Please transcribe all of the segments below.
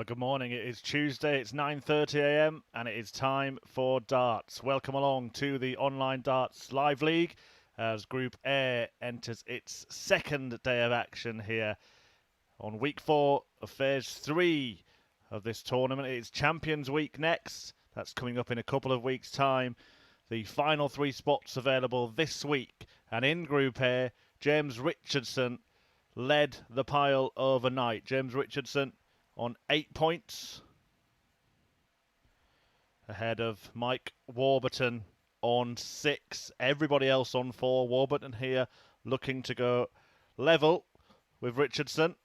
Well, good morning. It is Tuesday. It's 9:30 a.m. and it is time for darts. Welcome along to the Online Darts Live League as Group A enters its second day of action here on week 4 of phase 3 of this tournament. It's Champions Week next. That's coming up in a couple of weeks' time. The final 3 spots available this week. And in Group A, James Richardson led the pile overnight. James Richardson on 8 points, ahead of Mike Warburton on 6. Everybody else on 4. Warburton here looking to go level with Richardson.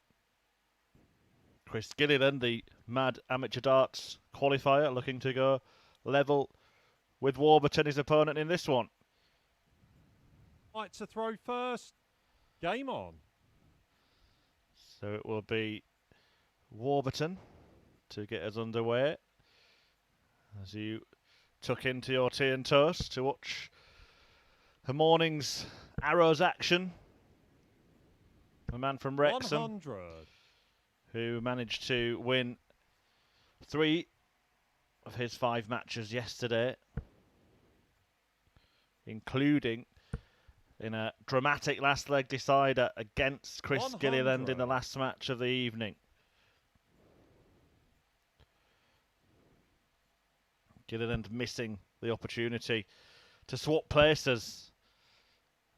Chris Gilliland, the mad amateur darts qualifier, looking to go level with Warburton, his opponent in this one. Right to throw first. Game on. So it will be Warburton to get us underway as you tuck into your tea and toast to watch the morning's Arrows action. A man from Wrexham 100. who managed to win 3 of his 5 matches yesterday, including in a dramatic last leg decider against Chris 100. Gilliland in the last match of the evening. Gilliland missing the opportunity to swap places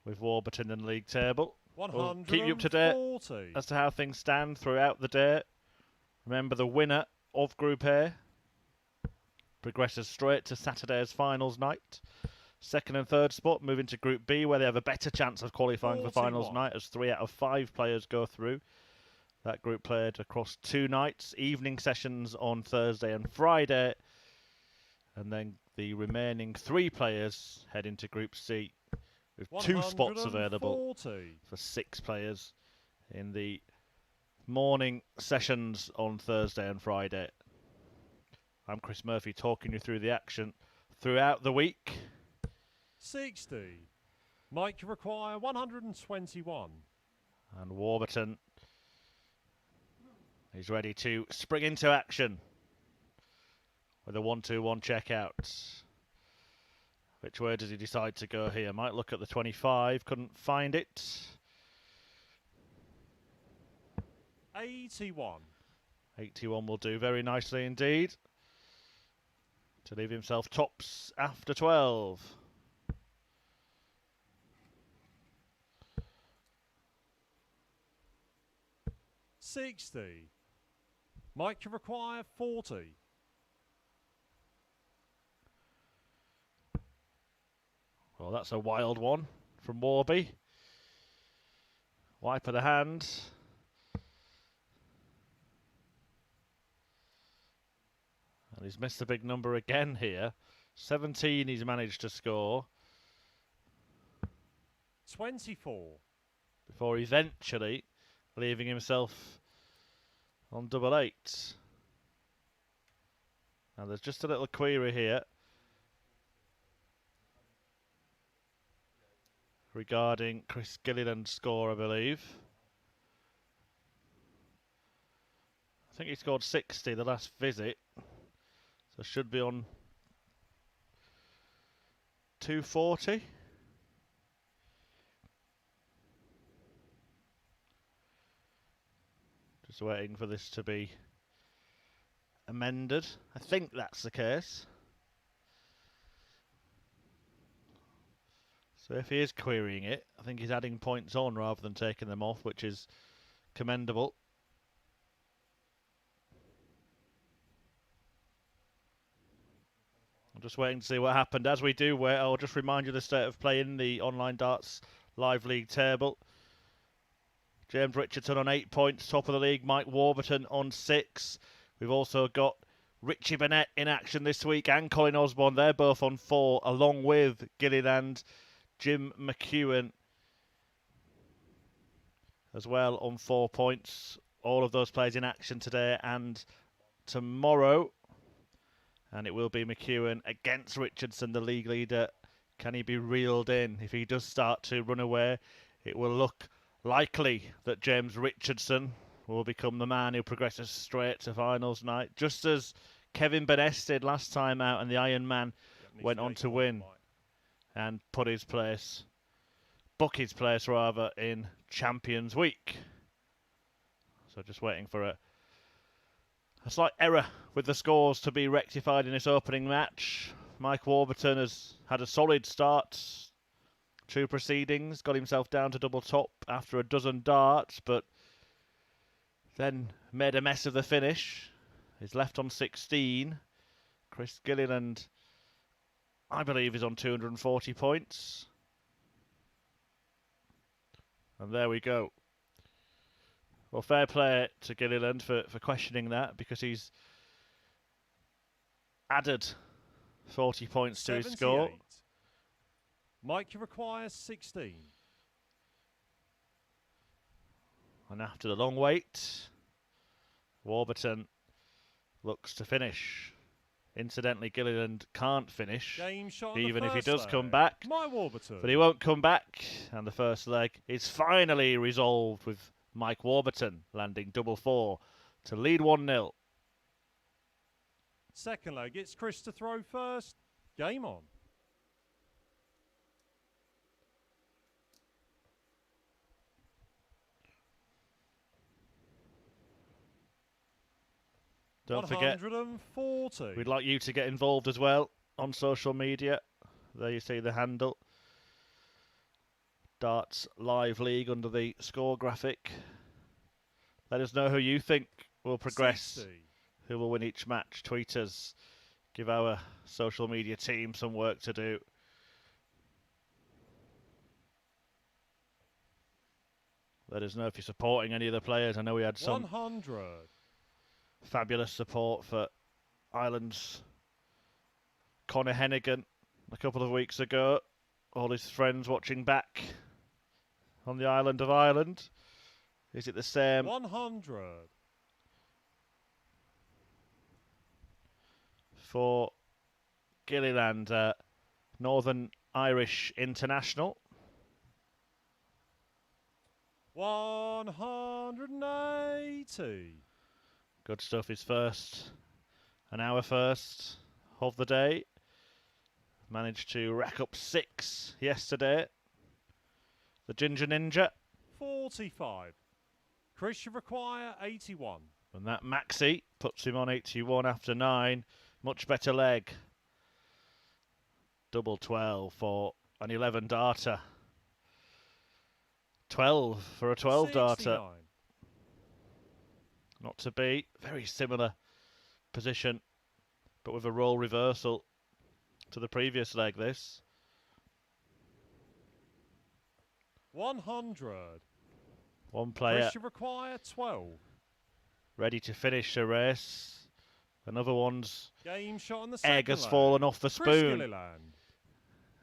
with Warburton in the league table. We'll keep you up to date as to how things stand throughout the day. Remember, the winner of Group A progresses straight to Saturday's finals night. Second and third spot move into Group B, where they have a better chance of qualifying for finals night, as 3 out of 5 players go through. That group played across 2 nights, evening sessions on Thursday and Friday. And then the remaining 3 players head into Group C with 2 spots available for 6 players in the morning sessions on Thursday and Friday. I'm Chris Murphy, talking you through the action throughout the week. 60. Mike require 121. And Warburton is ready to spring into action with a 1-2-1 checkout. Which way does he decide to go here? Might look at the 25, couldn't find it. 81. 81 will do very nicely indeed to leave himself tops after 12. $60. Mike require 40. Well, that's a wild one from Warby. Wipe of the hand. And he's missed a big number again here. 17 he's managed to score. 24. Before eventually leaving himself on double 8. Now there's just a little query here regarding Chris Gilliland's score, I believe. I think he scored 60 the last visit, so should be on 240. Just waiting for this to be amended. I think that's the case. So if he is querying it, I think he's adding points on rather than taking them off, which is commendable. I'm just waiting to see what happened. As we do wait, I'll just remind you the state of play in the Online Darts Live League table. James Richardson on 8 points, top of the league. Mike Warburton on 6. We've also got Richie Burnett in action this week and Colin Osborne. They're both on 4, along with Gilliland. Jim Mcewen as well on 4 points. All of those players in action today and tomorrow. And it will be Mcewen against Richardson, the league leader. Can he be reeled in? If he does start to run away, it will look likely that James Richardson will become the man who progresses straight to finals night, just as Kevin Burnett did last time out, and the Iron Man went on to win and book his place in Champions Week. So just waiting for a slight error with the scores to be rectified in this opening match. Mike Warburton has had a solid start to proceedings, got himself down to double top after a dozen darts, but then made a mess of the finish. He's left on 16. Chris Gilliland, I believe, is on 240 points. And there we go. Well, fair play to Gilliland for questioning that, because he's added 40 points to his score. Mike, you require 16. And after the long wait, Warburton looks to finish. Incidentally, Gilliland can't finish, even if he does come back. But he won't come back, and the first leg is finally resolved with Mike Warburton landing double 4 to lead 1-0. Second leg, it's Chris to throw first. Game on. Don't forget, 140. We'd like you to get involved as well on social media. There you see the handle. Darts Live League under the score graphic. Let us know who you think will progress, 60. Who will win each match. Tweet us. Give our social media team some work to do. Let us know if you're supporting any of the players. I know we had some 100. Fabulous support for Ireland's Conor Hennigan a couple of weeks ago. All his friends watching back on the island of Ireland. Is it the same? 100. For Gilliland, Northern Irish international. 180. Good stuff. His first, an hour first of the day. Managed to rack up 6 yesterday. The Ginger Ninja. 45. Chris, you require 81. And that Maxi puts him on 81 after 9. Much better leg. Double 12 for an 11 darter. 12 for a 12 darter. Not to be. Very similar position, but with a role reversal to the previous leg, this. 100. One player. Chris, you require 12. Ready to finish the race. Another one's game shot on the egg has fallen off the spoon. Gilliland.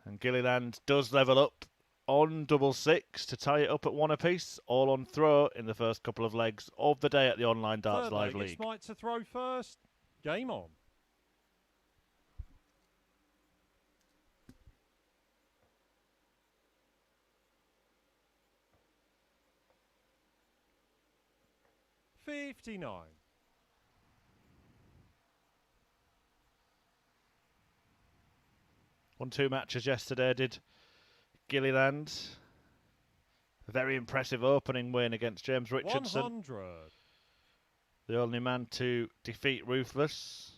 And Gilliland does level up on double 6 to tie it up at 1 apiece, all on throw in the first couple of legs of the day at the Online Darts Live League. It's Mike to throw first. Game on. $59. Won 2 matches yesterday, did Gilliland. A very impressive opening win against James Richardson. 100. The only man to defeat Ruthless.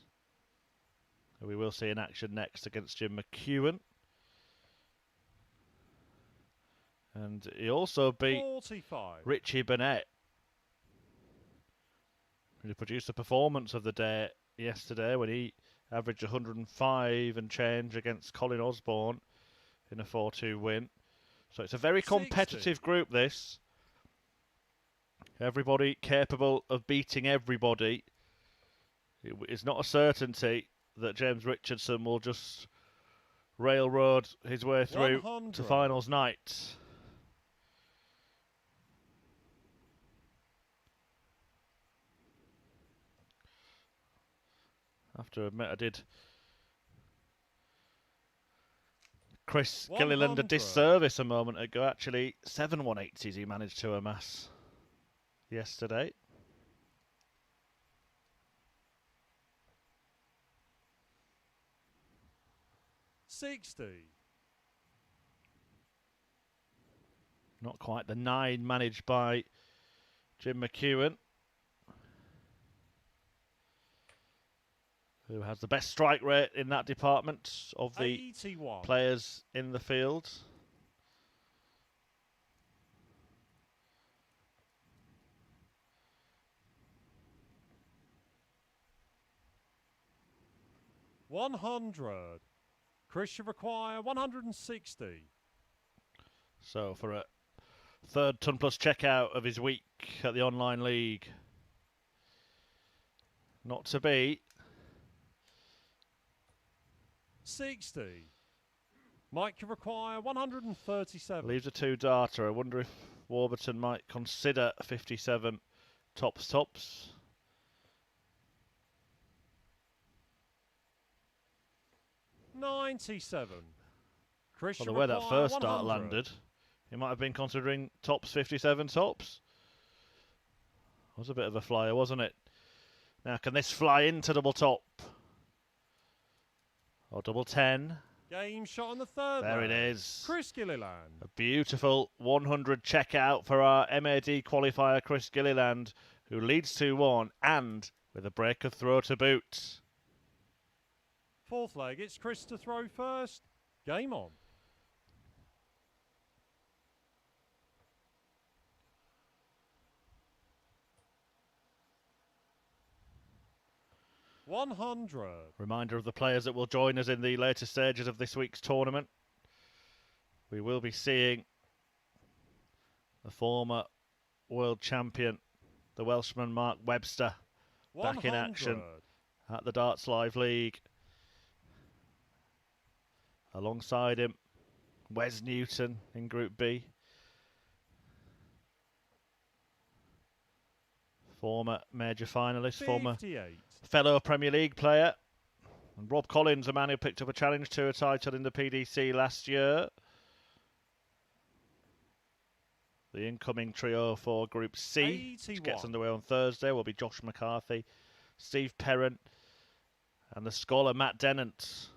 We will see in action next against Jim Mcewen. And he also beat 45. Richie Burnett, who produced the performance of the day yesterday when he averaged 105 and change against Colin Osborne in a 4-2 win. So it's a very competitive group, this. Everybody capable of beating everybody. It's not a certainty that James Richardson will just railroad his way through 100. to finals night. I have to admit, I did Chris Gilliland a disservice a moment ago. Actually, 7 180s he managed to amass yesterday. 60. Not quite the 9 managed by Jim Mcewen, who has the best strike rate in that department of the 81. players in the field. $100. Chris should require 160. So for a third ton plus checkout of his week at the online league. Not to beat. 60. Mike could require 137. Leaves a 2 darter. I wonder if Warburton might consider 57 tops. 97. Chris Well, should the way that require first start 100. landed, he might have been considering tops 57 tops. Was a bit of a flyer, wasn't it? Now, can this fly into double top? Or double 10? Game shot on the third. There leg. it is. Chris Gilliland. A beautiful 100 checkout for our MAD qualifier, Chris Gilliland, who leads 2-1 and with a break of throw to boot. Fourth leg, it's Chris to throw first. Game on. $100. Reminder of the players that will join us in the later stages of this week's tournament. We will be seeing the former world champion, the Welshman Mark Webster, back in action at the Darts Live League. Alongside him, Wes Newton in Group B. Former major finalist, 58. former fellow Premier League player. And Rob Collins, a man who picked up a Challenge Tour title in the PDC last year. The incoming trio for Group C, 81. which gets underway on Thursday, will be Josh McCarthy, Steve Perrin, and the scholar Matt Dennant,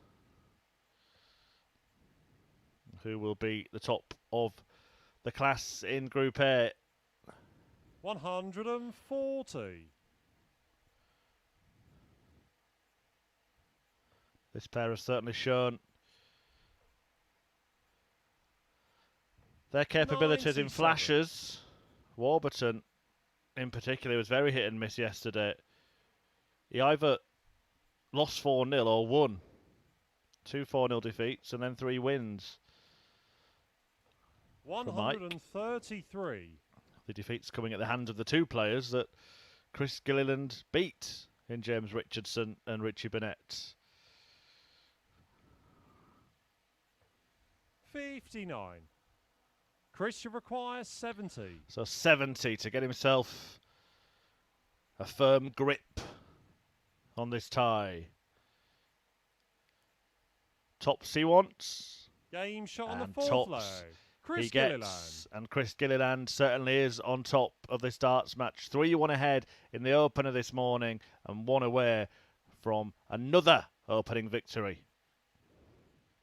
who will be the top of the class in Group A. 140. This pair has certainly shown their capabilities in 97. flashes. Warburton, in particular, was very hit and miss yesterday. He either lost 4-0 or won. 2 4-0 defeats and then 3 wins. 133. The defeats coming at the hands of the 2 players that Chris Gilliland beat in James Richardson and Richie Burnett. 59. Chris should require 70. So 70 to get himself a firm grip on this tie. Tops he wants. Game shot on And the fourth tops leg. Chris he Gilliland. gets, and Chris Gilliland certainly is on top of this darts match. 3-1 ahead in the opener this morning and 1 away from another opening victory.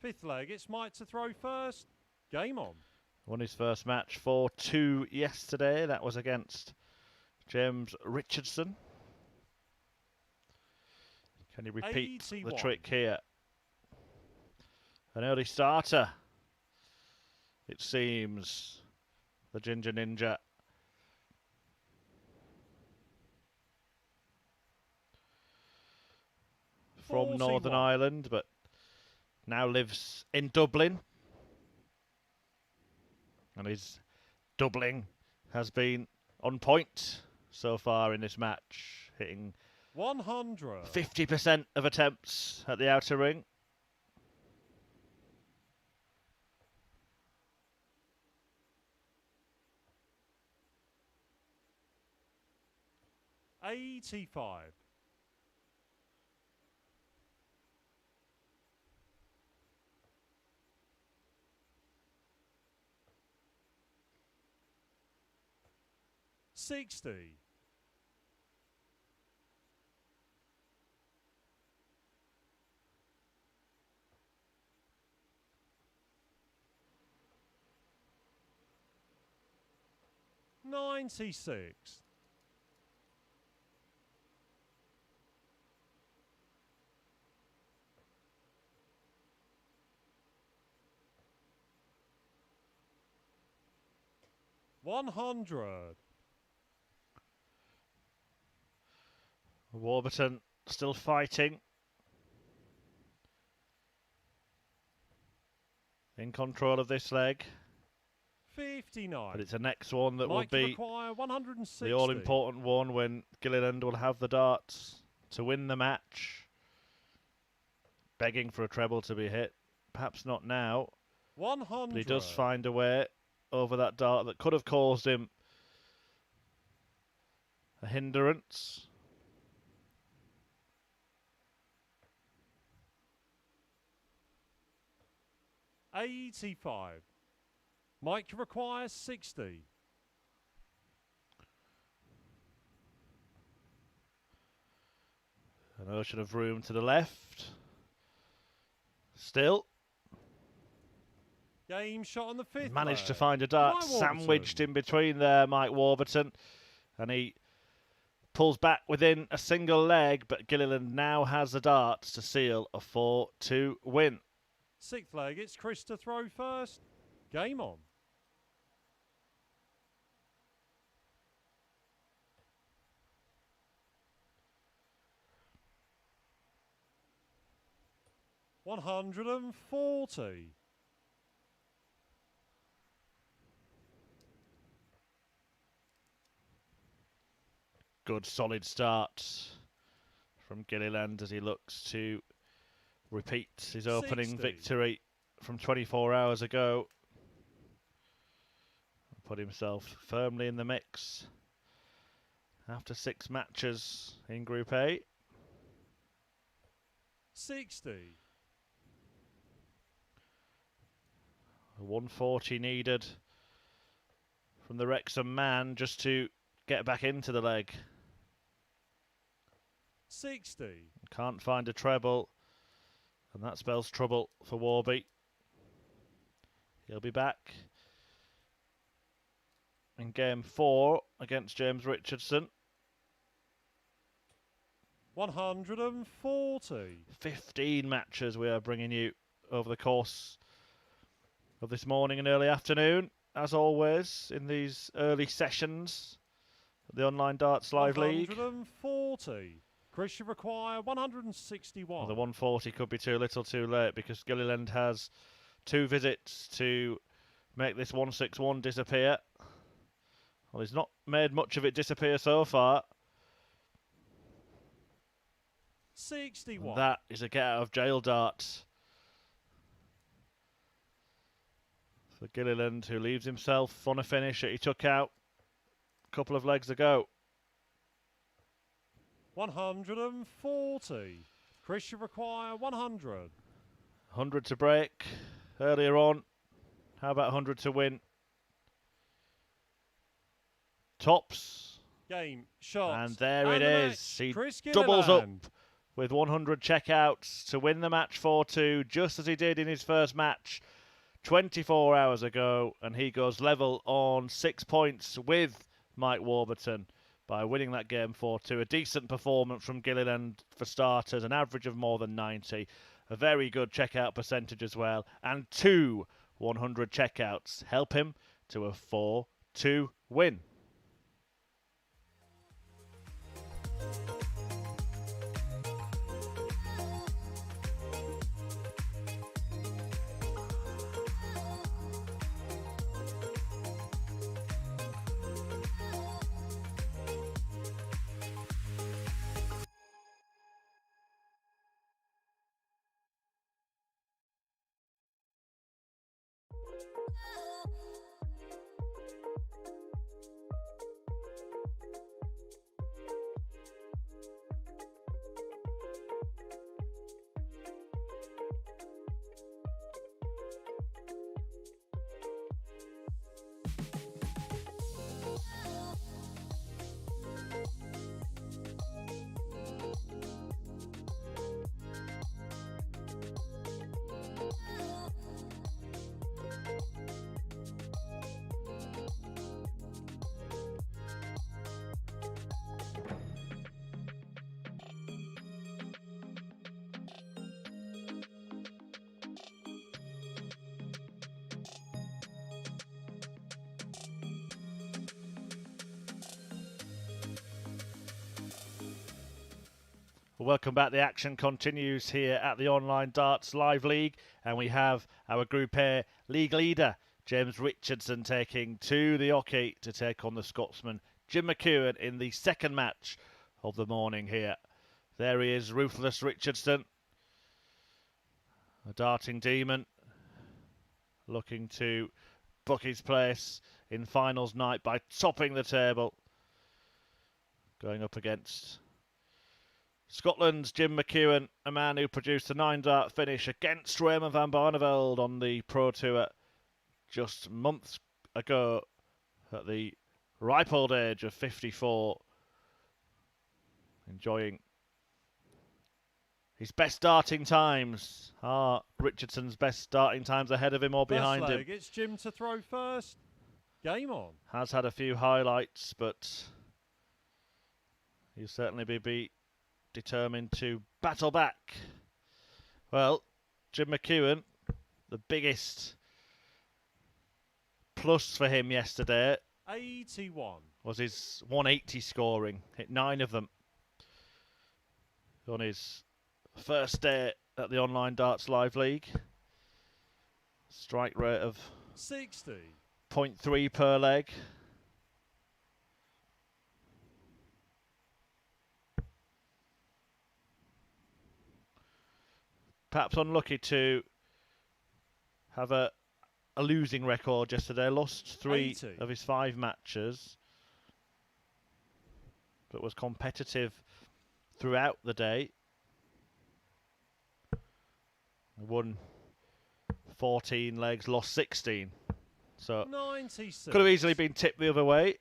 Fifth leg, it's Mike to throw first. Game on. Won his first match 4-2 yesterday. That was against James Richardson. Can he repeat 81. the trick here? An early starter, it seems, the Ginger Ninja. From 41. Northern Ireland, but now lives in Dublin. And his doubling has been on point so far in this match, hitting 100. 50% of attempts at the outer ring. $85. $60. 96. $100. Warburton still fighting. In control of this leg. 59. But it's a next one that will be require 160. the all-important one when Gilliland will have the darts to win the match. Begging for a treble to be hit. Perhaps not now. 100. But he does find a way over that dart that could have caused him a hindrance. $85. Mike requires 60. An ocean of room to the left. Still. Game shot on the fifth. Managed to find a dart sandwiched in between there, Mike Warburton. And he pulls back within a single leg, but Gilliland now has the darts to seal a 4-2 win. Sixth leg, it's Chris to throw first. Game on. $140. Good solid start from Gilliland as he looks to repeat his opening 60. victory from 24 hours ago. Put himself firmly in the mix after 6 matches in Group A. 60. 140 needed from the Wrexham man just to get back into the leg. 60. Can't find a treble, and that spells trouble for Warby. He'll be back in game 4 against James Richardson. 140. 15 matches we are bringing you over the course of this morning and early afternoon, as always, in these early sessions of the Online Darts Live League. 140. Chris, you require 161. Well, the 140 could be too little too late because Gilliland has 2 visits to make this 161 disappear. Well, he's not made much of it disappear so far. 61. And that is a get out of jail dart for Gilliland, who leaves himself on a finish that he took out a couple of legs ago. 140. Chris, you require 100. 100 to break earlier on. How about 100 to win? Tops. Game, shot. And there it is. He Chris doubles up Gilliland with 100 checkouts to win the match 4-2, just as he did in his first match 24 hours ago. And he goes level on 6 points with Mike Warburton by winning that game 4-2. A decent performance from Gilliland for starters, an average of more than 90. A very good checkout percentage as well. And 2 100 checkouts help him to a 4-2 win. Welcome back. The action continues here at the Online Darts Live League, and we have our Group A league leader, James Richardson, taking to the hockey to take on the Scotsman Jim Mcewen in the second match of the morning here. There he is, ruthless Richardson, a darting demon, looking to book his place in finals night by topping the table, going up against Scotland's Jim Mcewen, a man who produced a 9-dart finish against Raymond van Barneveld on the Pro Tour just months ago at the ripe old age of 54, enjoying his best starting times. Richardson's best starting times ahead of him or behind him. It's Jim to throw first. Game on. Has had a few highlights, but he'll certainly be determined to battle back. Well, Jim Mcewen, the biggest plus for him yesterday 81 was his 180 scoring. Hit 9 of them on his first day at the Online Darts Live League. Strike rate of 60.3 per leg. Perhaps unlucky to have a losing record yesterday. Lost 3 of his 5 matches, but was competitive throughout the day. Won 14 legs, lost 16. So 96. Could have easily been tipped the other way.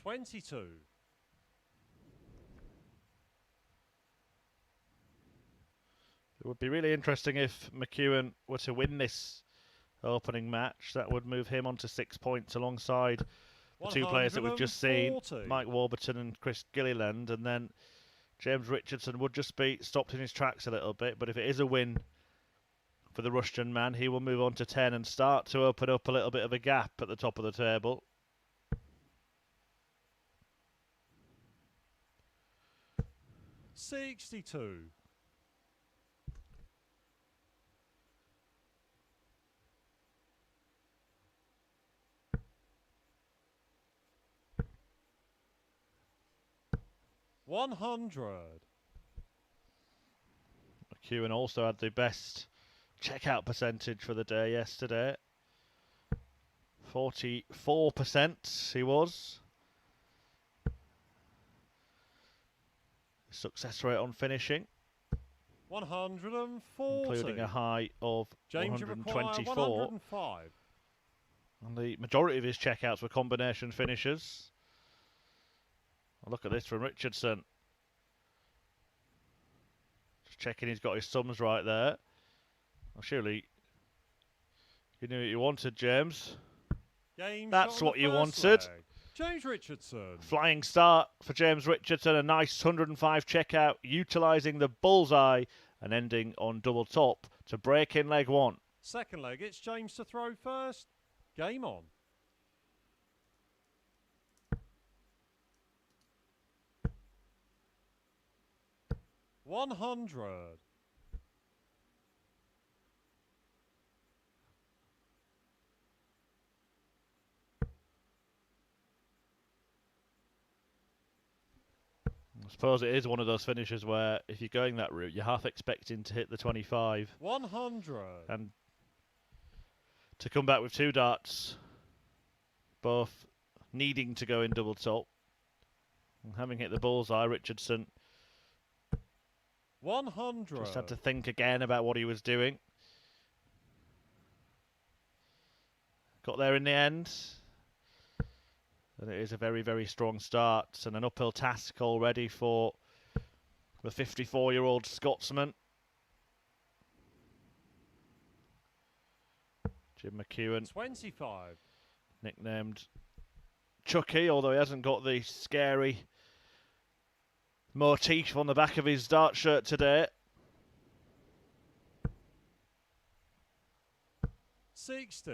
$22. It would be really interesting if Mcewen were to win this opening match. That would move him on to 6 points alongside the 2 players that we've just seen, Mike Warburton and Chris Gilliland, and then James Richardson would just be stopped in his tracks a little bit. But if it is a win for the Russian man, he will move on to 10 and start to open up a little bit of a gap at the top of the table. $62. $100. McEwan also had the best checkout percentage for the day yesterday. 44% he was. Success rate on finishing. 140. Including a high of James 124. 105. And the majority of his checkouts were combination finishes. Look at this from Richardson. Just checking he's got his sums right there. Well, surely you knew what you wanted, James. That's what you wanted. Leg. James Richardson. Flying start for James Richardson. A nice 105 checkout, utilising the bullseye and ending on double top to break in leg 1. Second leg, it's James to throw first. Game on. $100. I suppose it is one of those finishes where if you're going that route, you're half expecting to hit the 25. 100. And to come back with 2 darts, both needing to go in double top. And having hit the bullseye, Richardson 100. just had to think again about what he was doing. Got there in the end. And it is a very, very strong start and an uphill task already for the 54-year-old Scotsman. Jim Mcewen, 25. Nicknamed Chucky, although he hasn't got the scary motif on the back of his dart shirt today. 60.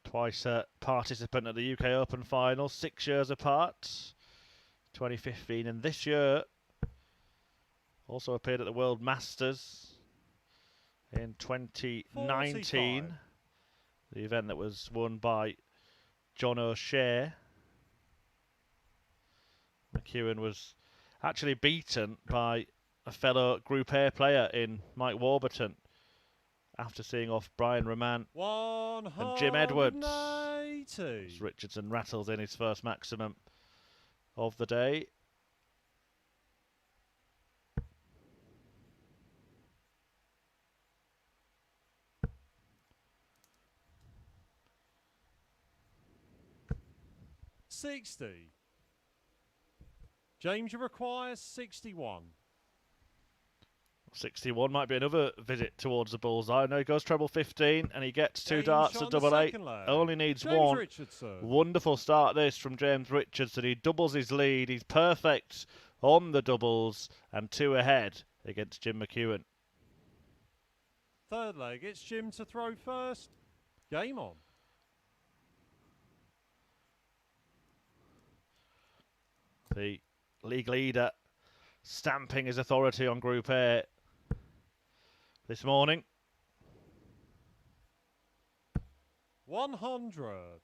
Twice a participant at the UK Open final, 6 years apart, 2015 and this year. Also appeared at the World Masters in 2019, 45. the event that was won by John O'Shea. McEwan was actually beaten by a fellow Group A player in Mike Warburton after seeing off Brian Roman and Jim Edwards. As Richardson rattles in his first maximum of the day. $60. James, you require 61. 61 might be another visit towards the bullseye. No, he goes treble 15 and he gets 2 darts at double 8. Only needs James 1. Richardson. Wonderful start this from James Richardson. He doubles his lead. He's perfect on the doubles and 2 ahead against Jim Mcewen. Third leg, it's Jim to throw first. Game on. The league leader stamping his authority on Group A this morning. 100.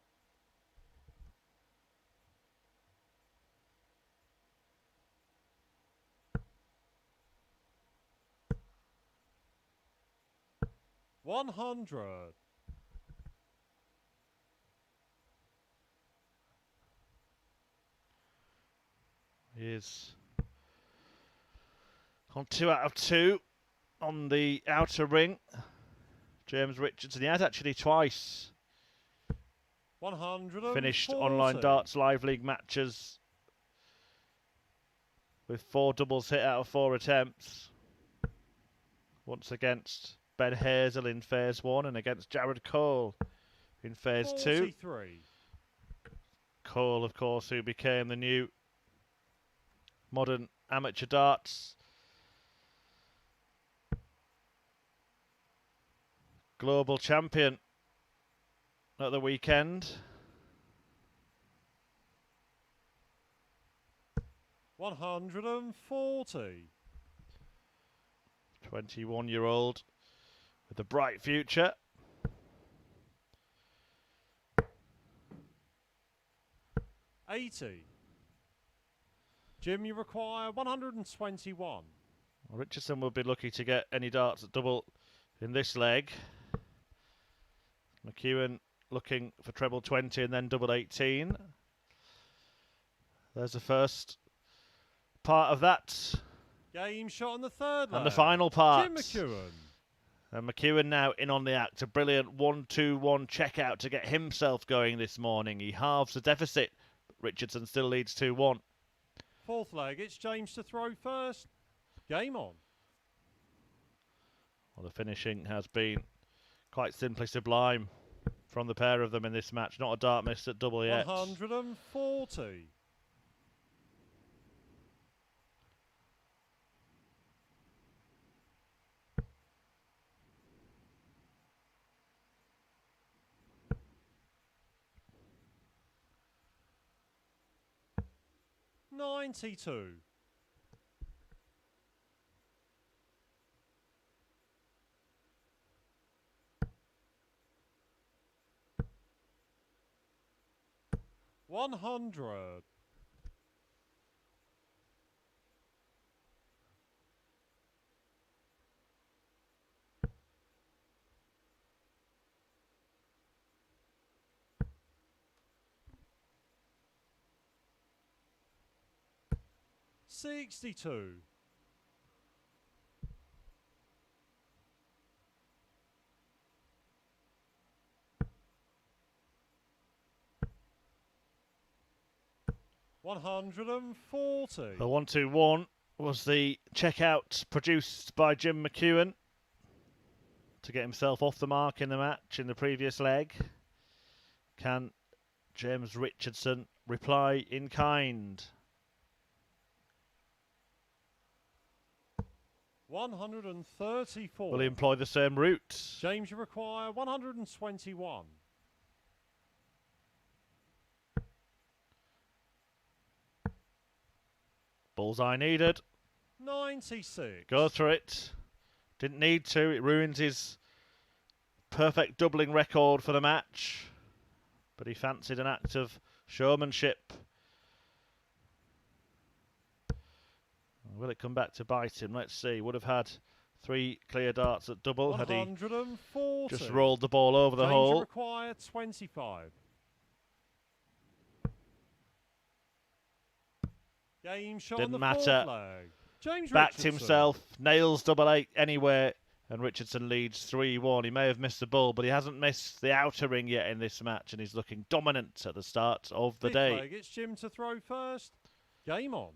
$100. He is on 2 out of 2 on the outer ring. James Richardson, he has actually twice 140. finished online darts live league matches with 4 doubles hit out of 4 attempts. Once against Ben Hazel in phase 1 and against Jared Cole in phase 2. Cole, of course, who became the new modern amateur darts global champion at the weekend. 140. 21-year-old with a bright future. $80. Jim, you require 121. Well, Richardson will be lucky to get any darts at double in this leg. McEwan looking for treble 20 and then double 18. There's the first part of that. Game shot on the third leg. And the final part. Jim Mcewen. And McEwan now in on the act. A brilliant 1-2-1 check out to get himself going this morning. He halves the deficit. Richardson still leads 2-1. Fourth leg, it's James to throw first. Game on. Well, the finishing has been quite simply sublime from the pair of them in this match. Not a dart miss at double yet. 140. $92. $100. $62. $140. The 1-2-1 was the checkout produced by Jim Mcewen to get himself off the mark in the match in the previous leg. Can James Richardson reply in kind? 134. Will he employ the same route? James, you require 121. Bullseye needed. 96. Go through it. Didn't need to. It ruins his perfect doubling record for the match. But he fancied an act of showmanship. Will it come back to bite him? Let's see. Would have had 3 clear darts at double had he just rolled the ball over the hole. Require 25. Game shot. Didn't on the matter. leg. James Backed Richardson himself, nails double 8 anywhere, and Richardson leads 3-1. He may have missed the ball, but he hasn't missed the outer ring yet in this match, and he's looking dominant at the start of the day. Leg. It's Jim to throw first. Game on.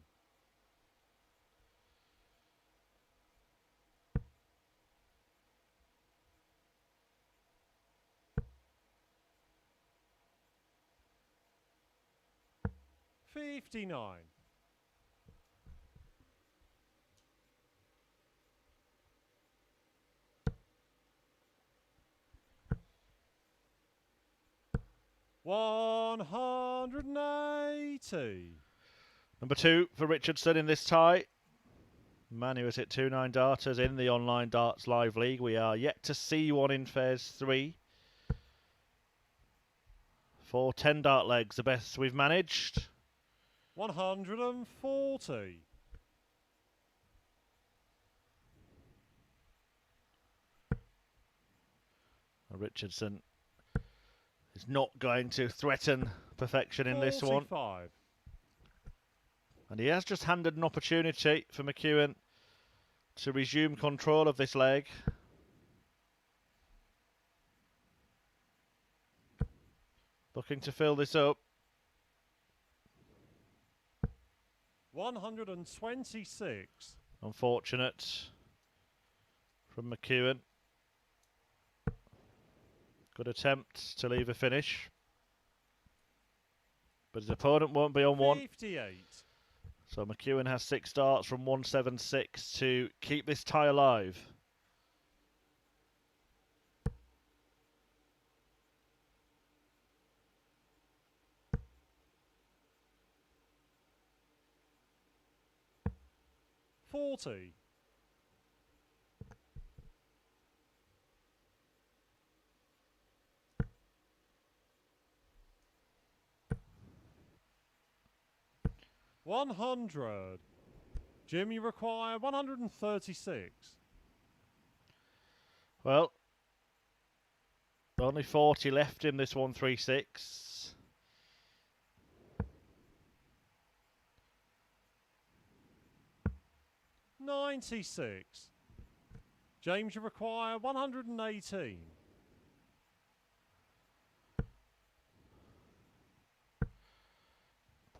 $59. $180. Number 2 for Richardson in this tie. Man who has hit 2 9-darters in the online darts live league. We are yet to see one in phase 3. 4 10-dart legs, the best we've managed. 140. Richardson is not going to threaten perfection in 45. this one. And he has just handed an opportunity for McEwan to resume control of this leg. Looking to fill this up. 126. Unfortunate from McEwan. Good attempt to leave a finish. But his opponent won't be on 58. 1. So McEwan has 6 darts from 176 to keep this tie alive. $40. $100. Jim, you require 136. Well, only 40 left in this 136. $96. James, you require 118.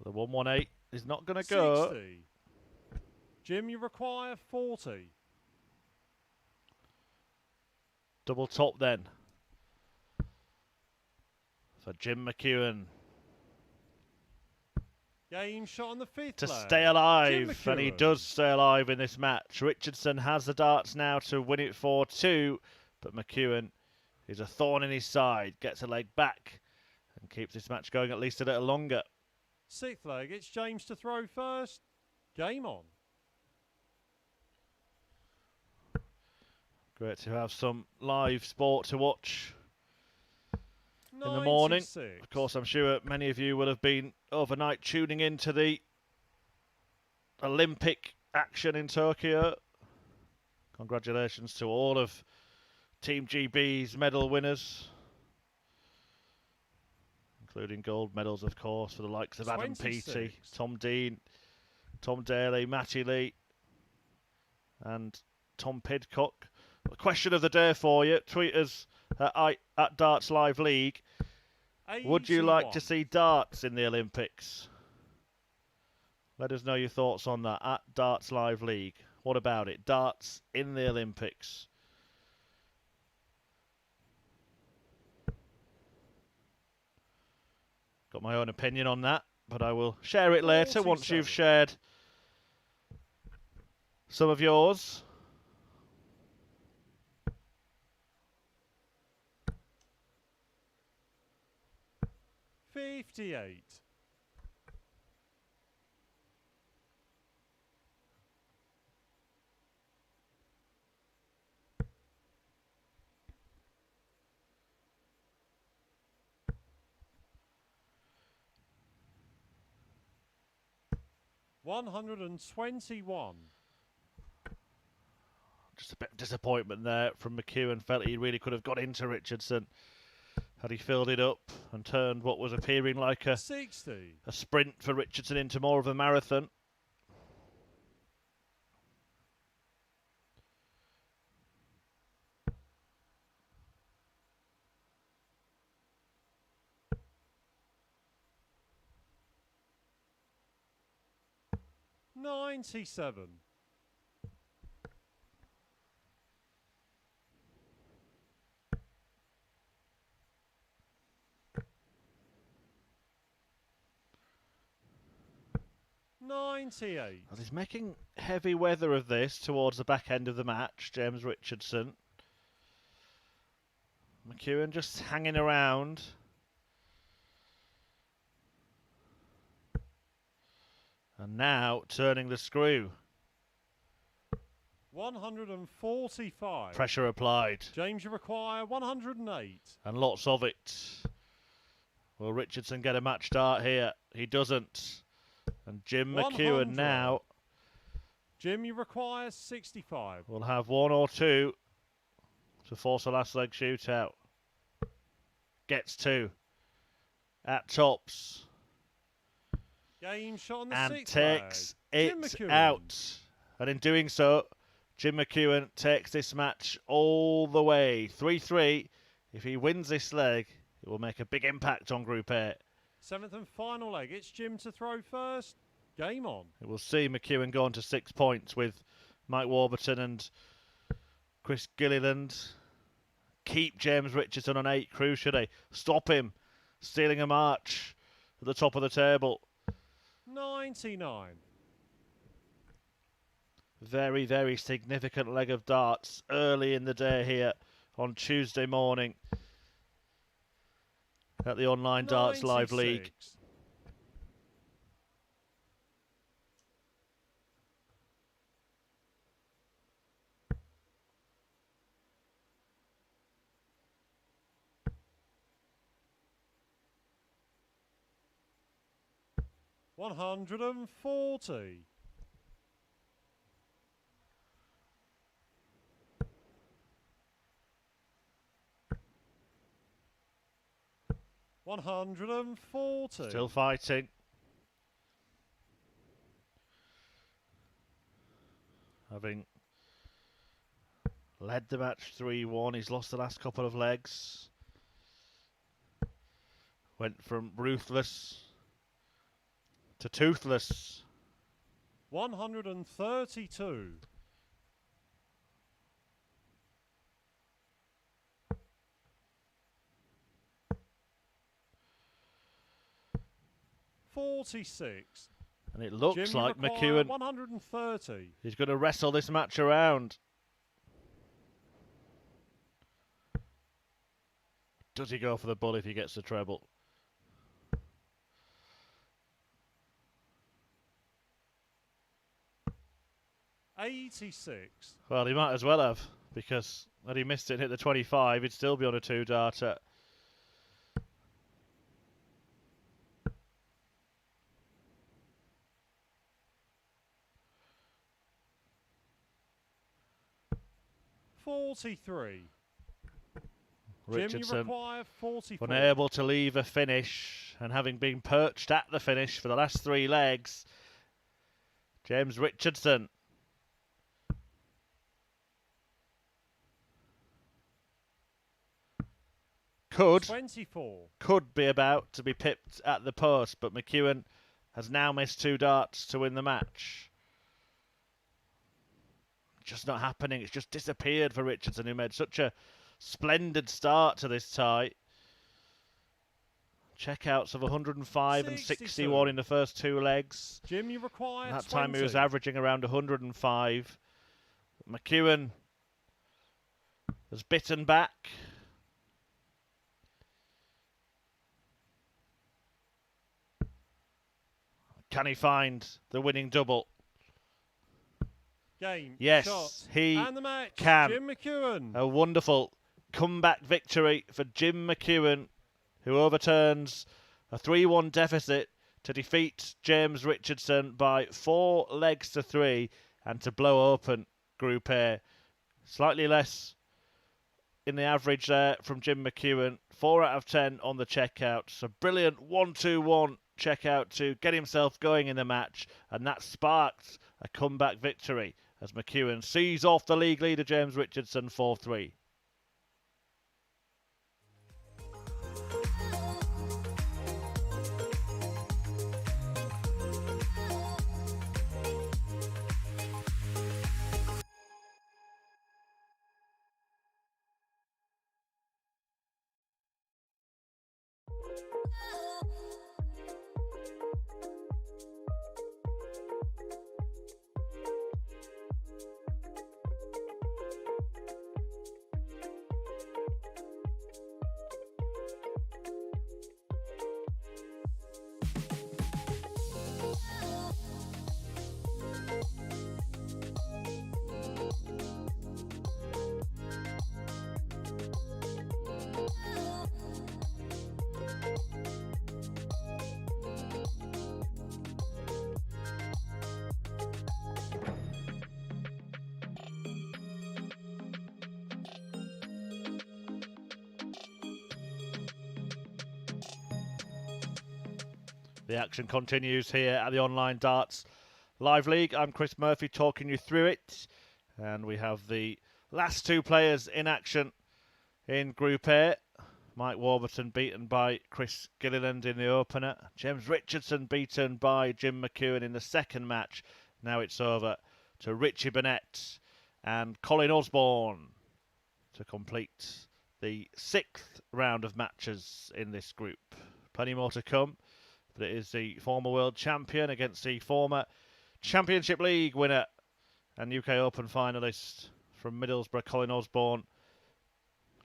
The 118 is not going to go. 60. Jim, you require 40. Double top then for Jim McEwan. Game shot on the 5th To leg. stay alive, and he does stay alive in this match. Richardson has the darts now to win it 4-2, but McEwan is a thorn in his side, gets a leg back and keeps this match going at least a little longer. 6th leg, it's James to throw first. Game on. Great to have some live sport to watch 96. in the morning. Of course, I'm sure many of you will have been overnight tuning into the Olympic action in Tokyo. Congratulations to all of Team GB's medal winners, including gold medals, of course, for the likes of Adam 26. Peaty, Tom Dean, Tom Daly, Matty Lee, and Tom Pidcock. The question of the day for you, tweet us at Darts Live League. 81. Would you like to see darts in the Olympics? Let us know your thoughts on that at Darts Live League. What about it? Darts in the Olympics. Got my own opinion on that, but I will share it later once you've shared some of yours. $58. $121. Just a bit of disappointment there from McEwan. Felt he really could have got into Richardson had he filled it up and turned what was appearing like a 60. A sprint for Richardson into more of a marathon. $97. $98. Well, he's making heavy weather of this towards the back end of the match, James Richardson. McEwan just hanging around. And now turning the screw. 145. Pressure applied. James, you require 108. And lots of it. Will Richardson get a match start here? He doesn't. And Jim McEwan now. Jim, you require 65. Will have one or two to force a last leg shootout. Gets two. At tops. Game shot on the and sixth takes leg. it out. And in doing so, Jim McEwan takes this match all the way. 3-3. If he wins this leg, it will make a big impact on Group A. Seventh and final leg. It's Jim to throw first. Game on. It will see McEwan go on to 6 points with Mike Warburton and Chris Gilliland. Keep James Richardson on 8, crucially. Stop him stealing a march at the top of the table. 99. Very, very significant leg of darts early in the day here on Tuesday morning at the Online Darts Live League. $140. $140. Still fighting. Having led the match 3-1, he's lost the last couple of legs. Went from ruthless to toothless. 132. $46. And it looks Jim, like require McEwan 130. is going to wrestle this match around. Does he go for the bull if he gets the treble? $86. Well, he might as well have, because had he missed it and hit the 25, he'd still be on a 2-darter. $43. Richardson, Jim, you require 44. unable to leave a finish, and having been perched at the finish for the last 3 legs, James Richardson could 24. Could be about to be pipped at the post, but McEwan has now missed 2 darts to win the match. Just not happening. It's just disappeared for Richardson, who made such a splendid start to this tie. Checkouts of 105 and 61 in the first 2 legs. Jim, you require that 20. time he was averaging around 105. McEwan has bitten back. Can he find the winning double? Game, yes, shot, he and the match. can. Jim Mcewen. A wonderful comeback victory for Jim Mcewen, who overturns a 3-1 deficit to defeat James Richardson by 4 legs to 3 and to blow open Group A. Slightly less in the average there from Jim Mcewen. 4 out of 10 on the checkouts. A brilliant 1-2-1 checkout to get himself going in the match, and that sparked a comeback victory as Mcewen sees off the league leader James Richardson 4-3. The action continues here at the Online Darts Live League. I'm Chris Murphy talking you through it. And we have the last 2 players in action in Group A. Mike Warburton beaten by Chris Gilliland in the opener. James Richardson beaten by Jim Mcewen in the second match. Now it's over to Richie Burnett and Colin Osborne to complete the 6th round of matches in this group. Plenty more to come. But it is the former world champion against the former Championship League winner and UK Open finalist from Middlesbrough, Colin Osborne,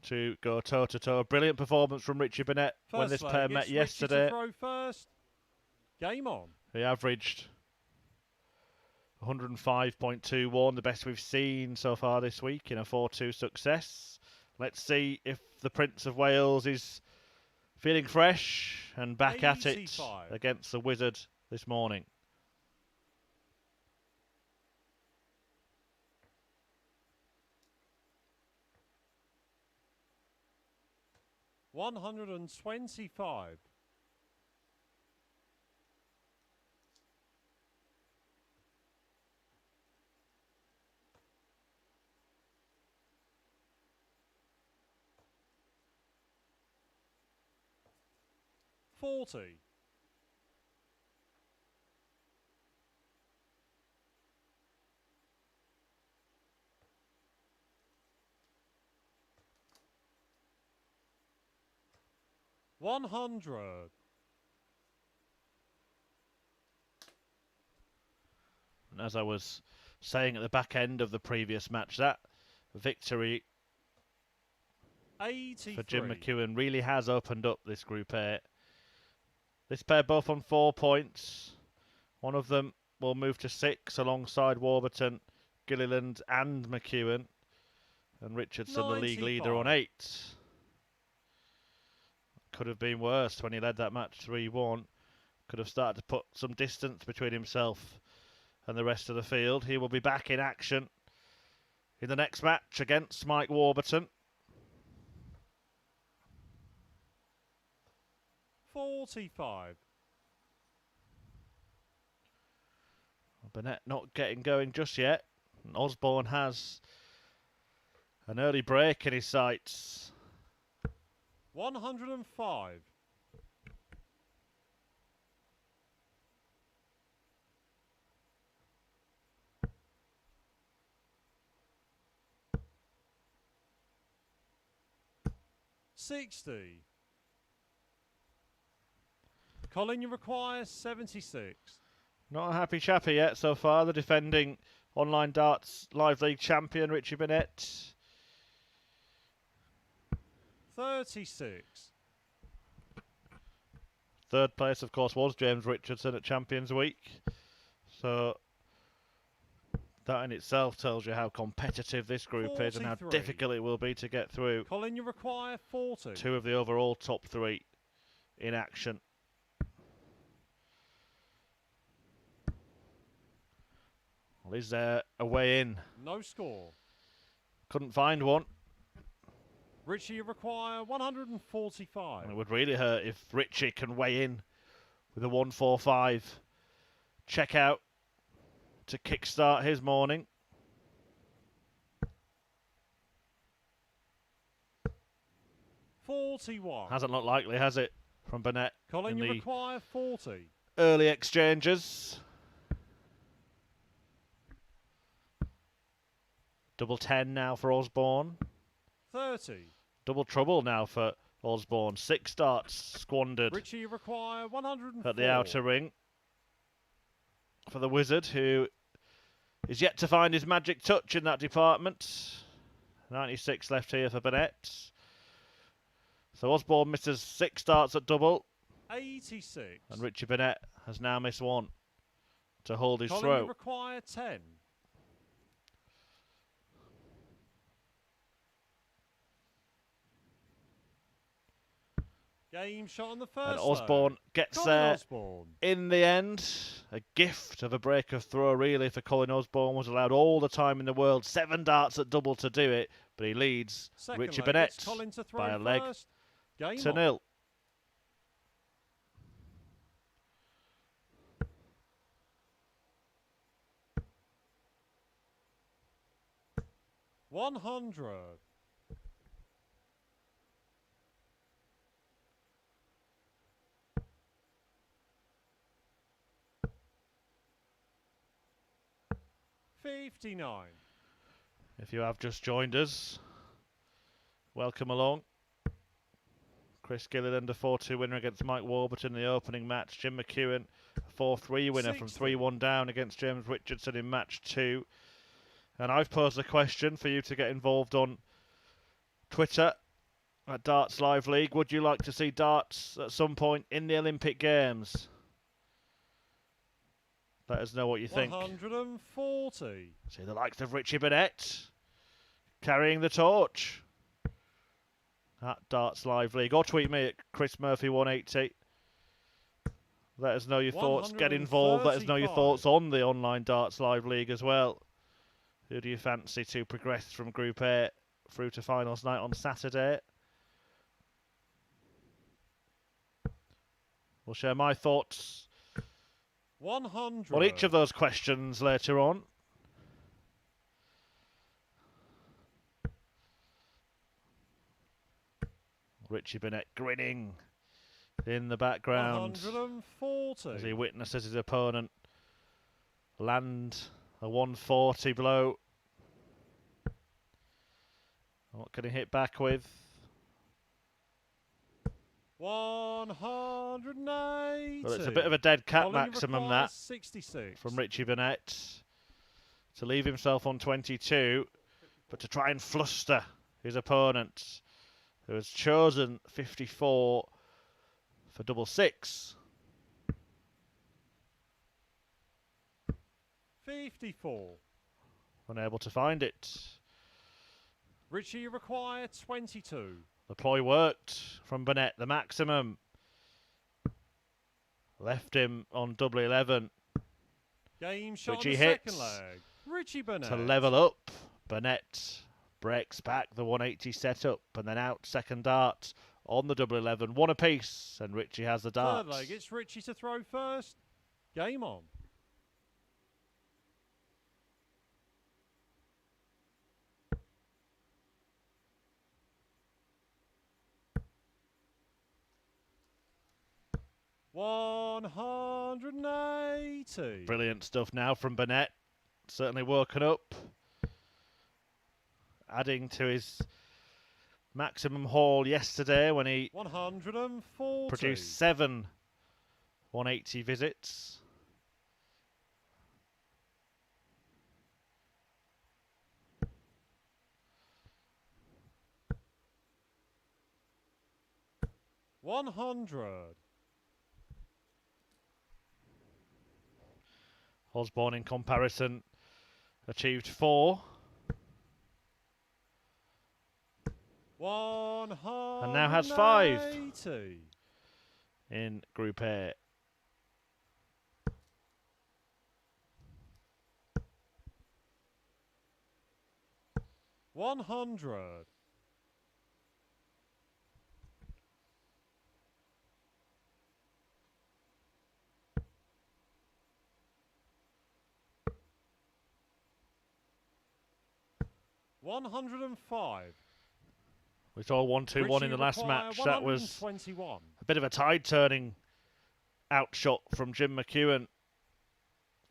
to go toe-to-toe. Brilliant performance from Richie Burnett when this pair met yesterday. Throw first. Game on. He averaged 105.21, the best we've seen so far this week in a 4-2 success. Let's see if the Prince of Wales is feeling fresh and back 85. At it against the Wizard this morning. $125. $40. $100. And as I was saying at the back end of the previous match, that victory 83. for Jim Mcewen really has opened up this Group A. This pair both on 4 points. One of them will move to 6 alongside Warburton, Gilliland and Mcewen. And Richardson, 95. The league leader, on 8. Could have been worse when he led that match 3-1. Could have started to put some distance between himself and the rest of the field. He will be back in action in the next match against Mike Warburton. 45. Burnett not getting going just yet. And Osborne has an early break in his sights. 105. $60. Colin, you require 76. Not a happy chappy yet so far. The defending Online Darts Live League champion, Richie Burnett. 36. Third place, of course, was James Richardson at Champions Week. So that in itself tells you how competitive this group 43. Is and how difficult it will be to get through. Colin, you require 40. 2 of the overall top 3 in action. Well, is there a way in? No score. Couldn't find one. Richie, you require 145. And it would really hurt if Richie can weigh in with a 145. Check out to kickstart his morning. $41. Hasn't looked likely, has it, from Burnett? Colin, you require 40. Early exchanges. Double 10 now for Osborne. 30. Double trouble now for Osborne. 6 darts squandered. Richie, you require 104. At the outer ring. For the Wizard, who is yet to find his magic touch in that department. 96 left here for Burnett. So Osborne misses 6 darts at double. 86. And Richie Burnett has now missed 1 to hold his Colin, throw. You require 10. Game shot on the first. And Osborne gets there in the end. A gift of a break of throw, really, for Colin Osborne. Was allowed all the time in the world. 7 darts at double to do it. But he leads Richie Burnett by a leg to 0. $100. $59. If you have just joined us, welcome along. Chris Gilliland, a 4-2 winner against Mike Warburton in the opening match. Jim Mcewen, a 4-3 winner 60. From 3-1 down against James Richardson in match 2. And I've posed a question for you to get involved on Twitter at Darts Live League. Would you like to see darts at some point in the Olympic Games? Let us know what you think. 140. See the likes of Richie Burnett carrying the torch at Darts Live League. Or tweet me at Chris Murphy 180. Let us know your thoughts. Get involved. Let us know your thoughts on the online Darts Live League as well. Who do you fancy to progress from Group A through to finals night on Saturday? We'll share my thoughts 100. on each of those questions later on. Richie Burnett grinning in the background 140. as he witnesses his opponent land a 140 blow. What can he hit back with? 180. Well, it's a bit of a dead cat Colin maximum, that 66. from Richie Burnett, to leave himself on 22, but to try and fluster his opponent, who has chosen 54 for double 6. 54. Unable to find it. Richie, you require 22. The ploy worked from Burnett, the maximum. Left him on double 11. Game shot Richie on the hits second leg. Richie Burnett. To level up. Burnett breaks back the 180 setup and then out second dart on the double 11. 1 apiece, and Richie has the darts. Third leg, it's Richie to throw first. Game on. $180. Brilliant stuff now from Burnett. Certainly woken up. Adding to his maximum haul yesterday when he 140. produced 7 180 visits. $100. Osborne, in comparison, achieved 4. 180. And now has 5 in Group A. $100. $105. We saw 1-2-1 in the last match. That was a bit of a tide-turning outshot from Jim Mcewen.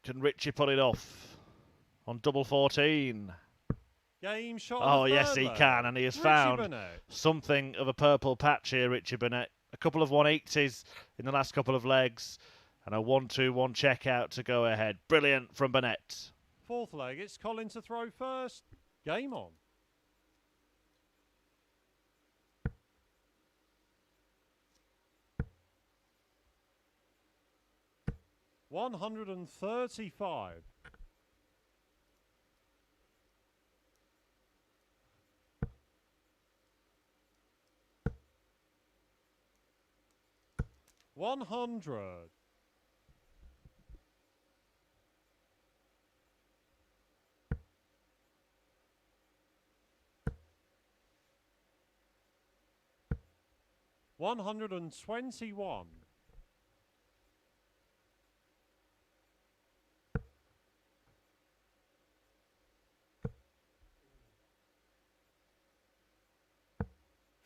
Can Richie pull it off on double 14? Game shot. Oh, yes, he can, and he has found something of a purple patch here, Richie Burnett. A couple of 180s in the last couple of legs, and a 1-2-1 check-out to go ahead. Brilliant from Burnett. Fourth leg, it's Colin to throw first. Game on. $135. $100. $121.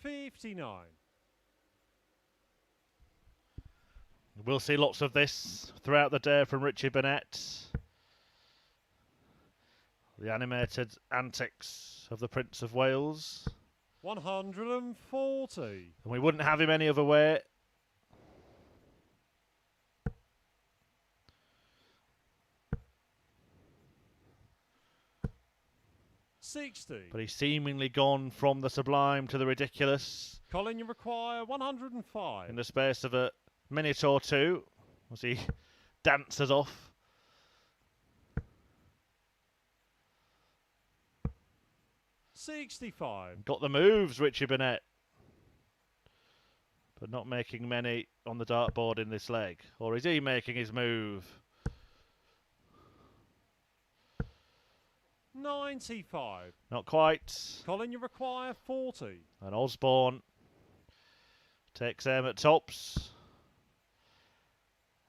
$59. We'll see lots of this throughout the day from Richie Burnett. The animated antics of the Prince of Wales. 140. And we wouldn't have him any other way. $60. But he's seemingly gone from the sublime to the ridiculous. Colin, you require 105. In the space of a minute or two, as he dances off. $65. Got the moves, Richie Burnett. But not making many on the dartboard in this leg. Or is he making his move? 95. Not quite. Colin, you require 40. And Osborne takes aim at tops.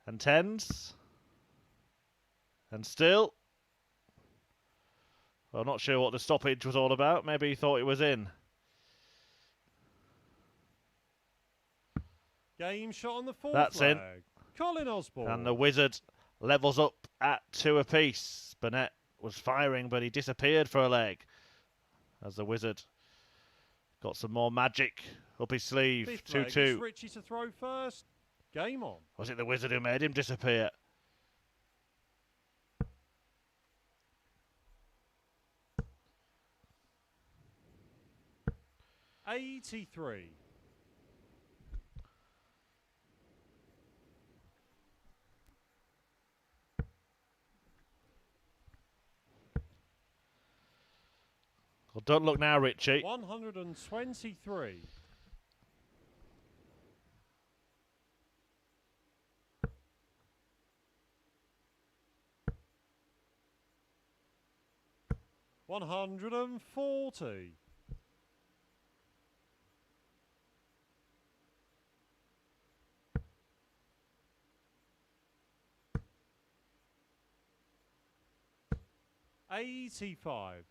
And tens. And still. Well, not sure what the stoppage was all about. Maybe he thought it was in. Game shot on the fourth That's leg. in. Colin Osborne. And the Wizard levels up at 2 apiece. Burnett was firing, but he disappeared for a leg. As the Wizard got some more magic up his sleeve. 2-2. Richie to throw first. Game on. Was it the Wizard who made him disappear? $83. Well, don't look now, Richie. 123. $140. $85.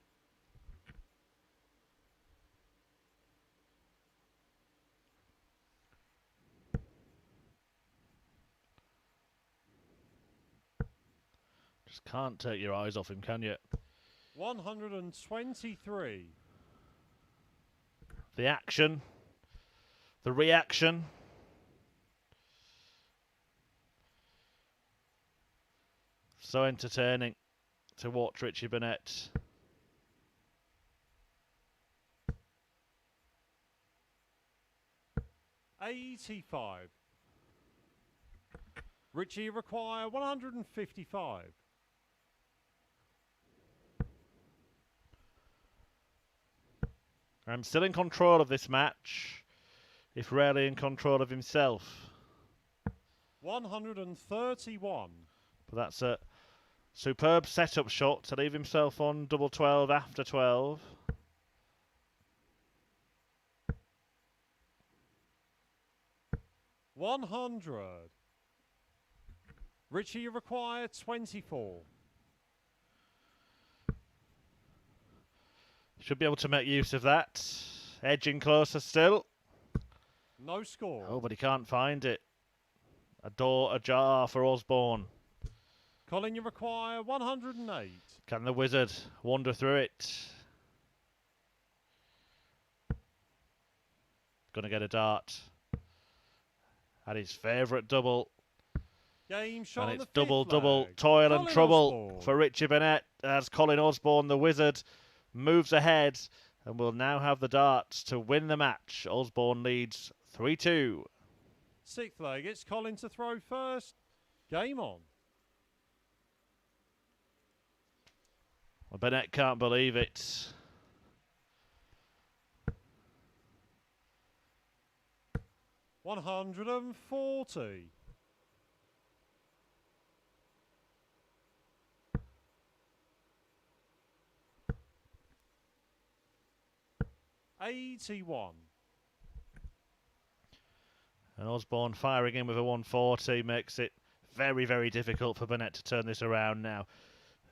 Just can't take your eyes off him, can you? 123. The action. The reaction. So entertaining to watch Richie Burnett. $85. Richie require 155. I'm still in control of this match, if rarely in control of himself. 131. But that's a superb setup shot to leave himself on double 12 after 12. $100. Richie require 24. Should be able to make use of that. Edging closer still. No score. Oh, but he can't find it. A door ajar for Osborne. Colin, you require 108. Can the wizard wander through it? Gonna get a dart. And his favourite double. Game shot. And it's double, toil and trouble for Richie Burnett as Colin Osborne, the wizard, moves ahead and will now have the darts to win the match. Osborne leads 3-2. Sixth leg, it's Colin to throw first. Game on. Well, Burnett can't believe it. $140. $81. And Osborne firing in with a 140 makes it very, very difficult for Burnett to turn this around now.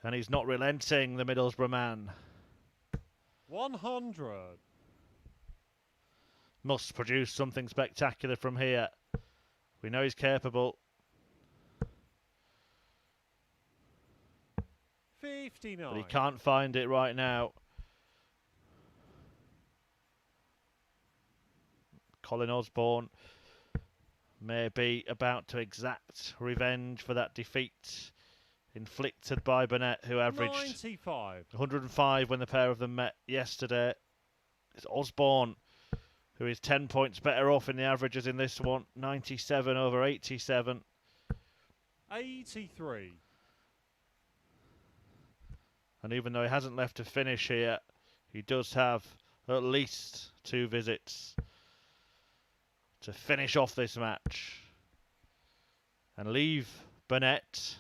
And he's not relenting, the Middlesbrough man. 100. Must produce something spectacular from here. We know he's capable. 59. But he can't find it right now. Colin Osborne may be about to exact revenge for that defeat inflicted by Burnett, who averaged 95. 105 when the pair of them met yesterday. It's Osborne who is 10 points better off in the averages in this one. 97 over 87. 83. And even though he hasn't left to finish here, he does have at least 2 visits to finish off this match and leave Burnett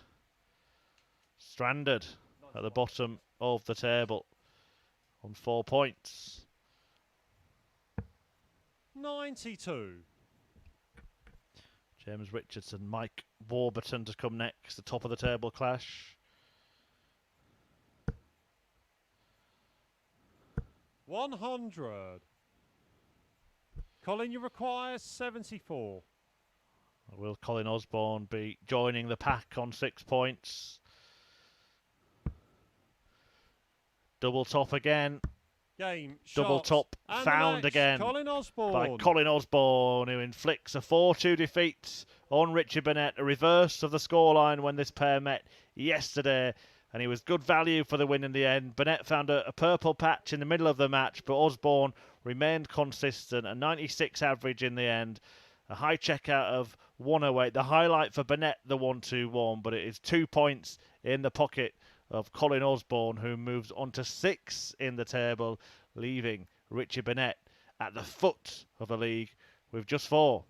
stranded at the bottom of the table on 4 points. 92. James Richardson, Mike Warburton to come next, the top of the table clash. 100. Colin, you require 74. Will Colin Osborne be joining the pack on 6 points? Double top again. Game Double top found again Colin Osborne. by Colin Osborne, who inflicts a 4-2 defeat on Richie Burnett, a reverse of the scoreline when this pair met yesterday, and he was good value for the win in the end. Burnett found a purple patch in the middle of the match, but Osborne remained consistent, a 96 average in the end, a high checkout of 108. The highlight for Burnett, the 1-2-1, but it is 2 points in the pocket of Colin Osborne, who moves on to 6 in the table, leaving Richie Burnett at the foot of the league with just 4.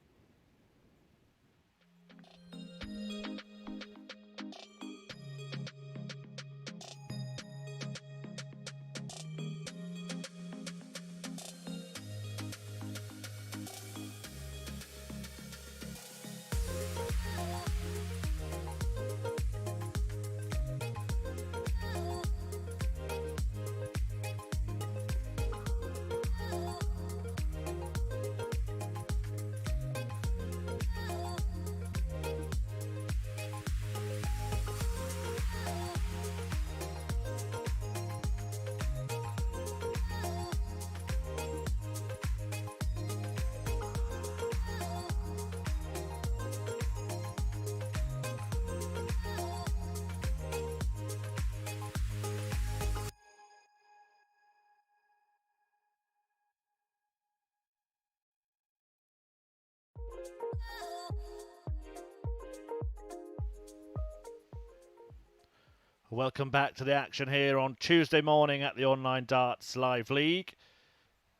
Welcome back to the action here on Tuesday morning at the Online Darts Live League.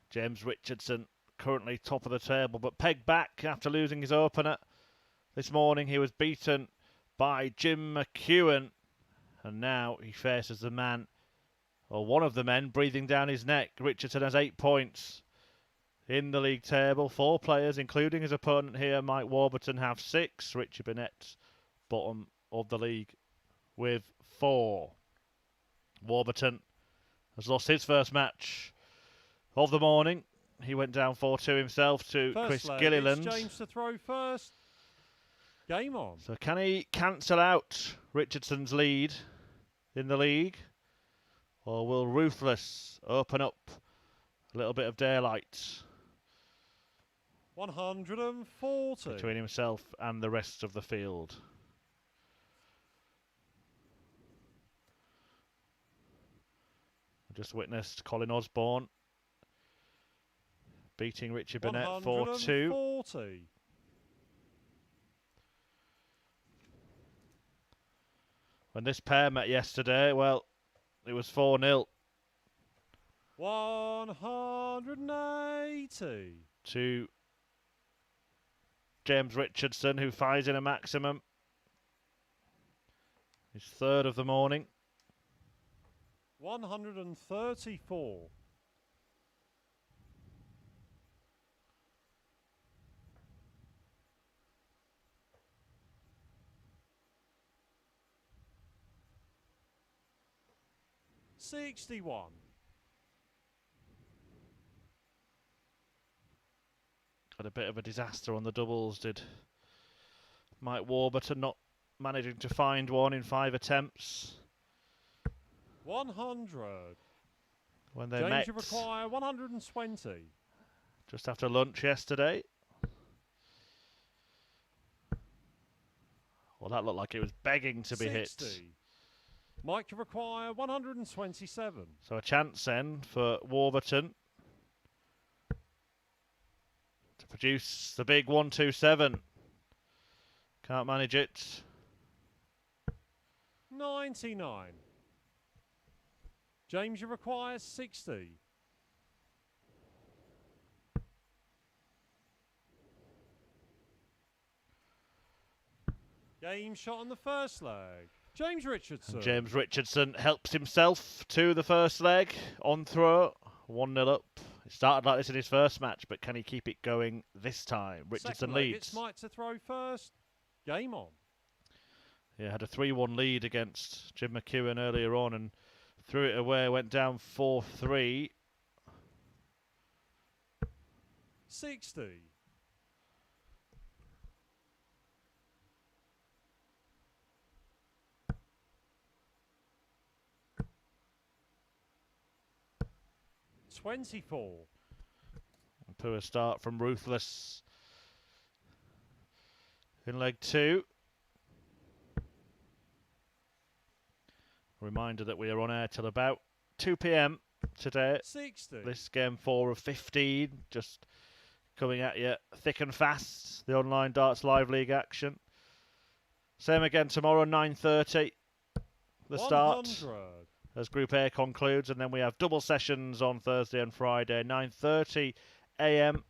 James Richardson currently top of the table, but pegged back after losing his opener. This morning he was beaten by Jim Mcewan, and now he faces the man, or one of the men, breathing down his neck. Richardson has 8 points in the league table. 4 players, including his opponent here, Mike Warburton, have 6. Richie Burnett, bottom of the league, with 4. Warburton has lost his first match of the morning. He went down 4-2 himself to Chris Gilliland. James to throw first. Game on. So can he cancel out Richardson's lead in the league? Or will Ruthless open up a little bit of daylight 140 between himself and the rest of the field? Just witnessed Colin Osborne beating Richie Burnett 4-2. When this pair met yesterday, well, it was 4-0. 180 to James Richardson, who fires in a maximum. His third of the morning. 134. $61. Had a bit of a disaster on the doubles, did Mike Warburton, not managing to find one in 5 attempts. 100. When they James, met you require 120. Just after lunch yesterday. Well, that looked like it was begging to be 60. hit. Mike, you require 127. So a chance then for Warburton to produce the big 127. Can't manage it. 99. James, you require 60. Game shot on the first leg. James Richardson. And James Richardson helps himself to the first leg on throw. 1-0 up. It started like this in his first match, but can he keep it going this time? Richardson leads. It's Mike to throw first. Game on. Yeah, had a 3-1 lead against Jim Mcewan earlier on and threw it away, went down 4-3. 60. $24. Poor start from Ruthless in leg 2. Reminder that we are on air till about 2 p.m. today. 60. This game 4 of 15, just coming at you thick and fast. The Online Darts Live League action. Same again tomorrow, 9:30. The 100. start as Group A concludes, and then we have double sessions on Thursday and Friday, 9:30 a.m.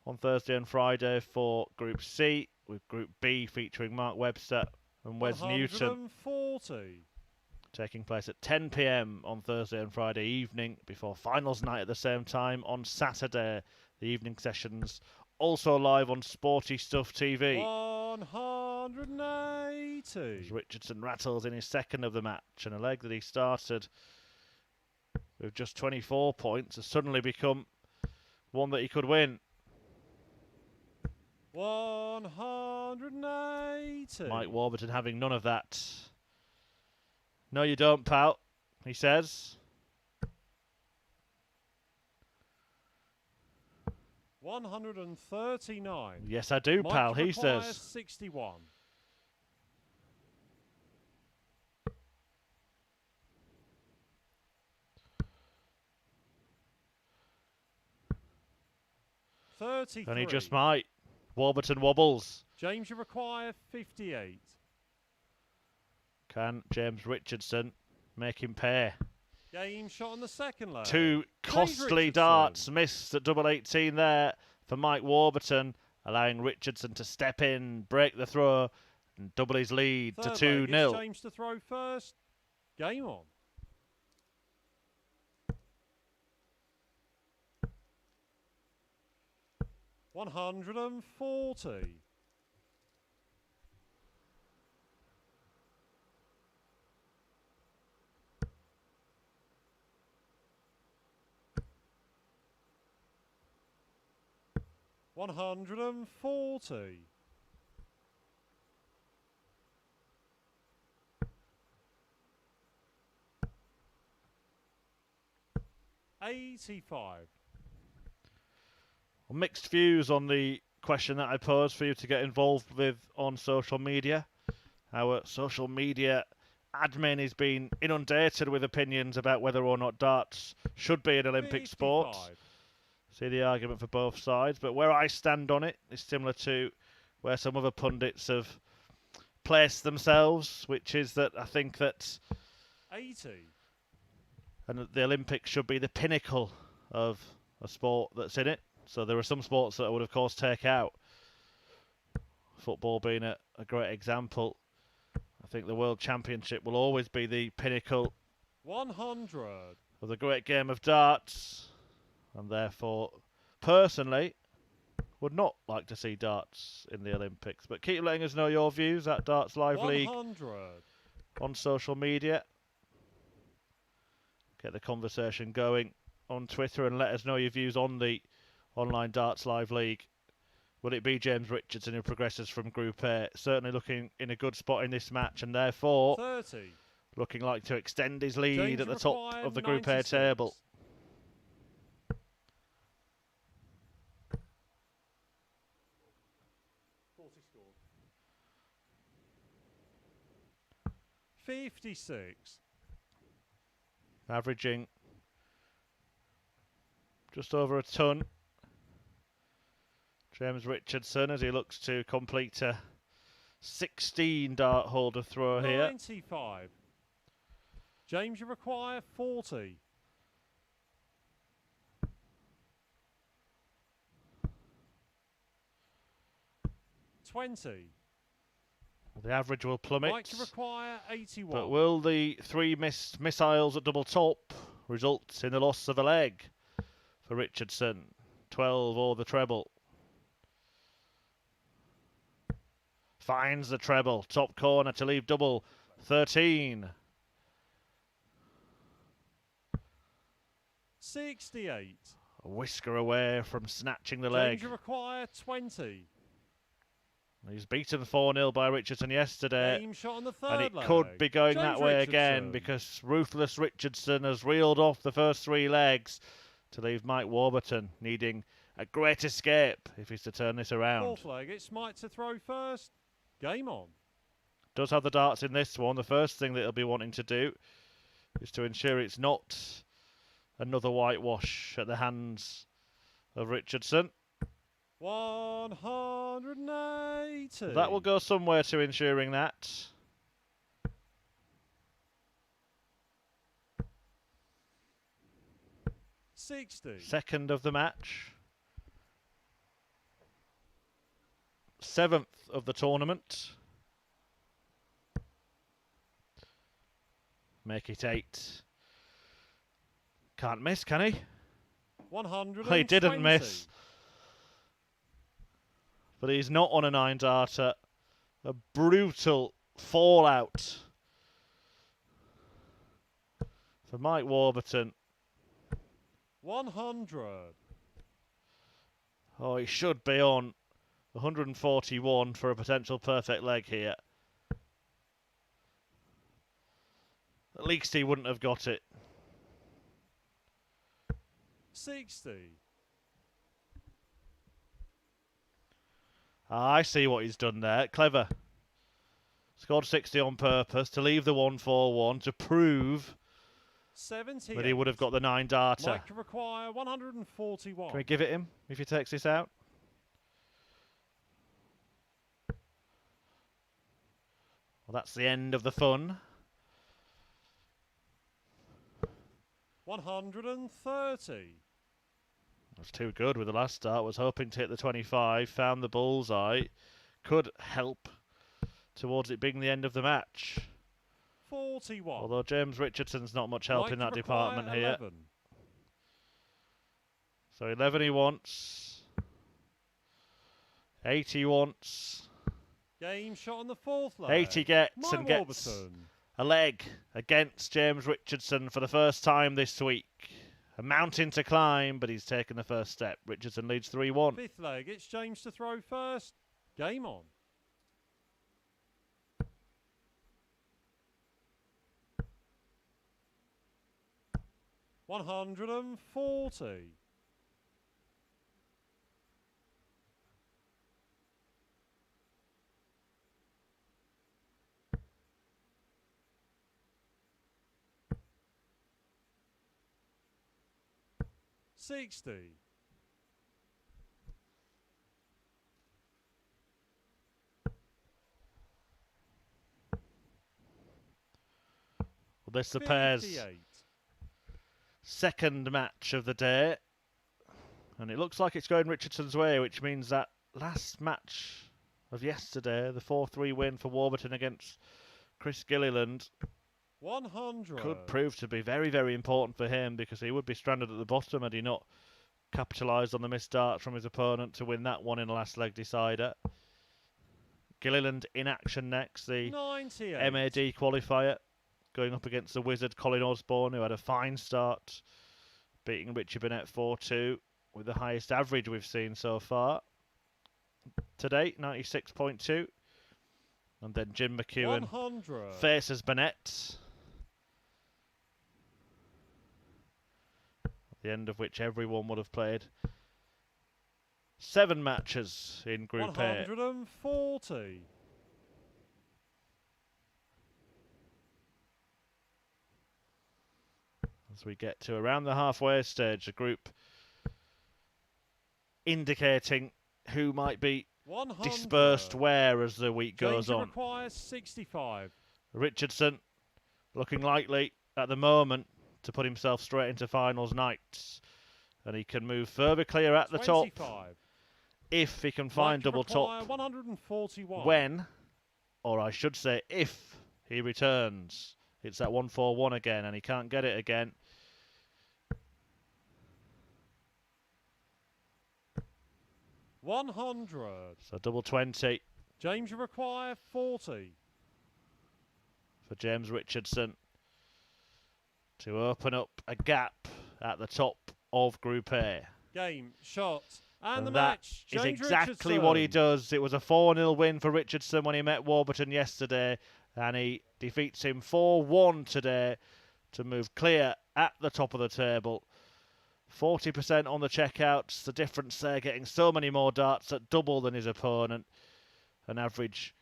on Thursday and Friday for Group C, with Group B featuring Mark Webster and Wes Newton. 140. Taking place at 10 p.m. on Thursday and Friday evening before finals night at the same time on Saturday. The evening sessions also live on Sporty Stuff TV. 180. As Richardson rattles in his second of the match, and a leg that he started with just 24 points has suddenly become one that he could win. 180. Mike Warburton having none of that. No, you don't, pal, he says. 139. Yes, I do, Mike pal, he says. 61. $33. And he just might. Warburton wobbles. James, you require 58. Can James Richardson make him pay? Game shot on the second leg. Two costly darts missed at double 18 there for Mike Warburton, allowing Richardson to step in, break the throw, and double his lead to 2-0. James to throw first. Game on. $140. $140. $85. Well, mixed views on the question that I posed for you to get involved with on social media. Our social media admin has been inundated with opinions about whether or not darts should be an Olympic 55. sport. See the argument for both sides, but where I stand on it is similar to where some other pundits have placed themselves, which is that I think that 80. And the Olympics should be the pinnacle of a sport that's in it. So there are some sports that I would, of course, take out. Football being a great example. I think the World Championship will always be the pinnacle 100 of the great game of darts. And therefore, personally, would not like to see darts in the Olympics. But keep letting us know your views at Darts Live 100. League on social media. Get the conversation going on Twitter and let us know your views on the online Darts Live League. Will it be James Richardson who progresses from Group A? Certainly looking in a good spot in this match and therefore 30. looking like to extend his lead James at the top of the Group 96. A table. $56. Averaging just over a ton. James Richardson as he looks to complete a 16 dart holder throw here. 95. James, you require 40. $20. The average will plummet. Mike, you require 81. But will the three missed missiles at double top result in the loss of a leg for Richardson? 12 or the treble. Finds the treble. Top corner to leave double. 13. 68. A whisker away from snatching the James, leg. you require 20. He's beaten 4-0 by Richardson yesterday. Game shot on the third And it leg. could be going James that way Richardson. again because ruthless Richardson has reeled off the first three legs to leave Mike Warburton needing a great escape if he's to turn this around. Fourth leg, it's Mike to throw first. Game on. Does have the darts in this one. The first thing that he'll be wanting to do is to ensure it's not another whitewash at the hands of Richardson. 180. That will go somewhere to ensuring that. $60. Second of the match. Seventh of the tournament. Make it 8. Can't miss, can he? 120. He didn't miss. But he's not on a 9-darter. A brutal fallout for Mike Warburton. 100. Oh, he should be on 141 for a potential perfect leg here. At least he wouldn't have got it. 60. I see what he's done there. Clever. Scored 60 on purpose to leave the 141 to prove 78. that he would have got the 9-darter. Mike require 141. Can we give it him if he takes this out? Well, that's the end of the fun. 130. Was too good with the last start. Was hoping to hit the 25. Found the bullseye. Could help towards it being the end of the match. 41. Although James Richardson's not much help in that department 11. here. So 11 he wants. 8 he wants. Game shot on the 4th leg. 8 he gets and gets a leg against James Richardson for the first time this week. A mountain to climb, but he's taken the first step. Richardson leads 3-1. 5th leg, it's James to throw first. Game on. $140. 60. Well, this is the pair's second match of the day. And it looks like it's going Richardson's way, which means that last match of yesterday, the 4-3 win for Warburton against Chris Gilliland, 100. could prove to be very, very important for him, because he would be stranded at the bottom had he not capitalised on the missed darts from his opponent to win that one in the last leg decider. Gilliland in action next, the 98. MAD qualifier, going up against the wizard Colin Osborne, who had a fine start, beating Richie Burnett 4-2 with the highest average we've seen so far. Today, 96.2. And then Jim Mcewen 100. faces Burnett. At the end of which everyone would have played 7 matches in Group A. 140. As we get to around the halfway stage, a group indicating who might be 100. dispersed where as the week goes on. Requires 65. Richardson looking likely at the moment to put himself straight into finals nights, and he can move further clear at the 25. top if he can find double top 141. when, or I should say if, he returns. It's that 141 again, and he can't get it again. $100. So double 20 James require 40. for James Richardson to open up a gap at the top of Group A. Game, shot, and the that match. is James exactly Richardson. what he does. It was a 4-0 win for Richardson when he met Warburton yesterday, and he defeats him 4-1 today to move clear at the top of the table. 40% on the checkouts. The difference there, getting so many more darts at double than his opponent. An average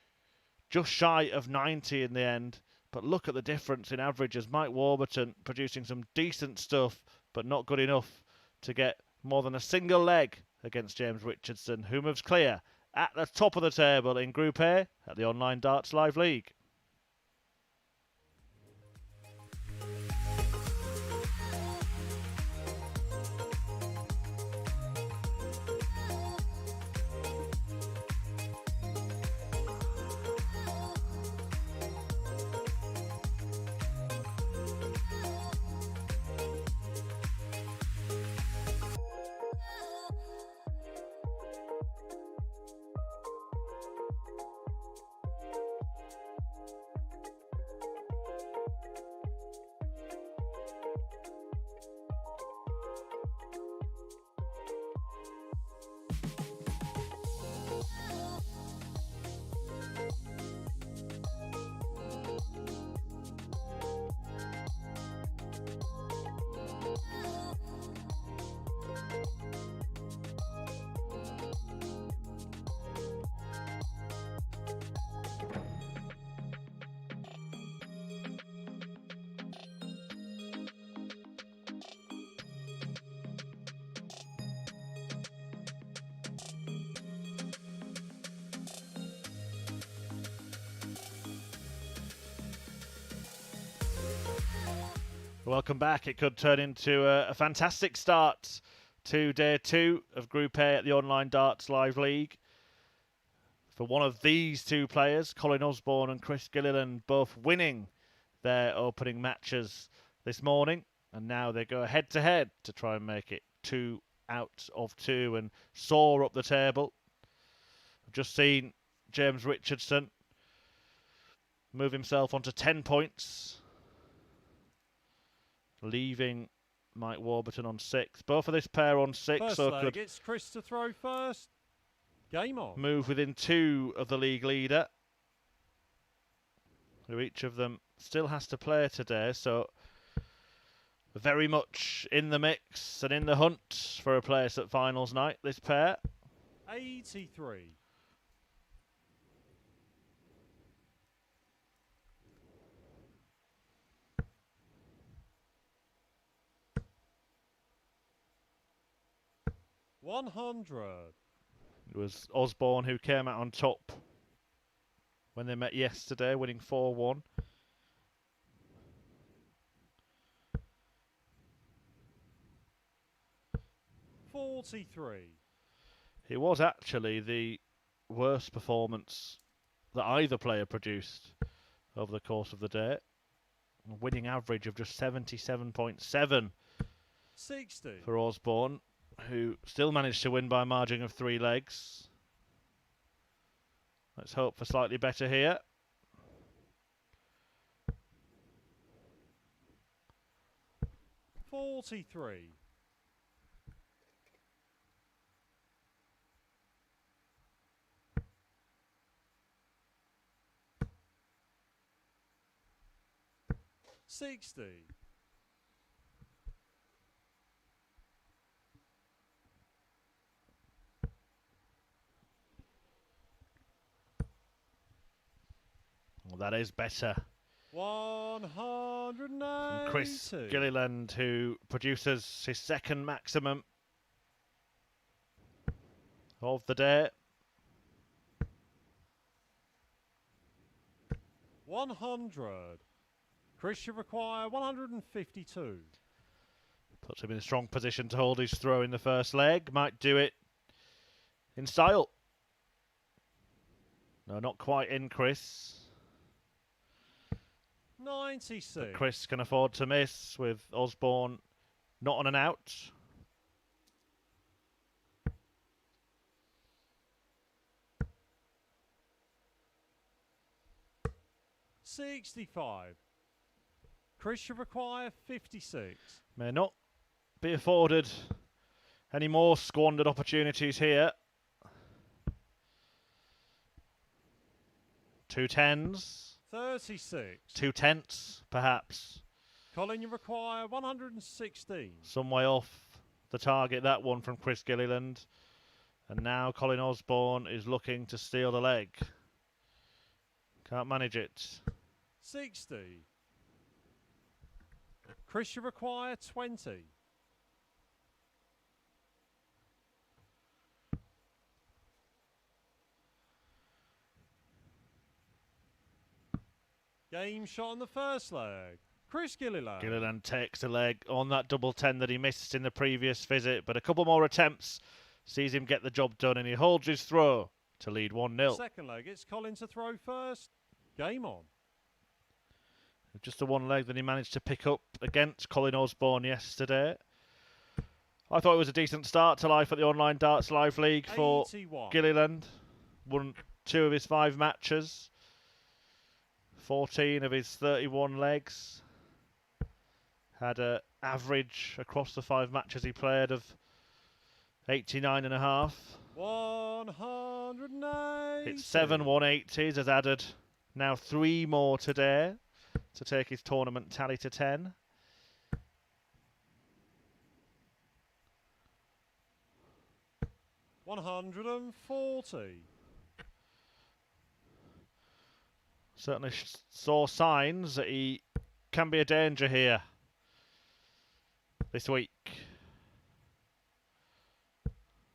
just shy of 90 in the end. But look at the difference in averages. Mike Warburton producing some decent stuff, but not good enough to get more than a single leg against James Richardson, who moves clear at the top of the table in Group A at the Online Darts Live League. Welcome back. It could turn into a fantastic start to day 2 of Group A at the Online Darts Live League. For one of these two players, Colin Osborne and Chris Gilliland, both winning their opening matches this morning. And now they go head-to-head to try and make it 2 out of 2 and soar up the table. I've just seen James Richardson move himself onto 10 points, leaving Mike Warburton on 6. Both of this pair on 6, first so leg, could it's Chris to throw first. Game on. Move within 2 of the league leader, who each of them still has to play today, so very much in the mix and in the hunt for a place at finals night, this pair. 83. $100. It was Osborne who came out on top when they met yesterday, winning 4-1. $43. It was actually the worst performance that either player produced over the course of the day. A winning average of just 77.7 60 for Osborne, who still managed to win by a margin of 3 legs. Let's hope for slightly better here. $43. $60. Well, that is better. 190. From Chris Gilliland, who produces his second maximum of the day. 100. Chris should require 152. Puts him in a strong position to hold his throw in the first leg. Might do it in style. No, not quite in Chris. 96. But Chris can afford to miss with Osborne not on an out. $65. Chris should require 56. May not be afforded any more squandered opportunities here. 2 10s. 36. 2 tenths, perhaps. Colin, you require 116. Some way off the target, that one from Chris Gilliland. And now Colin Osborne is looking to steal the leg. Can't manage it. 60. Chris, you require 20. Game shot on the first leg. Chris Gilliland. Gilliland takes a leg on that double 10 that he missed in the previous visit, but a couple more attempts sees him get the job done, and he holds his throw to lead 1-0. Second leg, it's Colin to throw first. Game on. Just the one leg that he managed to pick up against Colin Osborne yesterday. I thought it was a decent start to life at the Online Darts Live League for 81. Gilliland. Won 2 of his 5 matches. 14 of his 31 legs. Had an average across the 5 matches he played of 89.5. 180. It's 7 180s, has added now 3 more today to take his tournament tally to 10. $140. Certainly saw signs that he can be a danger here this week.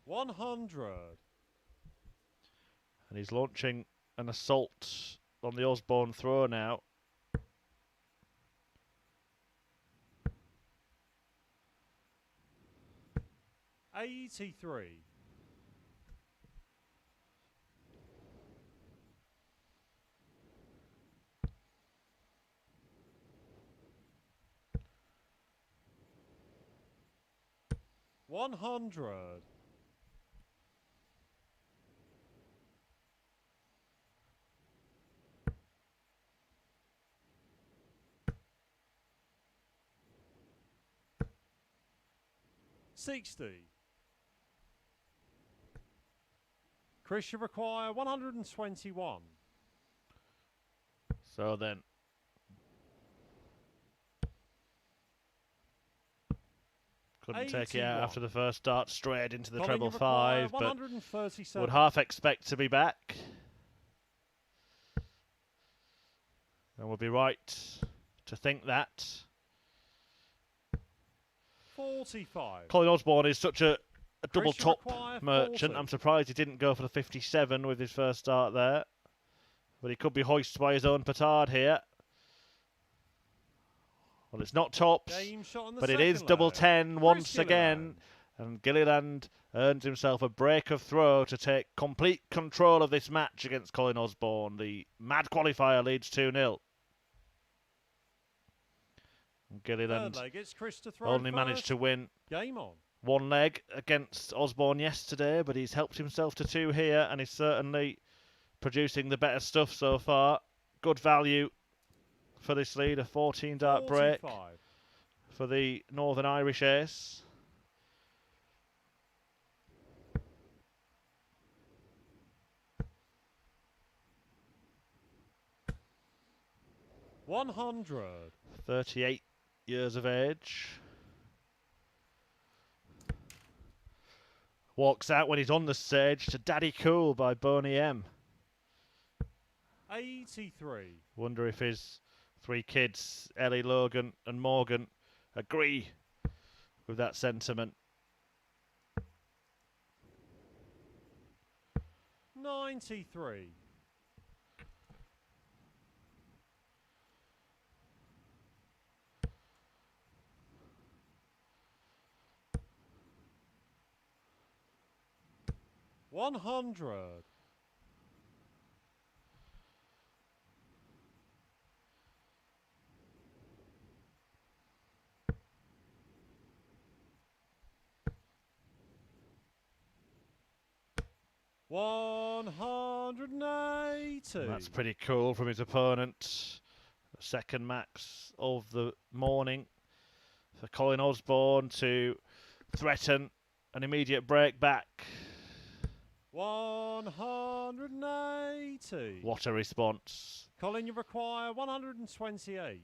100. And he's launching an assault on the Osborne throw now. 83. $100. 60. Chris, you require 121. So then, couldn't take it out after the first start, straight into the treble 5, but would half expect to be back. And would be right to think that. 45. Colin Osborne is such a double top merchant. I'm surprised he didn't go for the 57 with his first start there. But he could be hoisted by his own petard here. Well, it's not tops, but it is double 10 once again. And Gilliland earns himself a break of throw to take complete control of this match against Colin Osborne. The mad qualifier leads 2-0. Gilliland only managed to win one leg against Osborne yesterday, but he's helped himself to 2 here, and he's certainly producing the better stuff so far. Good value for this lead, a 14-dart break for the Northern Irish ace. $100. 38 years of age. Walks out when he's on the stage to Daddy Cool by Boney M. 83. Wonder if his 3 kids, Ellie, Logan and Morgan, agree with that sentiment. 93. $100. 180. That's pretty cool from his opponent. The second max of the morning for Colin Osborne to threaten an immediate break back. 180. What a response. Colin, you require 128.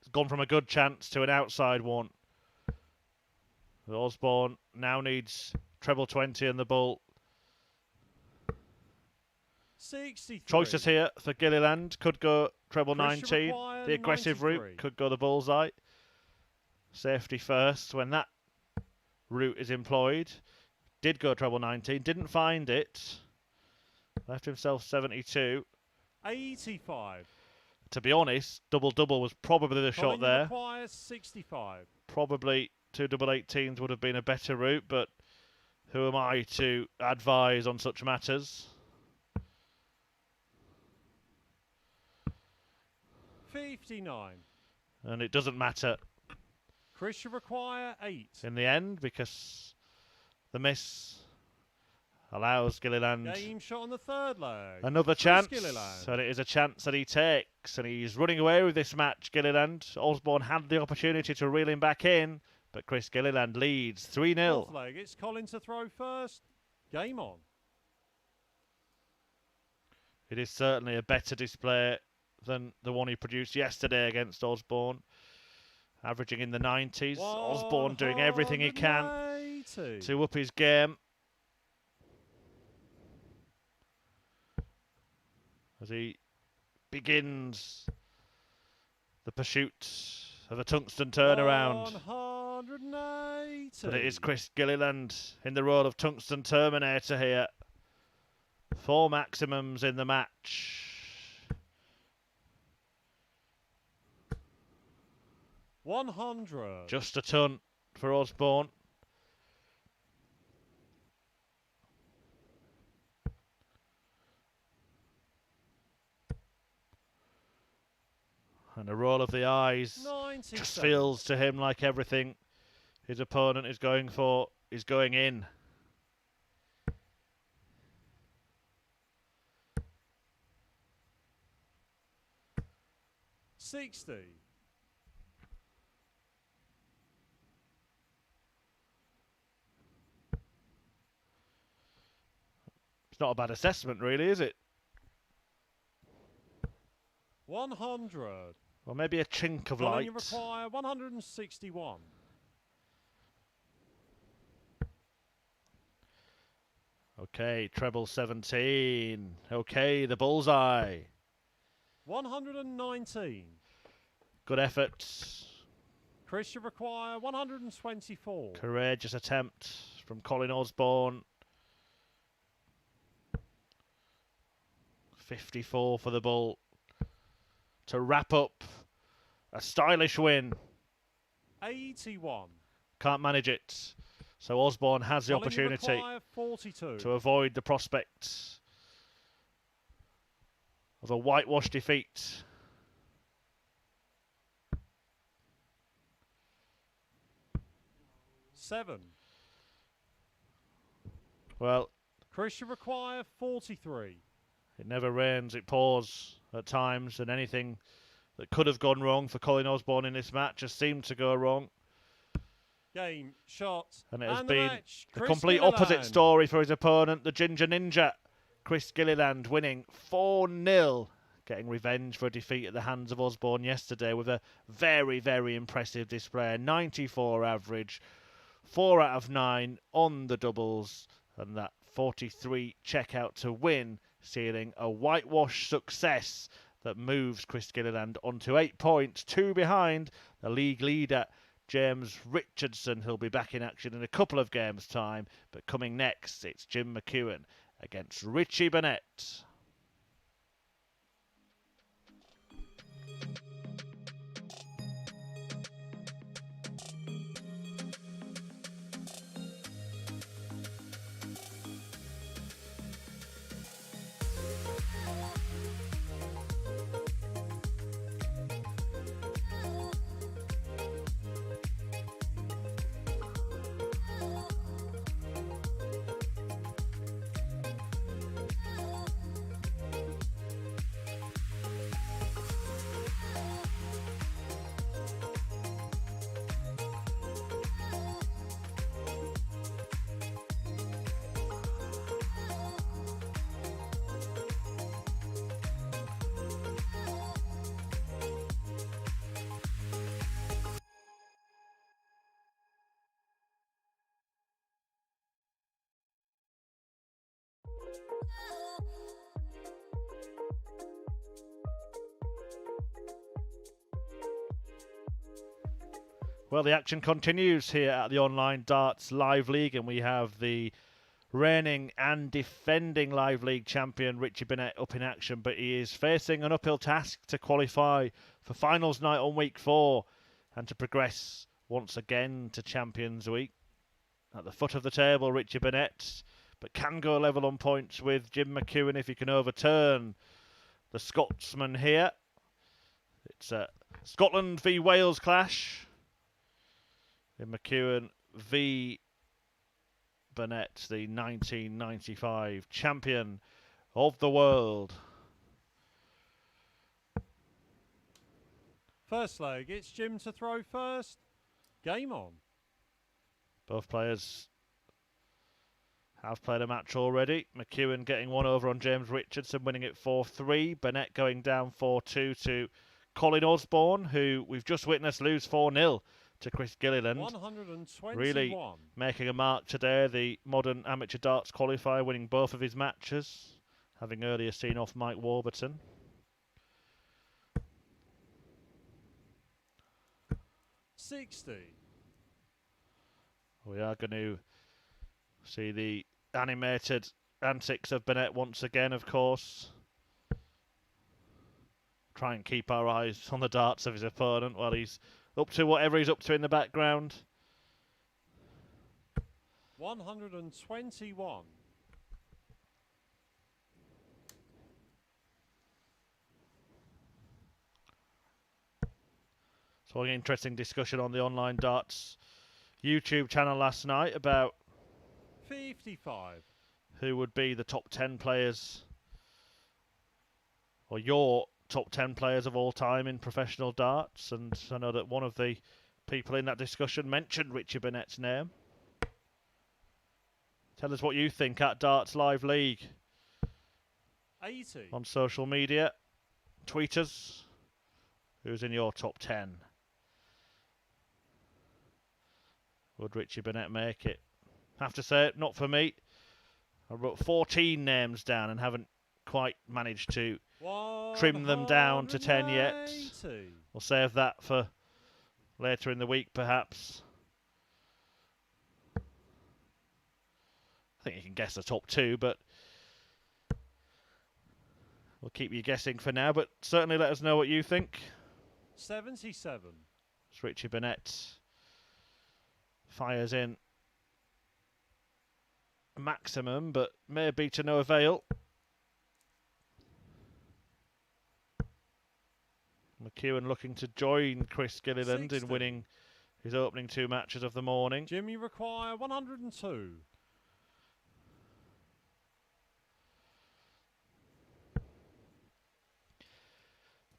It's gone from a good chance to an outside one. Osborne now needs treble 20 in the bull. 63. Choices here for Gilliland. Could go treble 19. The aggressive 93. route could go the bullseye. Safety first when that route is employed. Did go treble 19. Didn't find it. Left himself 72. 85. To be honest, double-double was probably the shot there. Requires 65. Probably 2 double 18s would have been a better route, but who am I to advise on such matters? 59. And it doesn't matter. Chris, you require 8. In the end, because the miss allows Gilliland game shot on the third leg. Another chance, and it is a chance that he takes, and he's running away with this match, Gilliland. Osborne had the opportunity to reel him back in, but Chris Gilliland leads 3-0. Fourth leg, it's Colin to throw first. Game on. It is certainly a better display than the one he produced yesterday against Osborne. Averaging in the 90s. Osborne doing everything he can to up his game. As he begins the pursuit of a tungsten turnaround. 180. But it is Chris Gilliland in the role of tungsten terminator here. 4 maximums in the match. $100. Just a ton for Osborne. And a roll of the eyes 97. just feels to him like everything his opponent is going for is going in. $60. It's not a bad assessment, really, is it? 100. Well, maybe a chink of Colin, light. you require 161. Okay, treble 17. Okay, the bullseye. 119. Good effort. Chris, you require 124. Courageous attempt from Colin Osborne. 54 for the bull. To wrap up a stylish win. 81. Can't manage it. So Osborne has the Colin, you opportunity require 42. to avoid the prospect of a whitewash defeat. $7. Well, Chris, you require 43. it never rains, it pours at times, and anything that could have gone wrong for Colin Osborne in this match has seemed to go wrong. Game, shot, And it has and been match. the Chris complete Gilliland. opposite story for his opponent, the Ginger Ninja. Chris Gilliland winning 4-0, getting revenge for a defeat at the hands of Osborne yesterday with a very, very impressive display. 94 average, 4 out of 9 on the doubles, and that 43 checkout to win, sealing a whitewash success that moves Chris Gilliland onto 8 points, 2 behind the league leader, James Richardson. He'll be back in action in a couple of games' time, but coming next, it's Jim Mcewen against Richie Burnett. Well, the action continues here at the Online Darts Live League, and we have the reigning and defending Live League champion Richie Burnett up in action, but he is facing an uphill task to qualify for finals night on week 4 and to progress once again to Champions Week. At the foot of the table, Richie Burnett, but can go level on points with Jim Mcewen if he can overturn the Scotsman here. It's a Scotland v Wales clash. In Mcewen v Burnett, the 1995 champion of the world. First leg, it's Jim to throw first. Game on. Both players have played a match already. Mcewen getting one over on James Richardson, winning it 4-3. Burnett going down 4-2 to Colin Osborne, who we've just witnessed lose 4-0 to Chris Gilliland. 121. Really making a mark today, the modern amateur darts qualifier, winning both of his matches, having earlier seen off Mike Warburton. $60. We are going to see the animated antics of Burnett once again, of course. Try and keep our eyes on the darts of his opponent while he's up to whatever he's up to in the background. 121. Following an interesting discussion on the Online Darts YouTube channel last night about 55. Who would be the top 10 players, or your top 10 players of all time in professional darts. And I know that one of the people in that discussion mentioned Richie Burnett's name. Tell us what you think at Darts Live League 80. on social media. Tweet us. Who's in your top 10? Would Richie Burnett make it? Have to say, not for me. I wrote 14 names down and haven't quite managed to trim them down to 10 yet. We'll save that for later in the week, perhaps. I think you can guess the top 2, but we'll keep you guessing for now. But certainly let us know what you think. 77. As Richie Burnett fires in a maximum, but maybe to no avail. McEwan looking to join Chris Gilliland 60. in winning his opening 2 matches of the morning. Jim, you require 102.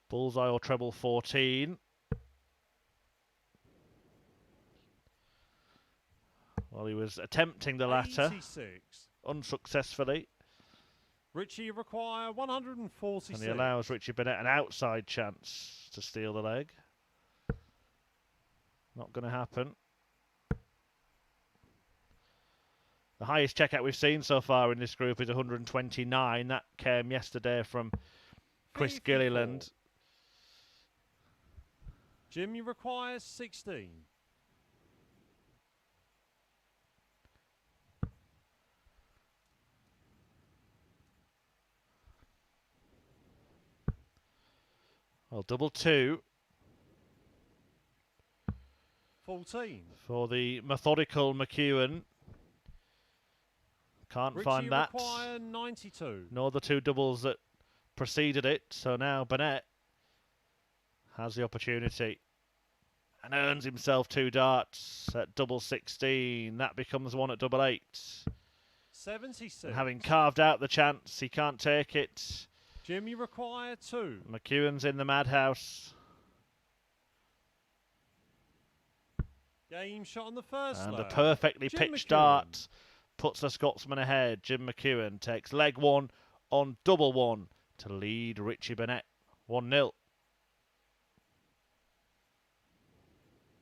Bullseye or treble 14. Well, he was attempting the latter 86. unsuccessfully. Richie, you require 146. And he allows Richie Burnett an outside chance to steal the leg. Not going to happen. The highest checkout we've seen so far in this group is 129. That came yesterday from Chris 54. Gilliland. Jim, you require 16. Well, double 2. 14. For the methodical McEwan. Can't Richie, find that. require 92. Nor the 2 doubles that preceded it. So now Burnett has the opportunity and earns himself 2 darts at double 16. That becomes 1 at double 8. 76. And having carved out the chance, he can't take it. Jim, you require 2. McEwan's in the madhouse. Game shot on the first And leg. a perfectly Jim pitched McEwan. dart puts the Scotsman ahead. Jim McEwan takes leg 1 on double 1 to lead Richie Burnett 1-0.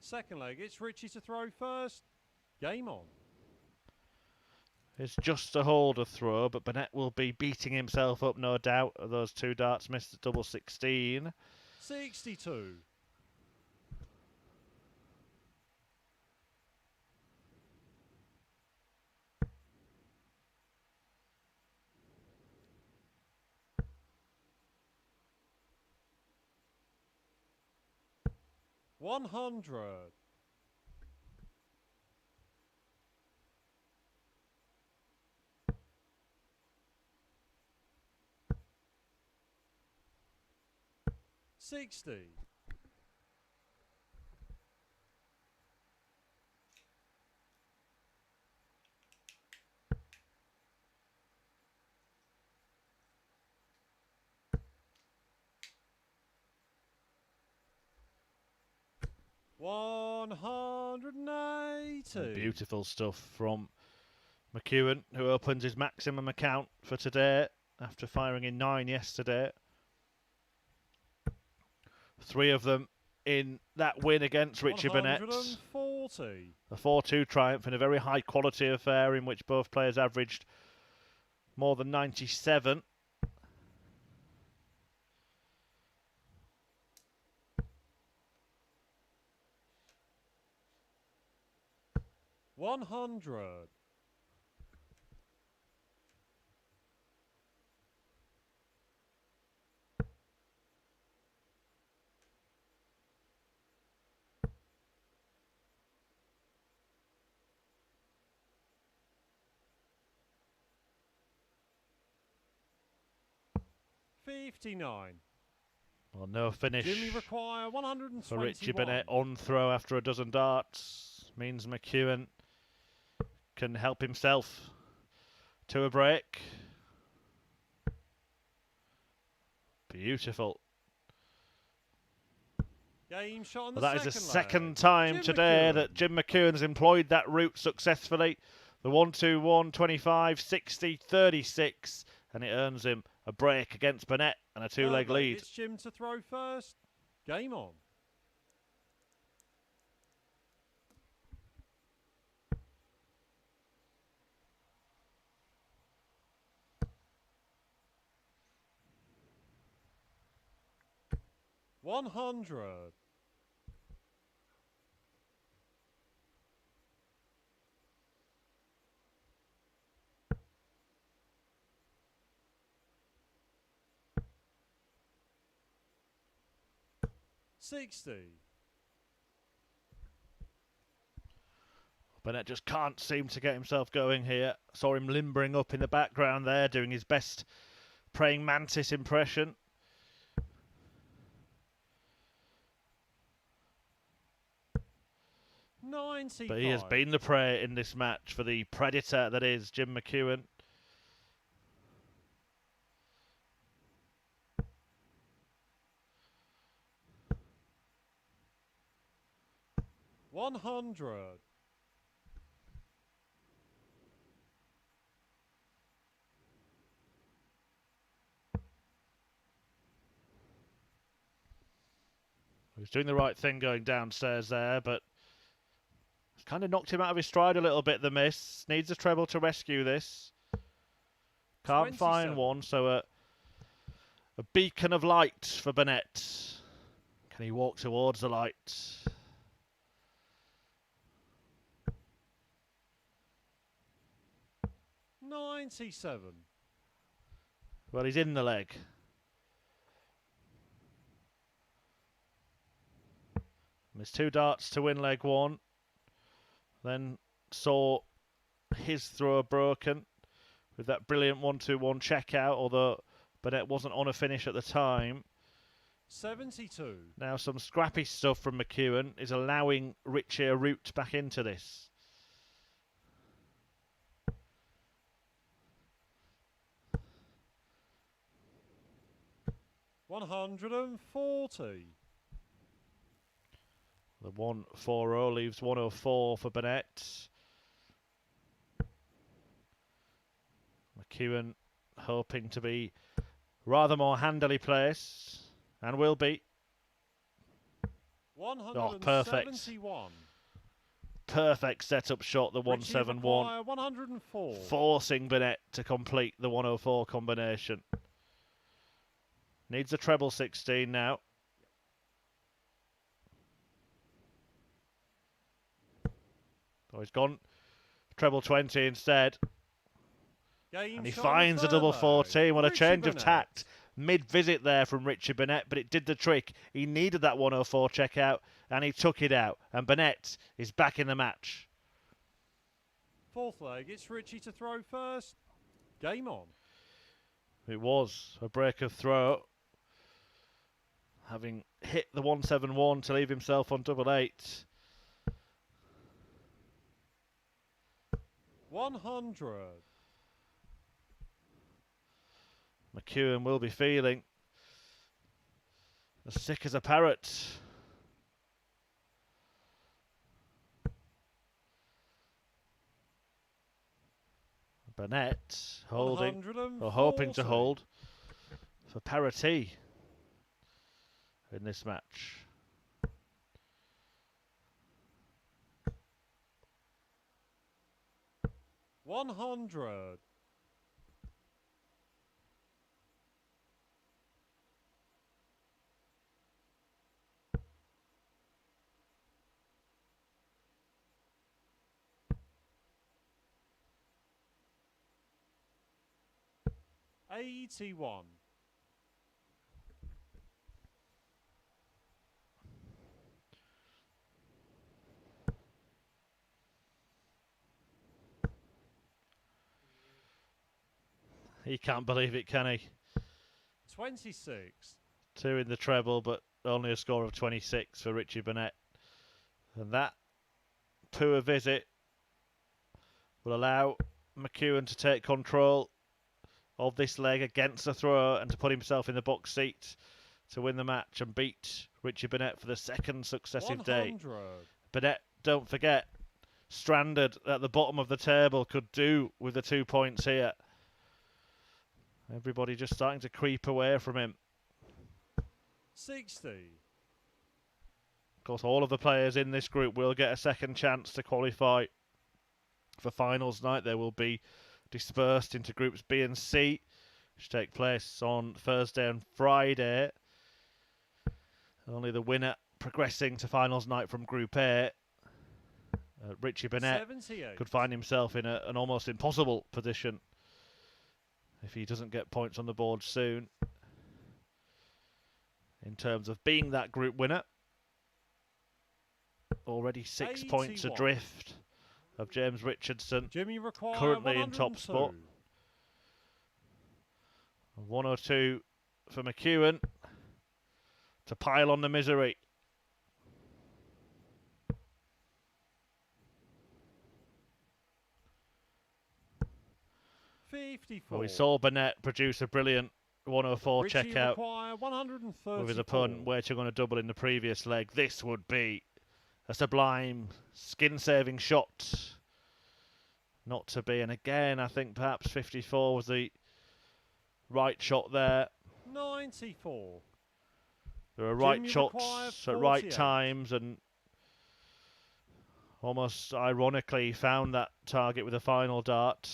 Second leg, it's Richie to throw first. Game on. It's just a holder throw, but Burnett will be beating himself up, no doubt. Those 2 darts missed at double 16. 62. $100. $60. $180. Beautiful stuff from McEwan, who opens his maximum account for today after firing in 9 yesterday. 3 of them in that win against Richie Burnett. 140. A 4-2 triumph in a very high quality affair in which both players averaged more than 97. $100. $59. Well, no finish Jimmy require 121. for Richie Burnett on throw after a dozen darts. Means McEwan can help himself to a break. Beautiful. Game shot on Well, the that is the second second time today that Jim McEwan has employed that route successfully. The 1-2-1, 25, 60, 36, and it earns him a break against Burnett and a two-leg lead. It's Jim to throw first. Game on. $100. $60. Burnett just can't seem to get himself going here. Saw him limbering up in the background there, doing his best praying mantis impression. But he has been the prey in this match for the predator that is Jim McEwan. $100. He was doing the right thing going downstairs there, but it's kind of knocked him out of his stride a little bit, the miss. Needs a treble to rescue this. Can't 27. find one, so a beacon of light for Burnett. Can he walk towards the light? $97. Well, he's in the leg. Missed two darts to win leg one. Then saw his throw broken with that brilliant 1-2-1 checkout, although Burnett wasn't on a finish at the time. 72. Now some scrappy stuff from McEwan is allowing Richie a route back into this. $140. The 140 leaves 104 for Burnett. McEwan hoping to be rather more handily placed, and will be. Oh, perfect. Perfect setup shot, the 171. 104. Forcing Burnett to complete the 104 combination. Needs a treble 16 now. Oh, he's gone treble 20 instead. And he finds a double 14. What a change of tact mid-visit there from Richie Burnett, but it did the trick. He needed that 104 checkout, and he took it out. And Burnett is back in the match. Fourth leg, it's Richie to throw first. Game on. It was a break of throw, having hit the 171 to leave himself on double 8. 100. McEwan will be feeling as sick as a parrot. Burnett holding, or hoping to hold, for parity in this match. $100. $81. He can't believe it, can he? 26. 2 in the treble, but only a score of 26 for Richie Burnett. And that poor visit will allow McEwan to take control of this leg against the thrower and to put himself in the box seat to win the match and beat Richie Burnett for the second successive 100. day. Burnett, don't forget, stranded at the bottom of the table, could do with the 2 points here. Everybody just starting to creep away from him. 60. Of course, all of the players in this group will get a second chance to qualify for finals night. They will be dispersed into groups B and C, which take place on Thursday and Friday. Only the winner progressing to finals night from Group A. Richie Burnett 78. could find himself in an almost impossible position if he doesn't get points on the board soon, in terms of being that group winner. Already 6 points adrift of James Richardson, currently in top spot. 102 for McEwan to pile on the misery. 54. Well, we saw Burnett produce a brilliant 104 Richie checkout with his opponent waiting on a double in the previous leg. This would be a sublime skin-saving shot. Not to be. And again, I think perhaps 54 was the right shot there. 94. There are right shots at right times, and almost ironically found that target with a final dart.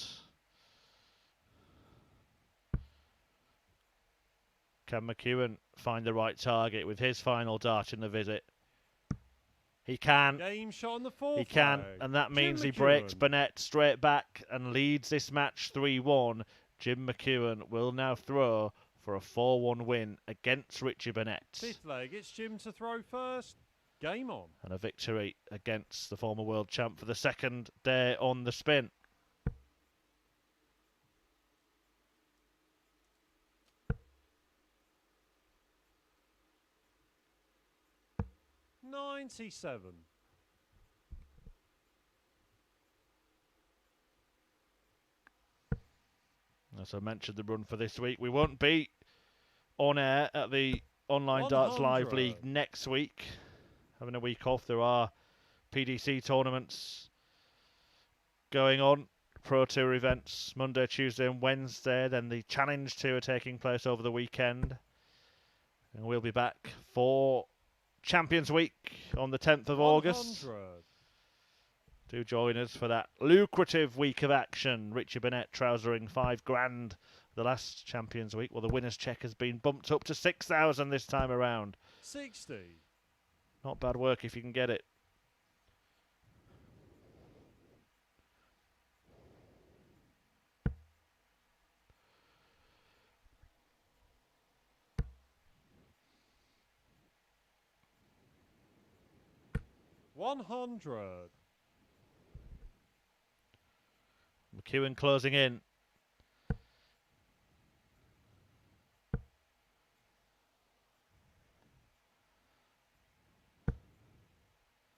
Can McEwan find the right target with his final dart in the visit? He can. Game shot on the fourth he can, flag. and that means Jim he McEwan breaks Burnett straight back and leads this match 3-1. Jim McEwan will now throw for a 4-1 win against Richie Burnett. Fifth leg, it's Jim to throw first. Game on. And a victory against the former world champ for the second day on the spin. $97. As I mentioned, the run for this week. We won't be on air at the Online Darts Live League next week. Having a week off. There are PDC tournaments going on. Pro Tour events Monday, Tuesday and Wednesday. Then the Challenge Tour taking place over the weekend. And we'll be back for Champions Week on the 10th of August. Do join us for that lucrative week of action. Richie Burnett trousering $5,000 the last Champions Week. Well, the winner's check has been bumped up to 6,000 this time around. 60. Not bad work if you can get it. $100. McEwan closing in.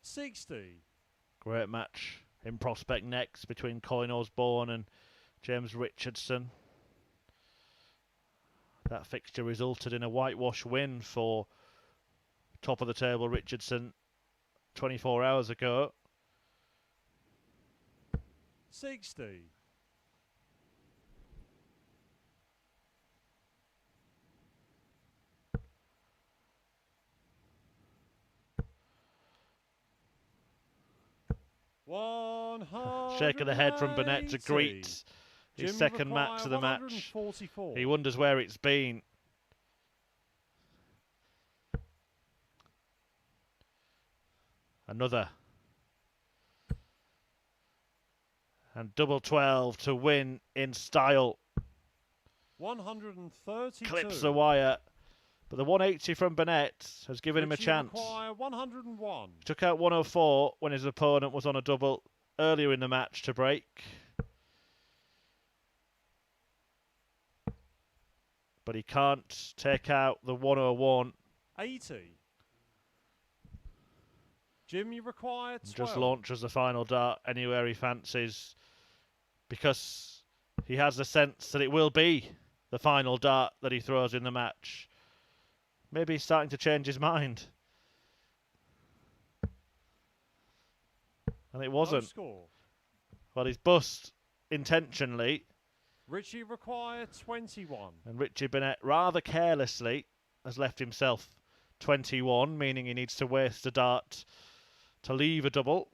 $60. Great match in prospect next between Colin Osborne and James Richardson. That fixture resulted in a whitewash win for top of the table Richardson 24 hours ago. 60. Shake of the head from Burnett to greet his second match of the match. He wonders where it's been. Another. And double 12 to win in style. 132. Clips the wire. But the 180 from Burnett has given him a chance. 101. He took out 104 when his opponent was on a double earlier in the match to break. but he can't take out the 101. 80. Jim, you require 12. Just launches the final dart anywhere he fancies, because he has a sense that it will be the final dart that he throws in the match. Maybe he's starting to change his mind. And it wasn't. No score. Well, he's bussed intentionally. Richie required 21. And Richie Burnett rather carelessly has left himself 21, meaning he needs to waste a dart to leave a double.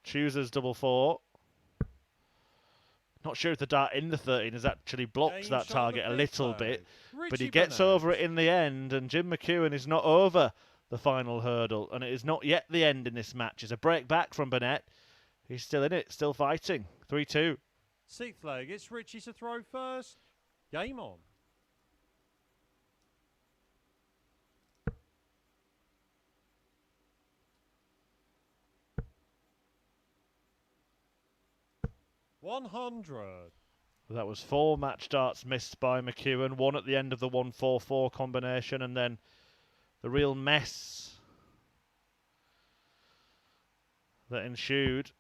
Chooses double 4. Not sure if the dart in the 13 has actually blocked that target a little bit, but he gets over it in the end, and Jim Mcewen is not over the final hurdle, and it is not yet the end in this match. It's a break back from Burnett. He's still in it, still fighting. 3-2. 6th leg, it's Richie to throw first. Game on. $100. That was 4 match darts missed by McEwan, 1 at the end of the 1-4-4 combination, and then the real mess that ensued.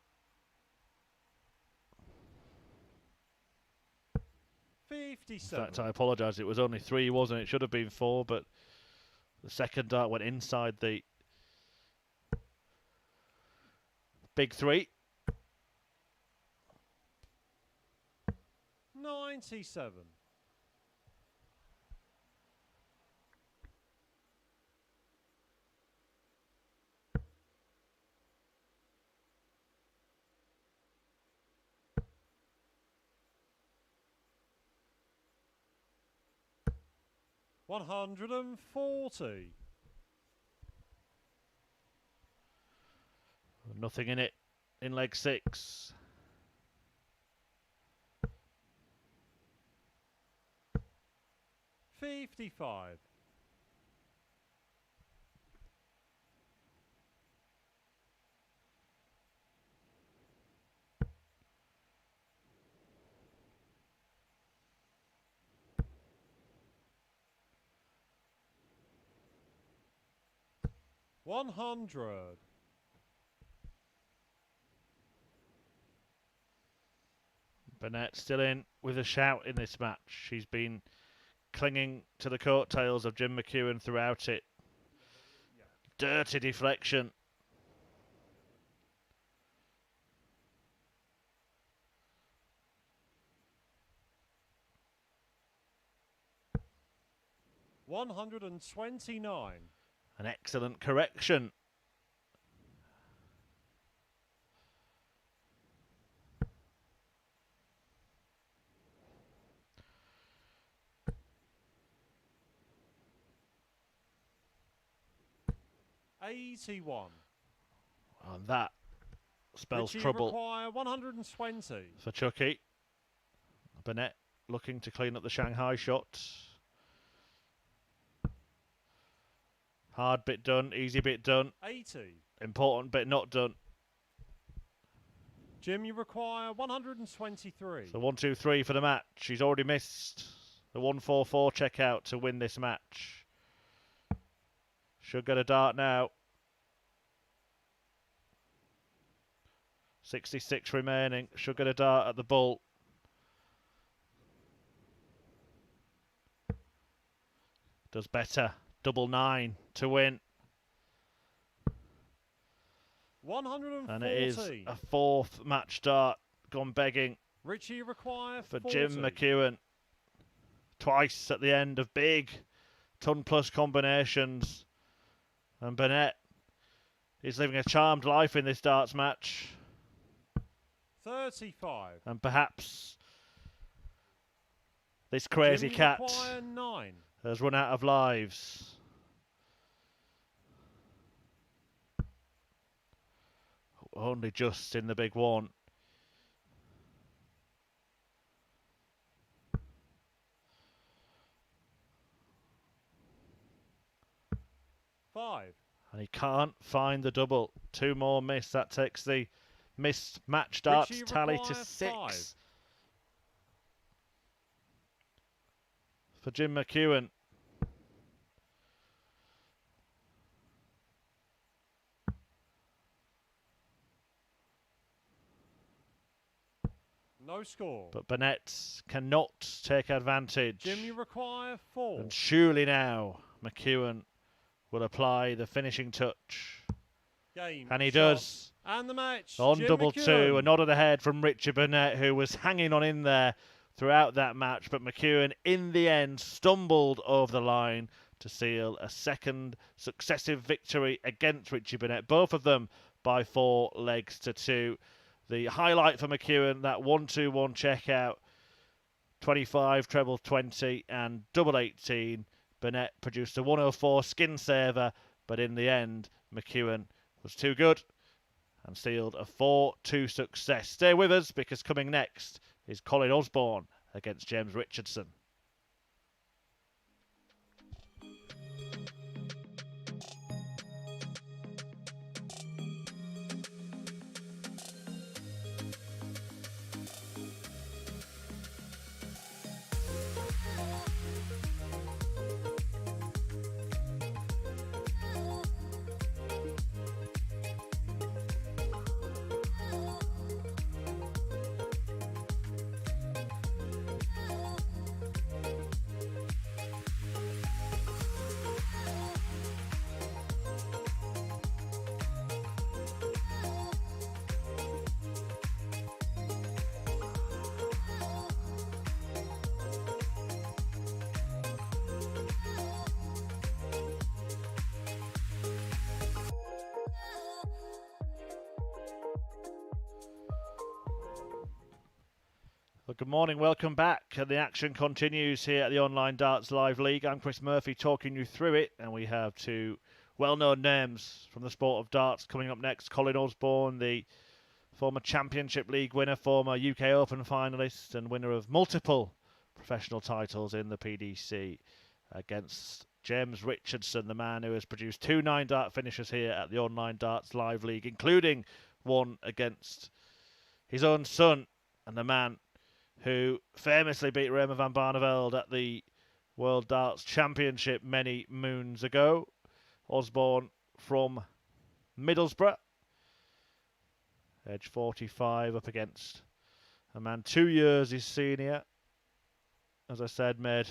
57. In fact, I apologise, it was only 3, wasn't it? It should have been 4, but the second dart went inside the big 3. 97. $140. Nothing in it in leg 6. $55. $100. Burnett still in with a shout in this match. He's been clinging to the coattails of Jim Mcewen throughout it. Dirty deflection. $129. An excellent correction. $81. And that spells Richie trouble require 120. for Chucky. Burnett looking to clean up the Shanghai shot. Hard bit done, easy bit done. 80. Important bit not done. Jim, you require 123. So 1-2-3 for the match. He's already missed the 1-4-4 checkout to win this match. Should get a dart now. 66 remaining. Should get a dart at the bull. Does better. 9 to win. 140. And it is a 4th match dart gone begging. Richie require for 40. Jim Mcewen. Twice at the end of big ton-plus combinations. And Burnett is living a charmed life in this darts match. 35. And perhaps this crazy Jim, cat require 9. has run out of lives. Only just in the big one. $5. And he can't find the double. 2 more miss. That takes the missed match darts Richie tally to require 6. 5. for Jim Mcewen. No score. But Burnett cannot take advantage. Jim, you require 4. And surely now Mcewen will apply the finishing touch. Game, and he shot, does. And the match. On Jim double McEwan. 2, a nod of the head from Richie Burnett, who was hanging on in there throughout that match. But Mcewen, in the end, stumbled over the line to seal a second successive victory against Richie Burnett. Both of them by 4 legs to 2. The highlight for Mcewen, that 1-2-1 checkout, 25, treble 20, and double 18. Burnett produced a 104 skin saver, but in the end, Mcewen was too good and sealed a 4-2 success. Stay with us, because coming next is Colin Osborne against James Richardson. Well, good morning, welcome back. And the action continues here at the Online Darts Live League. I'm Chris Murphy talking you through it, and we have 2 well-known names from the sport of darts coming up next. Colin Osborne, the former Championship League winner, former UK Open finalist, and winner of multiple professional titles in the PDC, against James Richardson, the man who has produced 2 9-dart finishes here at the Online Darts Live League, including one against his own son, and the man who famously beat Raymond van Barneveld at the World Darts Championship many moons ago. Osborne from Middlesbrough, age 45, up against a man 2 years his senior. As I said, made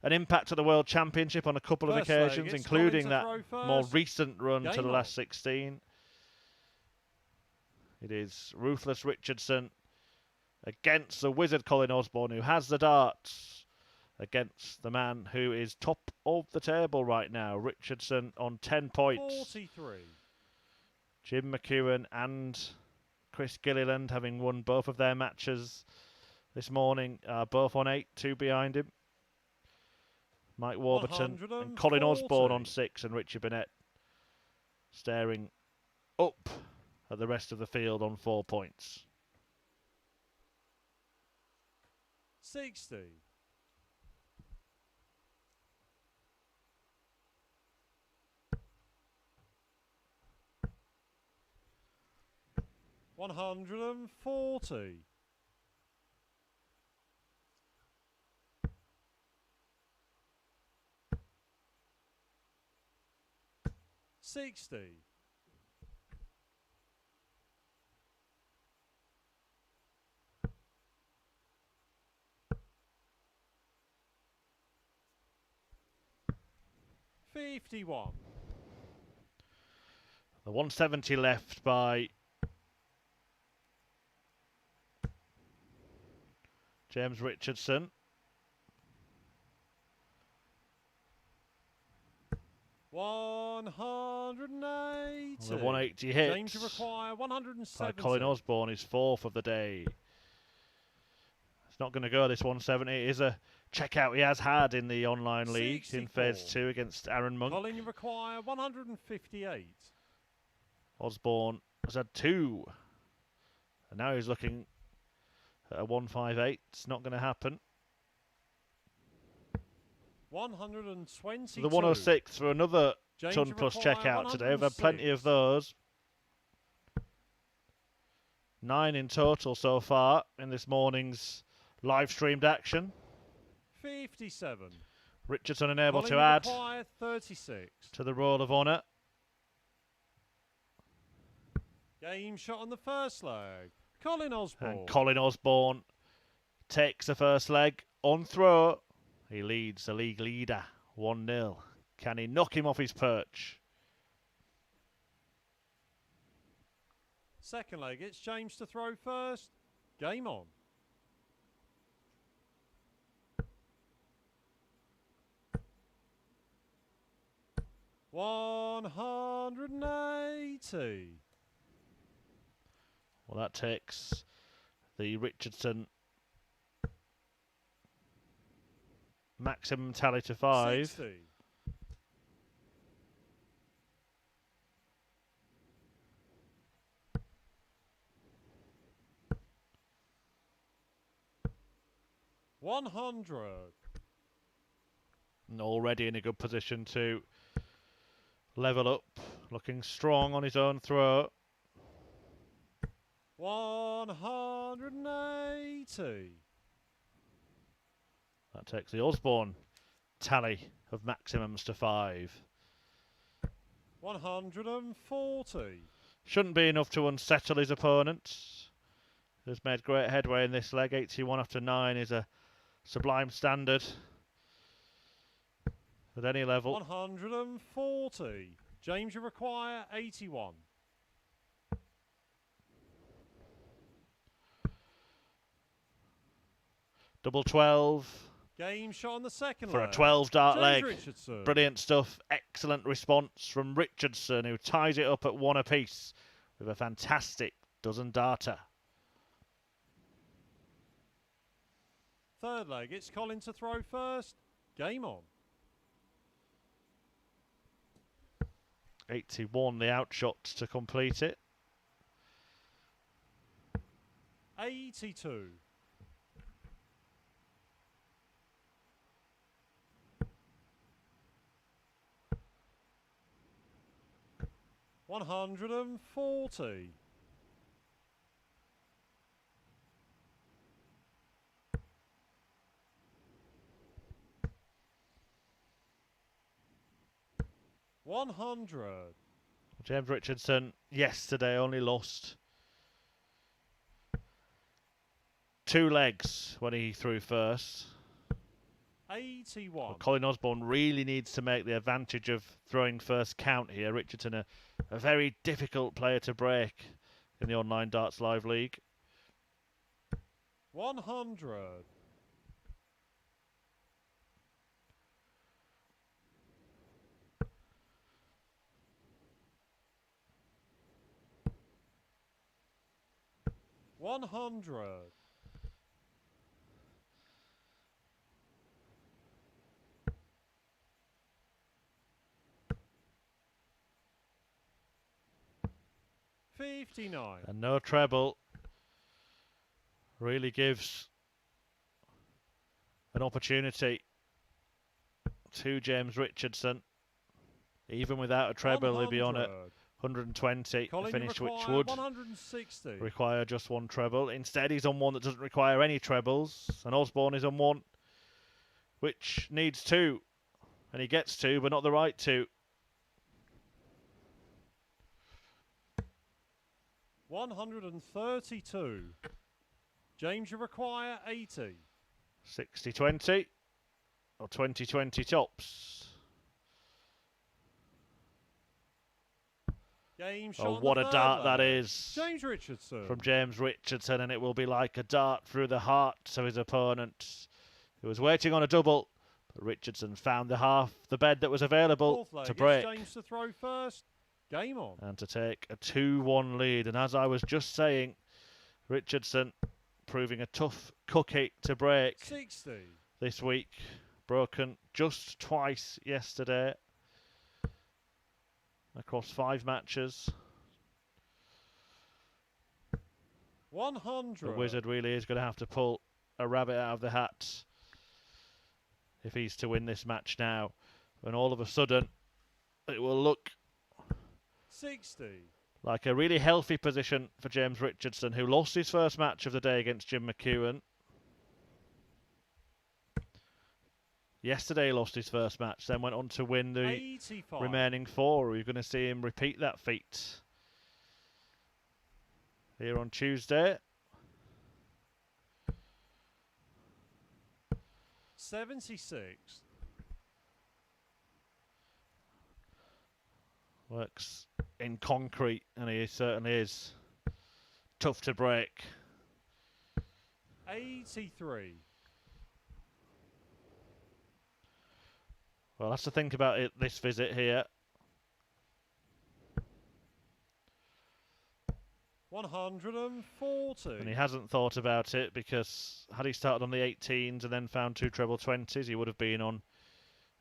an impact at the World Championship on a couple of occasions, including that more recent run to the last 16. It is ruthless Richardson against the wizard Colin Osborne, who has the darts, against the man who is top of the table right now. Richardson on 10 points. 43. Jim Mcewen and Chris Gilliland, having won both of their matches this morning, are both on 8, 2 behind him. Mike Warburton and Colin Osborne on 6, and Richie Burnett staring up at the rest of the field on 4 points. 60. $140. 60. 51. The 170 left by James Richardson. $180. The 180 hit. James to require 170. By Colin Osborne, his 4th of the day. It's not going to go, this 170. It is a checkout he has had in the online league 64. In phase 2 against Aaron Monk. Colin, you require 158. Osborne has had 2. And now he's looking at a 158. It's not going to happen. 122. The 106 for another James ton plus checkout today. We've had plenty of those. 9 in total so far in this morning's live streamed action. 57. Richardson unable Colin to add 36. to the roll of honour. Game shot on the first leg. Colin Osborne. And Colin Osborne takes the first leg on throw. He leads the league leader 1-0. Can he knock him off his perch? Second leg, it's James to throw first. Game on. $180. Well, that takes the Richardson maximum tally to 5. 60. $100. And already in a good position to level up, looking strong on his own throw. 180. That takes the Osborne tally of maximums to 5. 140. Shouldn't be enough to unsettle his opponent. Has made great headway in this leg. 81 after 9 is a sublime standard at any level. 140. James, you require 81. Double 12. Game shot on the second For leg. a 12 dart James leg. Richardson. Brilliant stuff. Excellent response from Richardson, who ties it up at 1 apiece with a fantastic dozen darter. Third leg, it's Colin to throw first. Game on. 81 the outshot to complete it. 82. $140. $100. James Richardson yesterday only lost 2 legs when he threw first. 81. Well, Colin Osborne really needs to make the advantage of throwing first count here. Richardson, a very difficult player to break in the Online Darts Live League. 100. $100. $59. And no treble really gives an opportunity to James Richardson. Even without a treble, he'll be on at 120 Colin, finish, which would 160. require just 1 treble. Instead, he's on one that doesn't require any trebles, and Osborne is on one which needs 2, and he gets 2, but not the right 2. 132. James, you require 80. 60-20 or 20-20 tops. Game shot. Oh, what a dart that leg. is James Richardson. from James Richardson, and it will be like a dart through the heart of his opponent, who was waiting on a double, but Richardson found the half the bed that was available to break. James to throw first. Game on. And to take a 2-1 lead. And as I was just saying, Richardson proving a tough cookie to break 60. this week. Broken just twice yesterday across 5 matches. 100. The Wizard really is going to have to pull a rabbit out of the hat if he's to win this match now. And all of a sudden, it will look 60. like a really healthy position for James Richardson, who lost his first match of the day against Jim Mcewen. Yesterday he lost his first match, then went on to win the 85. remaining 4. We're going to see him repeat that feat here on Tuesday. 76. Works in concrete, and he certainly is tough to break. 83. Well, that's to think about it this visit here. 140. And he hasn't thought about it, because had he started on the 18s and then found 2 treble 20s, he would have been on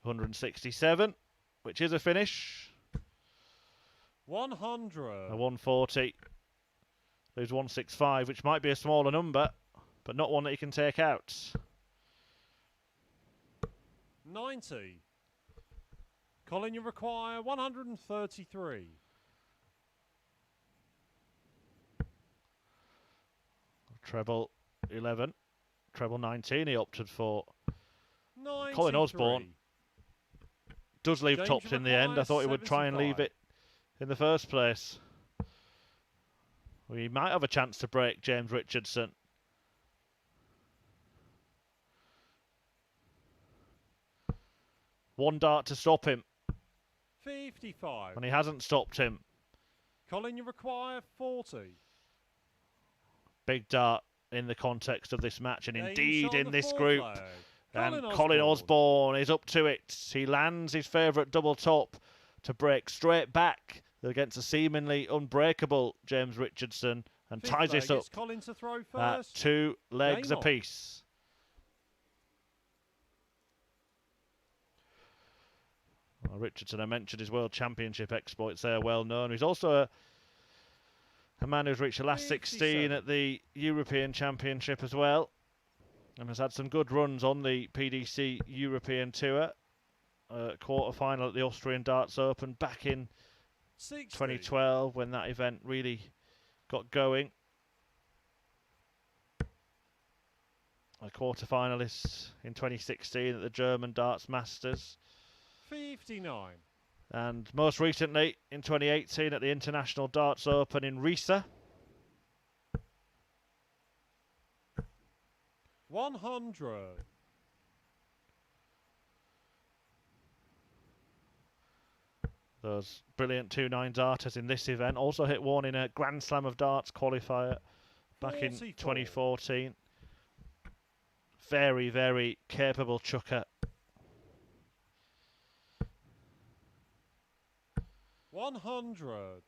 167, which is a finish. 100. A 140. Lose 165, which might be a smaller number, but not one that he can take out. 90. Colin, you require 133. Treble 11. Treble 19 he opted for. 93. Colin Osborne does leave James tops in the end. I thought he would try and leave 75. it in the first place. We might have a chance to break James Richardson. One dart to stop him. 55. And he hasn't stopped him. Colin, you require 40. Big dart in the context of this match, and There you indeed saw in the this four group. flag. And Colin Osborne is up to it. He lands his favourite double top to break straight back against a seemingly unbreakable James Richardson, and Fifth ties this leg, up it's Colin to throw at first. 2 legs Game on. apiece. Well, Richardson, I mentioned his World Championship exploits there, well known. He's also a man who's reached the last 16 57. at the European Championship as well, and has had some good runs on the PDC European Tour. Quarter-final at the Austrian Darts Open back in 60. 2012 when that event really got going. A quarter-finalist in 2016 at the German Darts Masters. 59. And most recently in 2018 at the International Darts Open in Riesa. 100. Those brilliant 2-9 darters in this event also hit one in a Grand Slam of Darts qualifier back in 44. 2014. Very, very capable chucker. 100.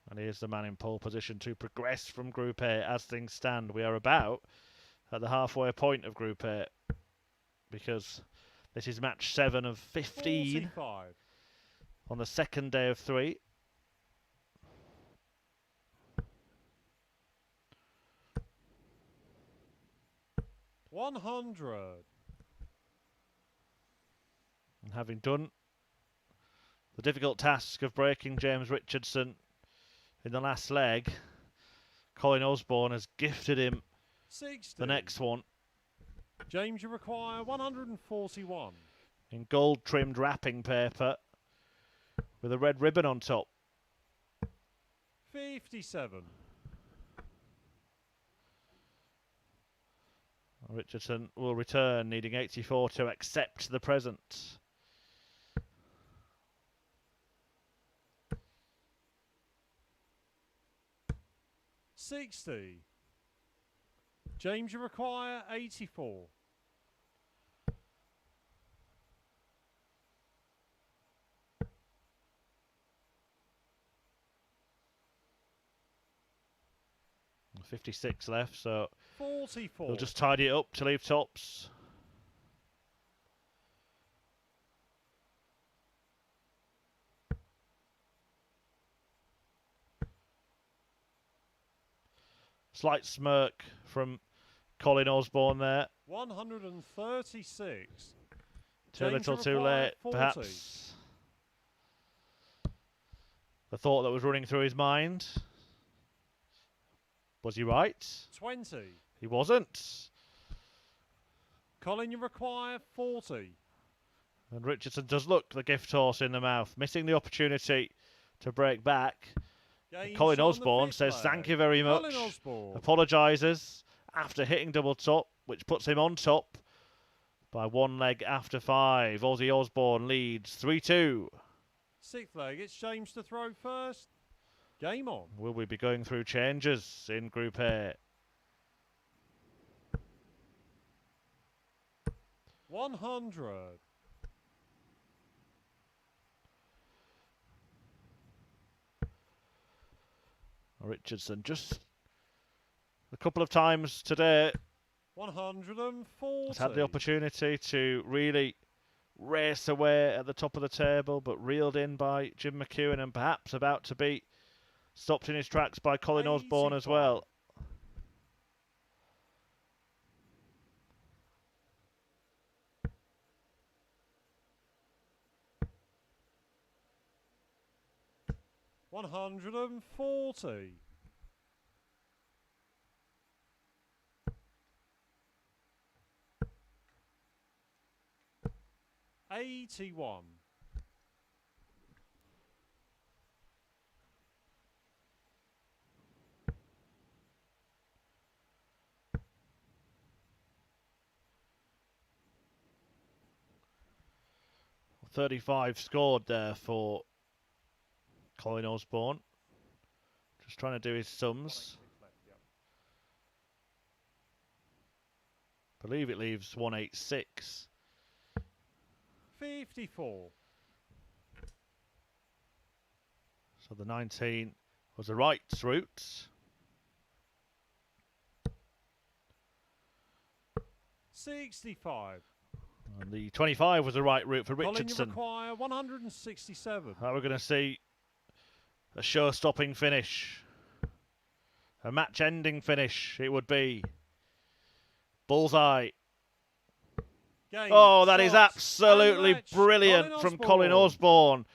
And he is the man in pole position to progress from Group A as things stand. We are about at the halfway point of Group A, because this is match 7 of 15 45. on the second day of 3. $100. And having done the difficult task of breaking James Richardson in the last leg, Colin Osborne has gifted him 60. the next one James, you require 141. in gold trimmed wrapping paper with a red ribbon on top. 57. Richardson will return, needing 84 to accept the present. $60. James, you require 84. $56 left, so 44. he'll just tidy it up to leave tops. Slight smirk from Colin Osborne there. 136. Too James, little you too require late, 40. perhaps. The thought that was running through his mind. Was he right? 20. He wasn't. Colin, you require 40. And Richardson does look the gift horse in the mouth, missing the opportunity to break back. Colin Osborne says thank you very much, apologises after hitting double top, which puts him on top by 1 leg after 5. Aussie Osborne leads 3-2. 6th leg, it's James to throw first. Game on. Will we be going through changes in Group A? 100. Richardson just a couple of times today 140. has had the opportunity to really race away at the top of the table, but reeled in by Jim Mcewen and perhaps about to be stopped in his tracks by Colin Osborne as well. $140. 81. $35 scored there for Colin Osborne. Just trying to do his sums. I believe it leaves 186. 54. So the 19 was the right route. 65. And the 25 was the right route for Richardson. Colin, you require 167. We're going to see a show-stopping finish. A match-ending finish, it would be. Bullseye. Oh, that is absolutely brilliant from Colin Osborne.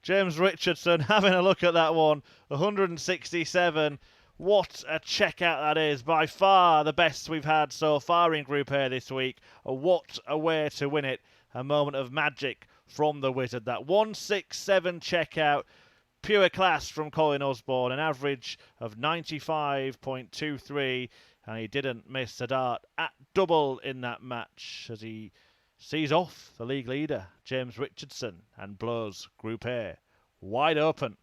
James Richardson having a look at that one. 167. What a checkout that is. By far the best we've had so far in Group A this week. What a way to win it. A moment of magic from the Wizard. That 167 checkout. Pure class from Colin Osborne. An average of 95.23. And he didn't miss a dart at double in that match as he sees off the league leader, James Richardson, and blows Group A wide open.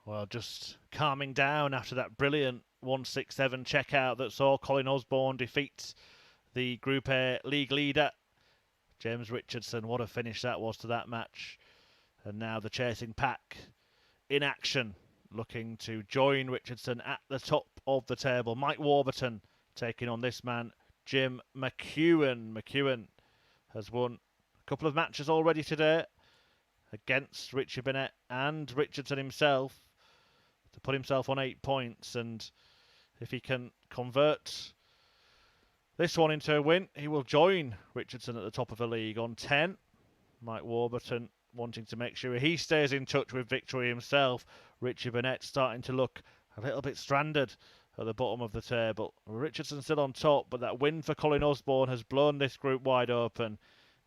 Well, just calming down after that brilliant 167 checkout that saw Colin Osborne defeat the Group A league leader, James Richardson. What a finish that was to that match. And now the chasing pack in action, looking to join Richardson at the top of the table. Mike Warburton taking on this man, Jim Mcewen. Mcewen has won a couple of matches already today against Richie Burnett and Richardson himself to put himself on 8 points, and if he can convert this one into a win, he will join Richardson at the top of the league on 10. Mike Warburton wanting to make sure he stays in touch with victory himself. Richie Burnett starting to look a little bit stranded at the bottom of the table. Richardson still on top, but that win for Colin Osborne has blown this group wide open.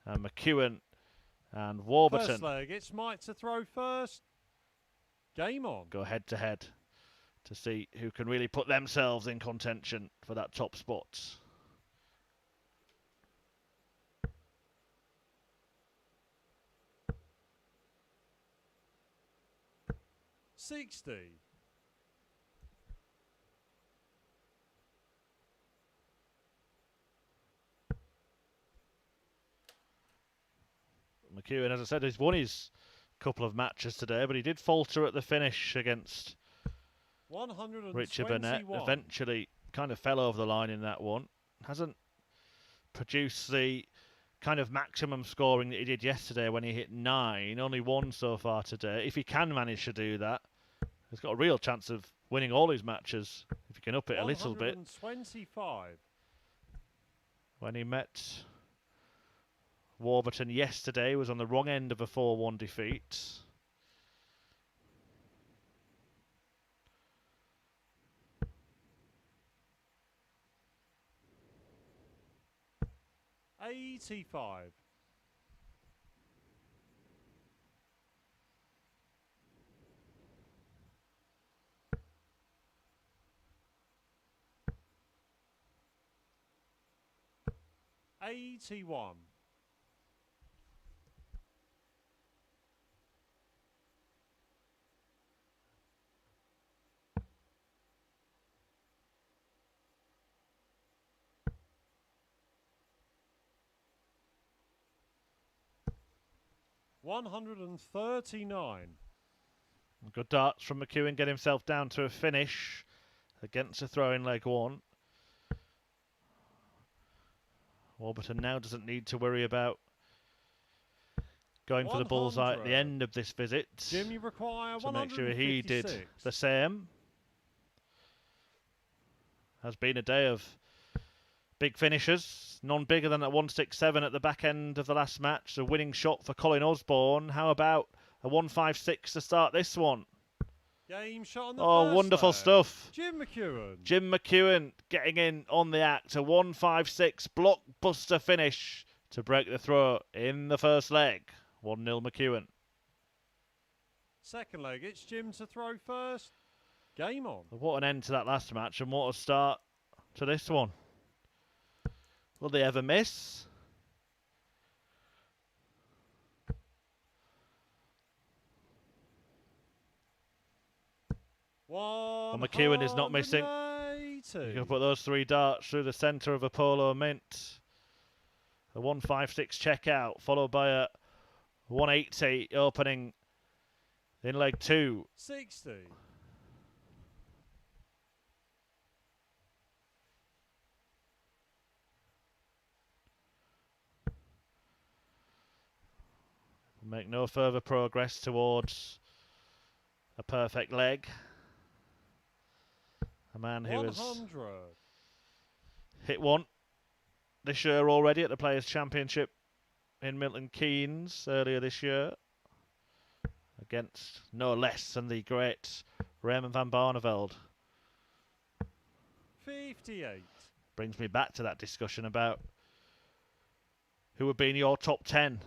And Mcewen and Warburton. First leg, it's Mike to throw first. Game on. Go head to head to see who can really put themselves in contention for that top spot. $60. McEwan, as I said, he's won his couple of matches today, but he did falter at the finish against Richie Burnett. Eventually kind of fell over the line in that one. Hasn't produced the kind of maximum scoring that he did yesterday when he hit 9. Only 1 so far today. If he can manage to do that, he's got a real chance of winning all his matches if he can up it a little bit. 125. When he met Warburton yesterday, was on the wrong end of a 4-1 defeat. $85. $81. $139. Good darts from McEwan, get himself down to a finish against a throwing leg 1. Warburton now doesn't need to worry about going for the bullseye at the end of this visit. Jim, you require to make sure he did the same. Has been a day of big finishes. None bigger than that 167 at the back end of the last match. The winning shot for Colin Osborne. How about a 156 to start this one? Game shot on the first wonderful stuff. Jim Mcewen. Jim Mcewen getting in on the act. A 156 blockbuster finish to break the throw in the first leg. 1-0 Mcewen. Second leg, it's Jim to throw first. Game on. What an end to that last match and what a start to this one. Will they ever miss? Well, McEwan is not missing. You can put those 3 darts through the centre of a polo mint. A 156 checkout, followed by a 180 opening in leg 2. 60. Make no further progress towards a perfect leg. A man who 100. has hit 1 this year already at the Players' Championship in Milton Keynes earlier this year against no less than the great Raymond van Barneveld. 58. Brings me back to that discussion about who would be in your top 10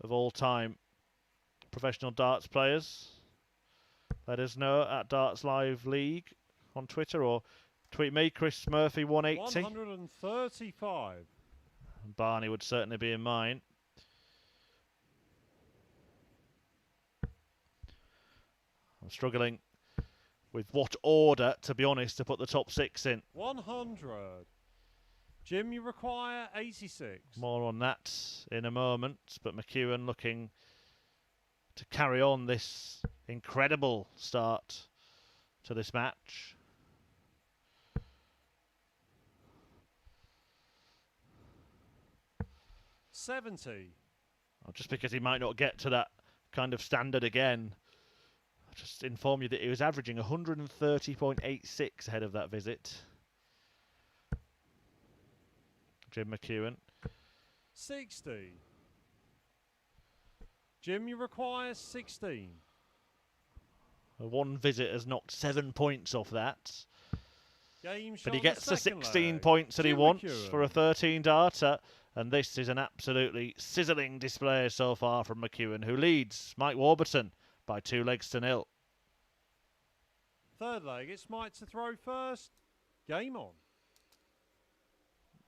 of all time professional darts players. Let us know at Darts Live League on Twitter or tweet me, Chris Murphy 180. 135. Barney would certainly be in mine. I'm struggling with what order, to be honest, to put the top 6 in. 100. Jim, you require 86. More on that in a moment, but McEwan looking to carry on this incredible start to this match. $70. Just because he might not get to that kind of standard again, I'll just inform you that he was averaging 130.86 ahead of that visit. Jim Mcewen. 60. Jim, you require 16. One visit has knocked 7 points off that. Game but he gets the 16 points that he wants for a 13 darter. And this is an absolutely sizzling display so far from McEwan, who leads Mike Warburton by 2 legs to 0. Third leg, it's Mike to throw first. Game on.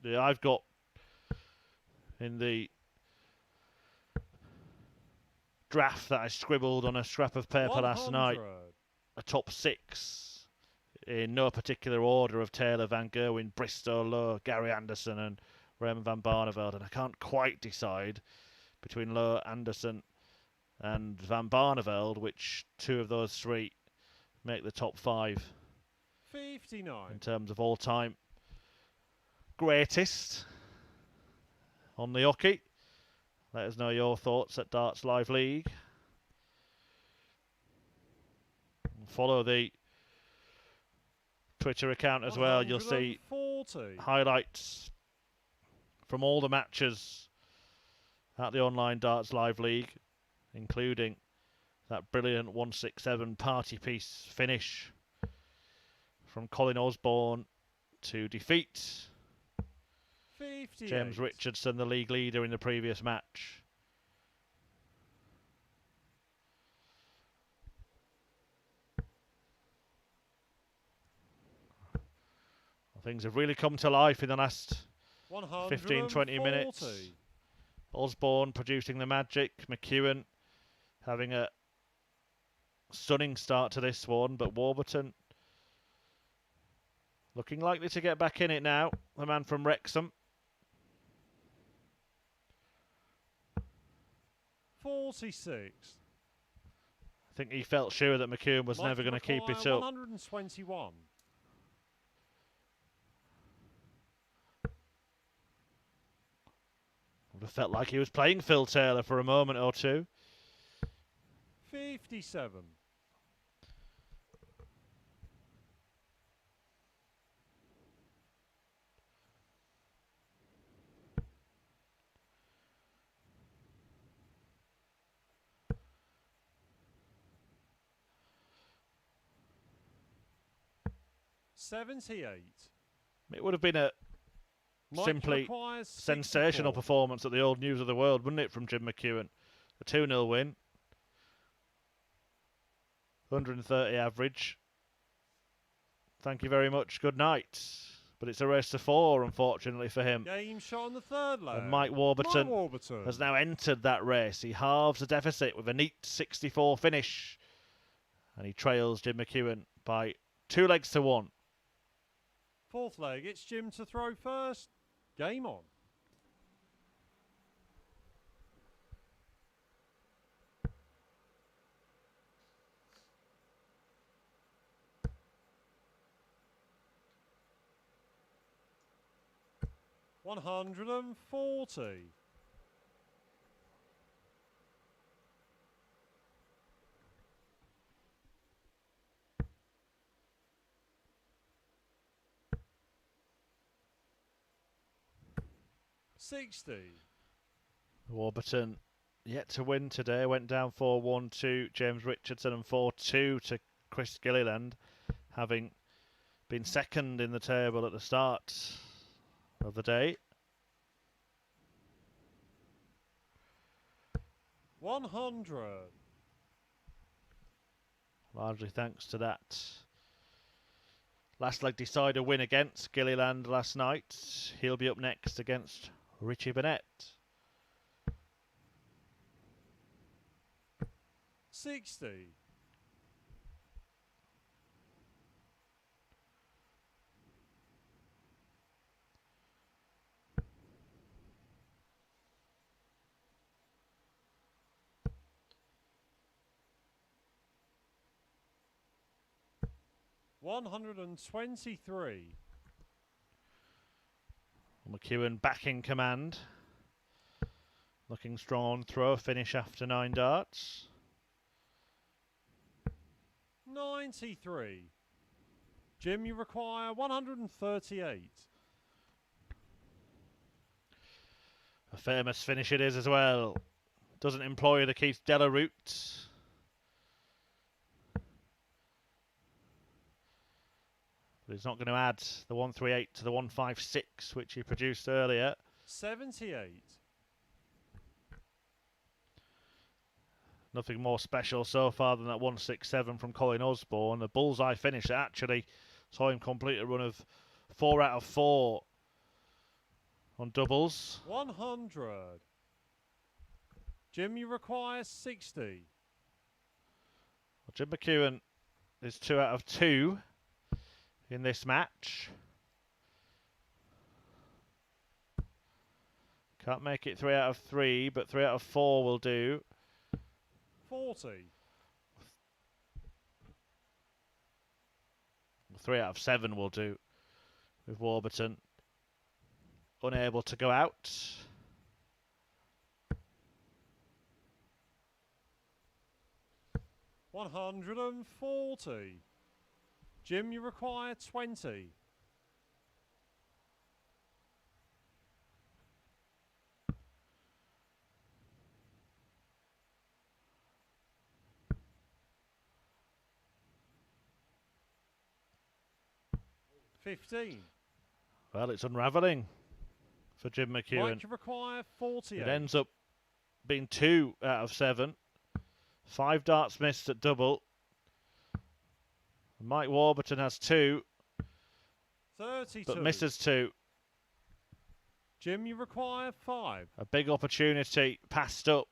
Yeah, I've got in the draft that I scribbled on a scrap of paper 100. last night a top 6 in no particular order of Taylor, Van Gerwen, Bristow, Lowe, Gary Anderson and Raymond van Barneveld, and I can't quite decide between Lowe, Anderson and Van Barneveld which 2 of those 3 make the top 5 59 in terms of all-time greatest on the hockey. Let us know your thoughts at Darts Live League. Follow the Twitter account as well. You'll see highlights from all the matches at the online Darts Live League, including that brilliant 167 party piece finish from Colin Osborne to defeat 58. James Richardson, the league leader in the previous match. Things have really come to life in the last 15-20 minutes. Osborne producing the magic. McEwan having a stunning start to this one, but Warburton looking likely to get back in it now. The man from Wrexham. 46. I think he felt sure that McEwan was never going to keep it up. 121. Would have felt like he was playing Phil Taylor for a moment or two. 57. It would have been a simply sensational performance at the old News of the World, wouldn't it, from Jim Mcewen? A 2-0 win. 130 average. Thank you very much. Good night. But it's a race to 4, unfortunately, for him. Game shot on the third leg. And Mike Warburton has now entered that race. He halves the deficit with a neat 64 finish. And he trails Jim Mcewen by 2 legs to 1. Fourth leg, it's Jim to throw first. Game on. $140. 60. Warburton yet to win today. Went down 4-1 to James Richardson and 4-2 to Chris Gilliland, having been second in the table at the start of the day. 100. Largely thanks to that last leg decider win against Gilliland last night. He'll be up next against Richie Burnett. 60. $123. McEwan back in command. Looking strong on throw. Finish after 9 darts. 93. Jim, you require 138. A famous finish it is as well. Doesn't employ the Keith Della route. But he's not going to add the 138 to the 156, which he produced earlier. 78. Nothing more special so far than that 167 from Colin Osborne. The bullseye finish that actually saw him complete a run of 4 out of 4 on doubles. 100. Jim, you require 60. Well, Jim Mcewen is 2 out of 2 in this match. Can't make it 3 out of 3, but 3 out of 4 will do. 40. 3 out of 7 will do with Warburton unable to go out. $140. Jim, you require 20. $15. Well, it's unravelling for Jim Mcewen. Mike, you require 48. It ends up being 2 out of 7. 5 darts missed at double. Mike Warburton has 2, 32. but misses 2. Jim, you require 5. A big opportunity passed up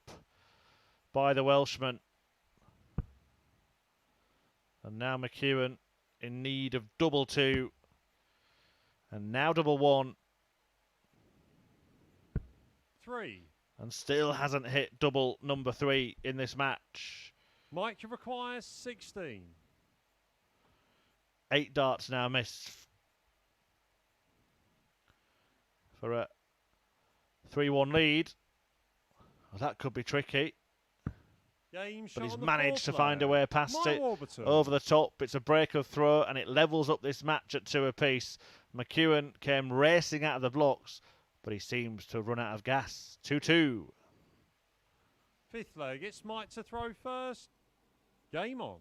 by the Welshman. And now Mcewen in need of double 2. And now double 1. 3. And still hasn't hit double number 3 in this match. Mike, you require 16. 8 darts now missed for a 3-1 lead. Well, that could be tricky. But he's managed to find a way past it. Warburton. Over the top. It's a break of throw and it levels up this match at 2 apiece. Mcewen came racing out of the blocks, but he seems to have run out of gas. 2-2. 5th leg. It's Mike to throw first. Game on.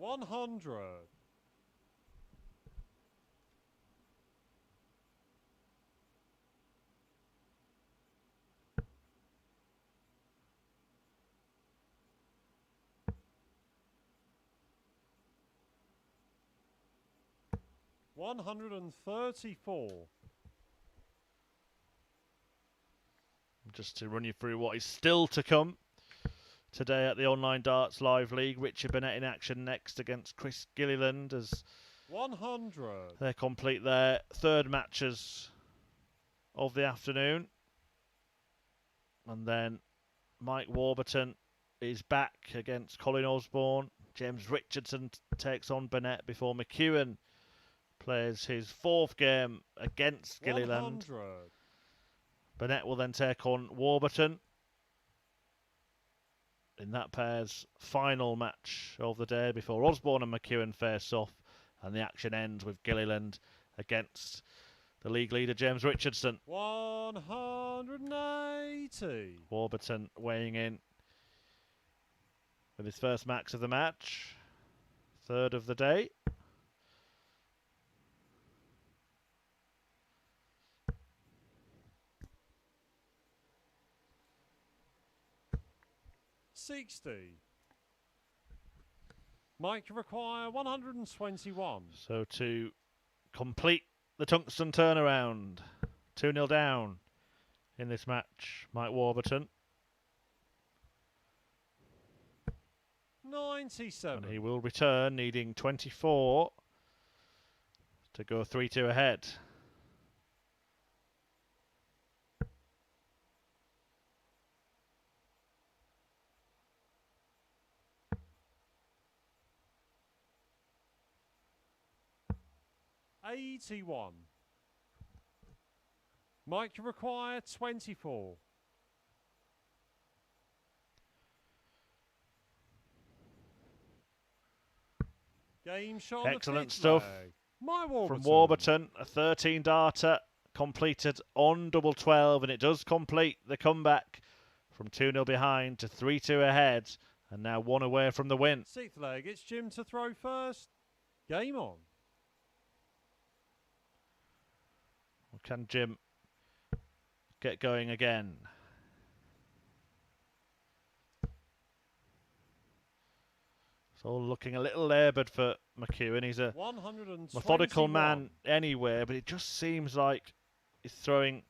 $100. $134. Just to run you through what is still to come today at the Online Darts Live League. Richie Burnett in action next against Chris Gilliland as 100. they complete their 3rd matches of the afternoon. And then Mike Warburton is back against Colin Osborne. James Richardson takes on Burnett before Mcewen plays his 4th game against Gilliland. 100. Burnett will then take on Warburton in that pair's final match of the day before Osborne and Mcewen face off, and the action ends with Gilliland against the league leader James Richardson. 180. Warburton weighing in with his first max of the match, 3rd of the day. $60. Mike, you require 121. So to complete the tungsten turnaround, 2-0 down in this match, Mike Warburton. 97. And he will return, needing 24 to go 3-2 ahead. $81. Mike, you require 24. Game shot. Excellent stuff Warburton. from Warburton. A 13 darter completed on double 12, and it does complete the comeback from 2-0 behind to 3-2 ahead And now one away from the win. 6th leg, it's Jim to throw first. Game on. Can Jim get going again? It's all looking a little laboured for McEwan. He's a methodical man anyway, but it just seems like he's throwing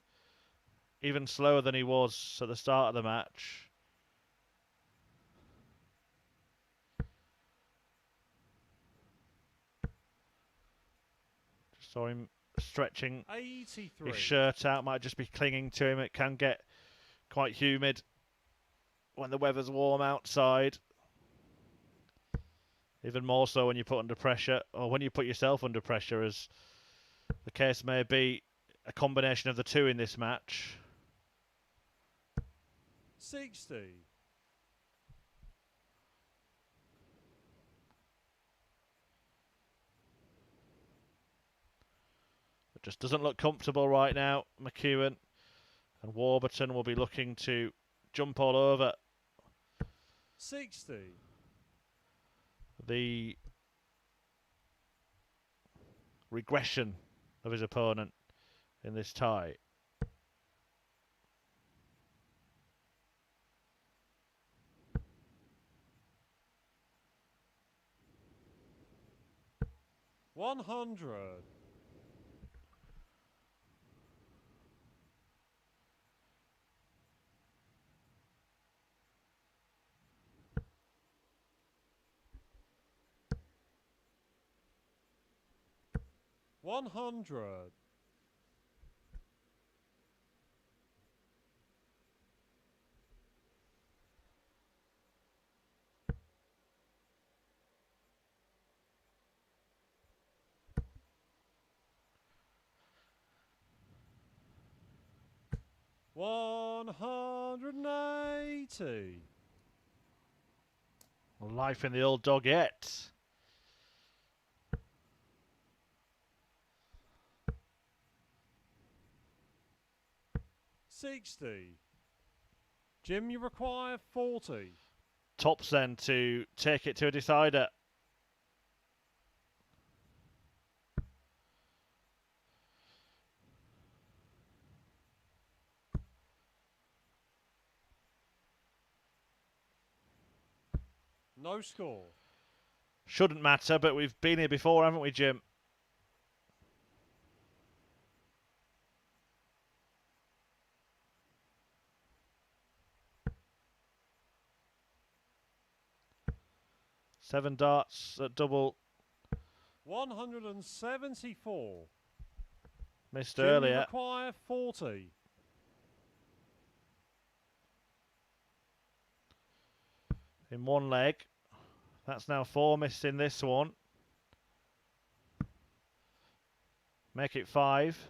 even slower than he was at the start of the match. Just saw him stretching 83. His shirt out, might just be clinging to him. It can get quite humid when the weather's warm outside. Even more so when you put under pressure, or when you put yourself under pressure, as the case may be. A combination of the two in this match. 60. It just doesn't look comfortable right now, McEwan. And Warburton will be looking to jump all over 60. The regression of his opponent in this tie. $100. $100. $180. Life in the old doggette. $60. Jim, you require 40. Tops then to take it to a decider. No score. Shouldn't matter, but we've been here before, haven't we, Jim? Seven darts at double. 174. Missed Jim, earlier. you require 40. In one leg. That's now 4 missed in this one. Make it 5.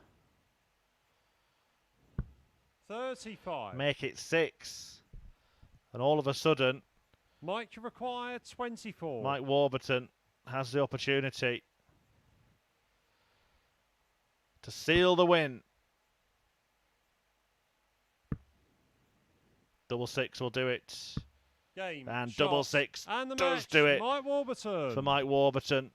35. Make it 6. And all of a sudden, Mike, you require 24. Mike Warburton has the opportunity to seal the win. Double 6 will do it. Game, and shot, double 6 and the does match, do it Mike Warburton. for Mike Warburton.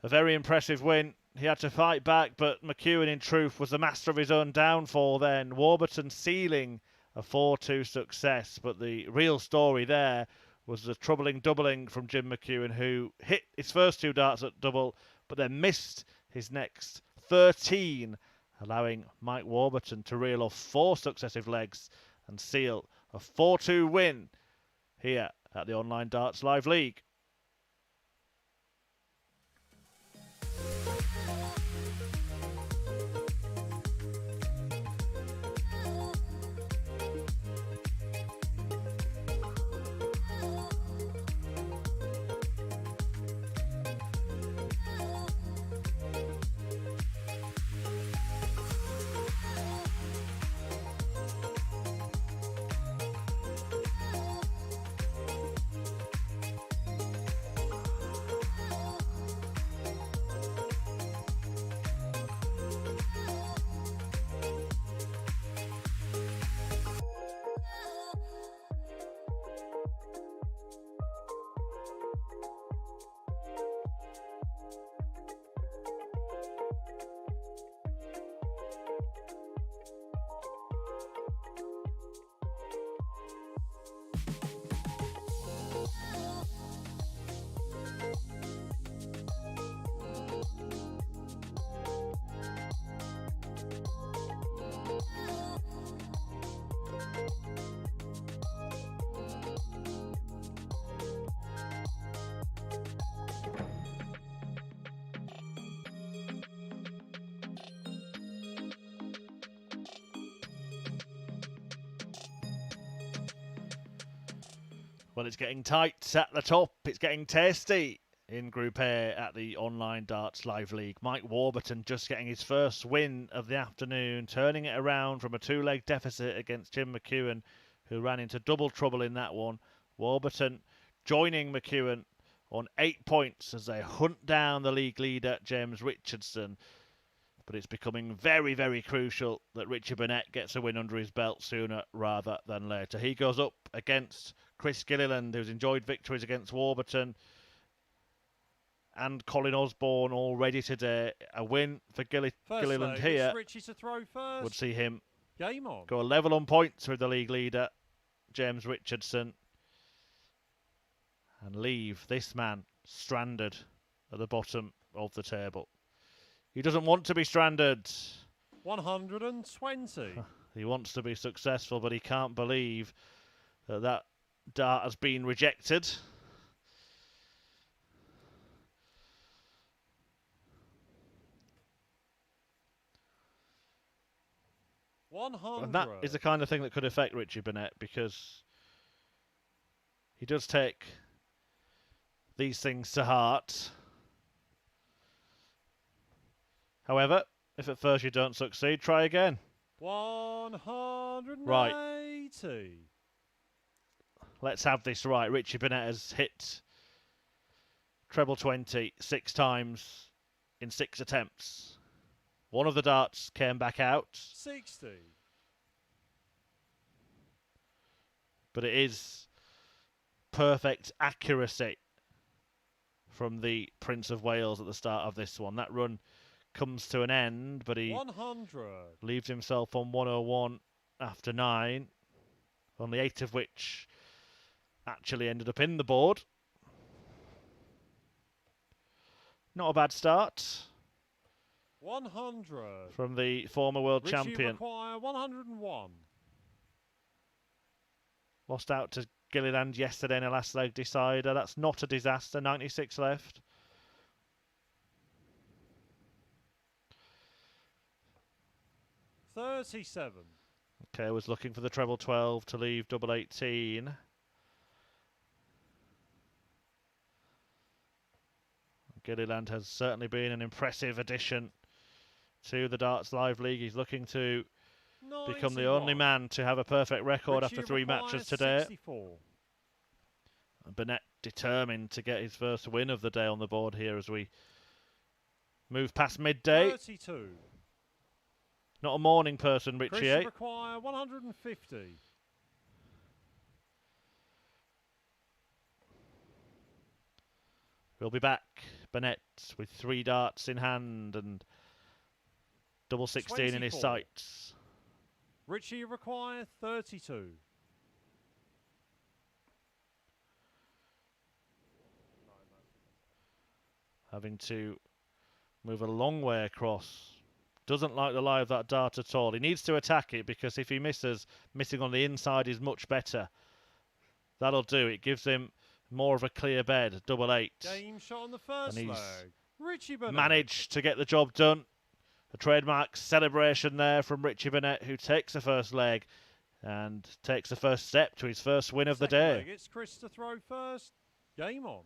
A very impressive win. He had to fight back, but McEwan, in truth, was the master of his own downfall then. Warburton sealing a 4-2 success, but the real story there was the troubling doubling from Jim Mcewen, who hit his first 2 darts at double, but then missed his next 13, allowing Mike Warburton to reel off 4 successive legs and seal a 4-2 win here at the Online Darts Live League. Well, it's getting tight at the top. It's getting tasty in Group A at the Online Darts Live League. Mike Warburton just getting his first win of the afternoon, turning it around from a 2-leg deficit against Jim Mcewen, who ran into double trouble in that one. Warburton joining Mcewen on 8 points as they hunt down the league leader, James Richardson. But it's becoming very, very crucial that Richie Burnett gets a win under his belt sooner rather than later. He goes up against Chris Gilliland, who's enjoyed victories against Warburton, and Colin Osborne already today. A win for Gilliland here Richie to throw first. would see him Game on. go level on points with the league leader, James Richardson, and leave this man stranded at the bottom of the table. He doesn't want to be stranded. 120. He wants to be successful, but he can't believe that that dart has been rejected. And that is the kind of thing that could affect Richie Burnett, because he does take these things to heart. However, if at first you don't succeed, try again. 180. Right. Let's have this right. Richie Burnett has hit treble 20 6 times in 6 attempts. One of the darts came back out. 60. But it is perfect accuracy from the Prince of Wales at the start of this one. That run comes to an end, but he 100. leaves himself on 101 after 9, only 8 of which actually ended up in the board. Not a bad start. 100. From the former world Richie champion. Require 101. Lost out to Gilliland yesterday in a last leg decider. That's not a disaster. 96 left. $37. Okay, I was looking for the treble 12 to leave double 18. Gilliland has certainly been an impressive addition to the Darts Live League. He's looking to 91. become the only man to have a perfect record after 3 matches today. 64. Burnett determined to get his first win of the day on the board here as we move past midday. 32. Not a morning person, Richie. Require 150. We'll be back. Burnett with 3 darts in hand and double 16 24. in his sights. Richie Require 32. Having to move a long way across. Doesn't like the lie of that dart at all. He needs to attack it, because if he misses, missing on the inside is much better. That'll do. It gives him more of a clear bed. Double 8. Game shot on the first and he's leg. Richie Burnett managed to get the job done. A trademark celebration there from Richie Burnett, who takes the first leg and takes the first step to his first win of the day. Leg. It's Chris to throw first. Game on.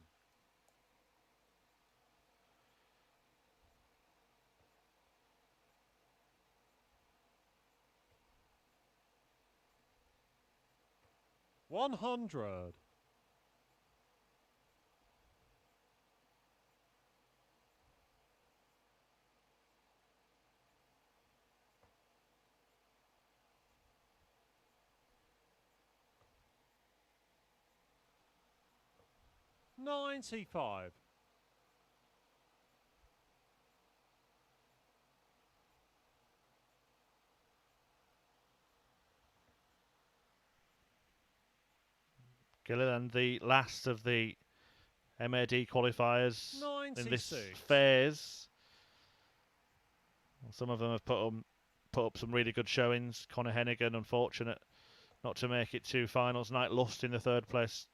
$100. $95. Gilliland, the last of the MAD qualifiers 96. in this phase. Some of them have put up some really good showings. Conor Hennigan, unfortunate not to make it to finals night, lost in the third place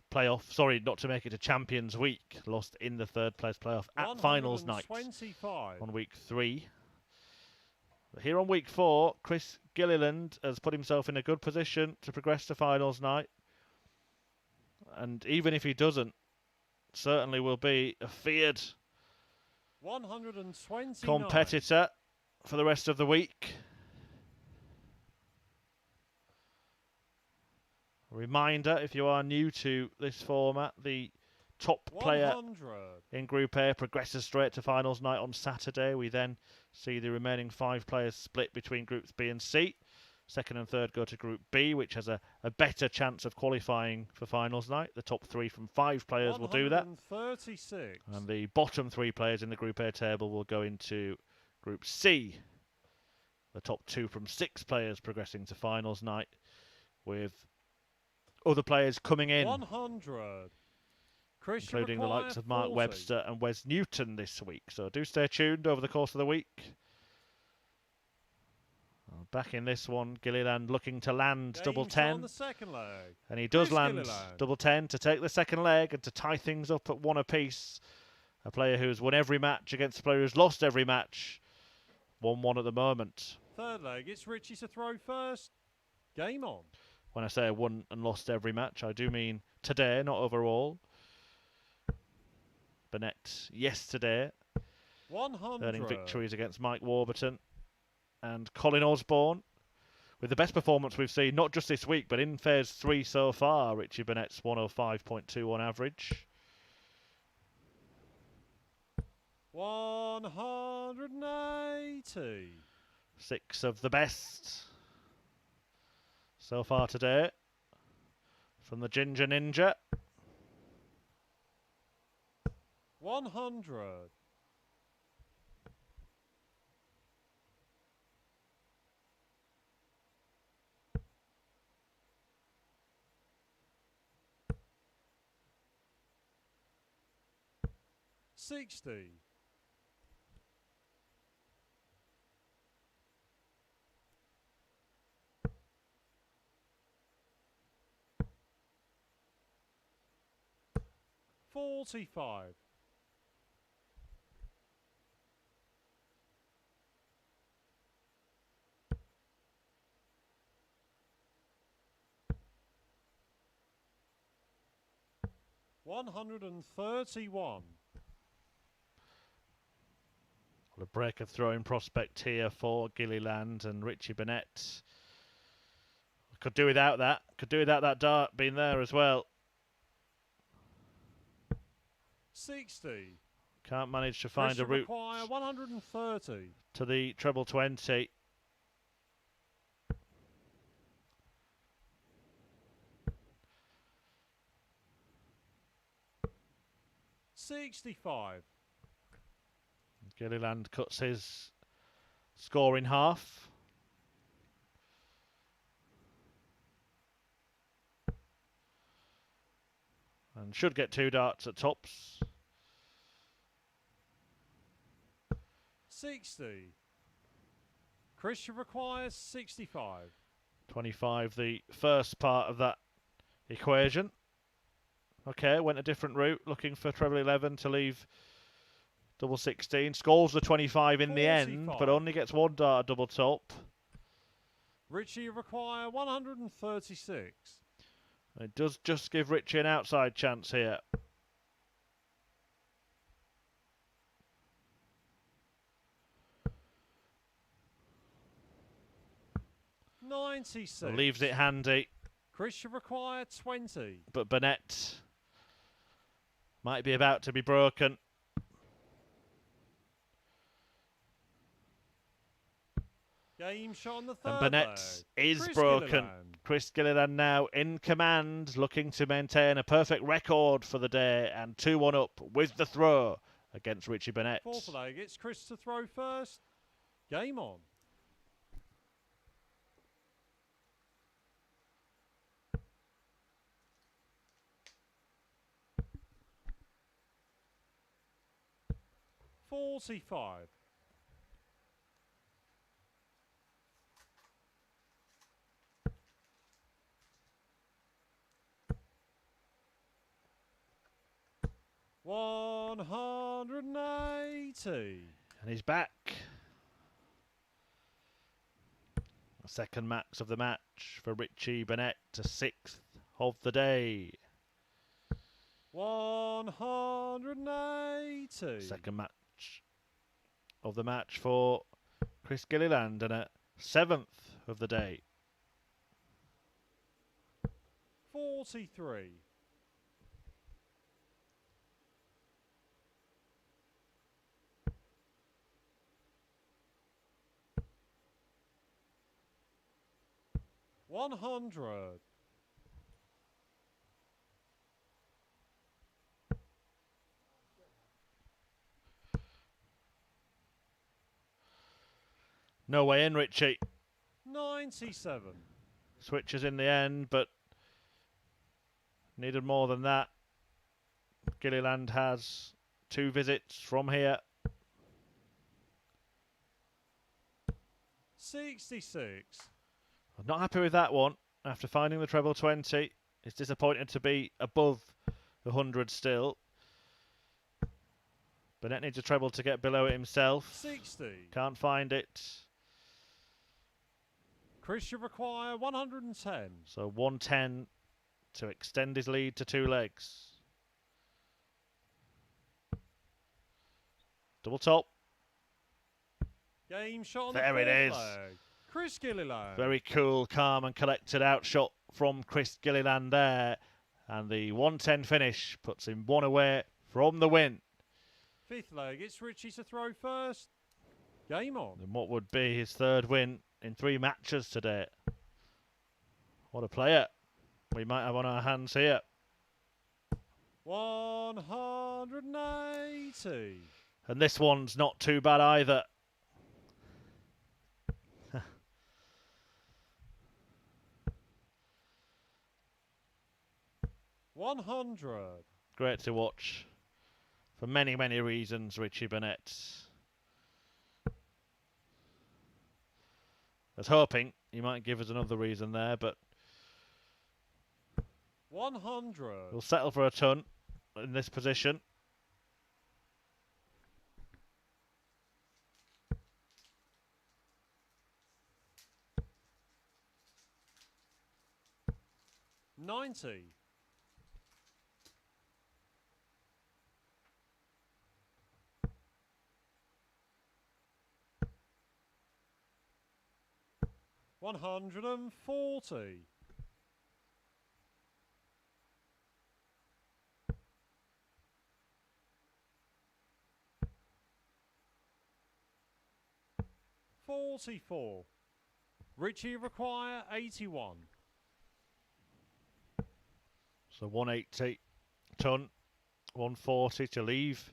playoff. Sorry, not to make it to Champions Week, lost in the third place playoff at finals night on week 3. But here on week 4, Chris Gilliland has put himself in a good position to progress to finals night. And even if he doesn't, certainly will be a feared 129. competitor for the rest of the week. A reminder, if you are new to this format, the top player 100. in Group A progresses straight to finals night on Saturday. We then see the remaining 5 players split between Groups B and C. Second and third go to Group B, which has a better chance of qualifying for finals night. The top 3 from 5 players will do that. 136. And the bottom 3 players in the Group A table will go into Group C. The top 2 from 6 players progressing to finals night, with other players coming in, 100. including the likes of Mark 40. Webster and Wes Newton this week. So do stay tuned over the course of the week. Back in this one, Gilliland looking to land double 10. On the second leg. And he does land Gilliland. double 10 to take the second leg and to tie things up at 1 apiece. A player who's won every match against a player who's lost every match. 1-1 at the moment. Third leg, it's Richie to throw first. Game on. When I say won and lost every match, I do mean today, not overall. Burnett yesterday, 100. earning victories against Mike Warburton and Colin Osborne, with the best performance we've seen, not just this week, but in Phase 3 so far. Richie Burnett's 105.2 on average. 180. 6 of the best so far today from the Ginger Ninja. 100. 60. 45. 131. Well, a break of throwing prospect here for Gilliland, and Richie Burnett could do without that. Could do without that dart being there as well. 60. Can't manage to find a route 130. to the treble 20. $65. Gilliland cuts his score in half. And should get 2 darts at tops. 60. Christian requires 65. 25, the first part of that equation. Okay, went a different route, looking for treble 11 to leave double 16. Scores the 25 in 45. The end, but only gets 1 dart at double top. Richie require 136. It does just give Richie an outside chance here. 96. Leaves it handy. Christian require 20. But Burnett might be about to be broken. Game shot on the third And Burnett leg. is broken. Gilliland. Chris Gilliland now in command, looking to maintain a perfect record for the day, and 2-1 up with the throw against Richie Burnett. Fourth leg, it's Chris to throw first. Game on. $45. 180. And he's back. The second max of the match for Richie Burnett, to 6th of the day. 180. Second match of the match for Chris Gilliland and a 7th of the day. 43. $100. No way in, Richie. 97. Switches in the end, but needed more than that. Gilliland has 2 visits from here. 66. I'm not happy with that one. After finding the treble 20, it's disappointed to be above the 100 still. Burnett needs a treble to get below it himself. 60. Can't find it. Chris should require 110. So 110 to extend his lead to 2 legs. Double top. Game shot on there the it is. leg. Chris Gilliland. Very cool, calm and collected outshot from Chris Gilliland there. And the 110 finish puts him 1 away from the win. 5th leg, it's Richie to throw first. Game on. And what would be his 3rd win in 3 matches today. What a player we might have on our hands here. 180. And this one's not too bad either. $100. Great to watch for many, many reasons, Richie Burnett. I was hoping he might give us another reason there, but 100. we'll settle for a ton in this position. $90. $140. $44. Richie require 81. So 180 ton, 140 to leave.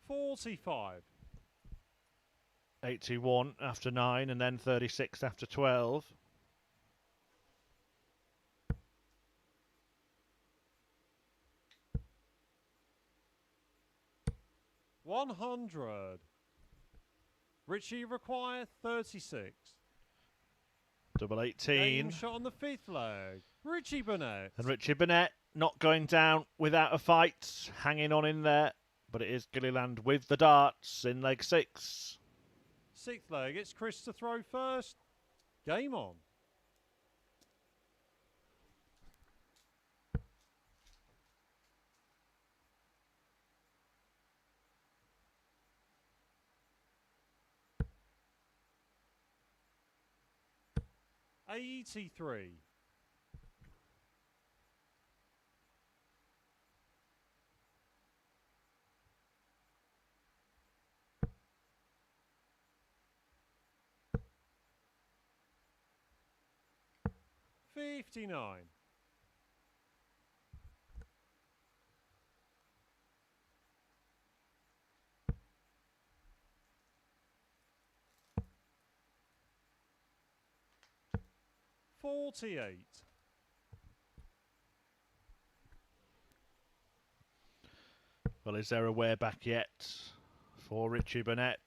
45. 81 after 9 and then 36 after 12. $100. Richie require 36. Double 18. Game shot on the 5th leg. Richie Burnett. And Richie Burnett not going down without a fight, hanging on in there. But it is Gilliland with the darts in leg 6. 6th leg, it's Chris to throw first. Game on. $83. $59. $48. Well, is there a way back yet for Richie Burnett?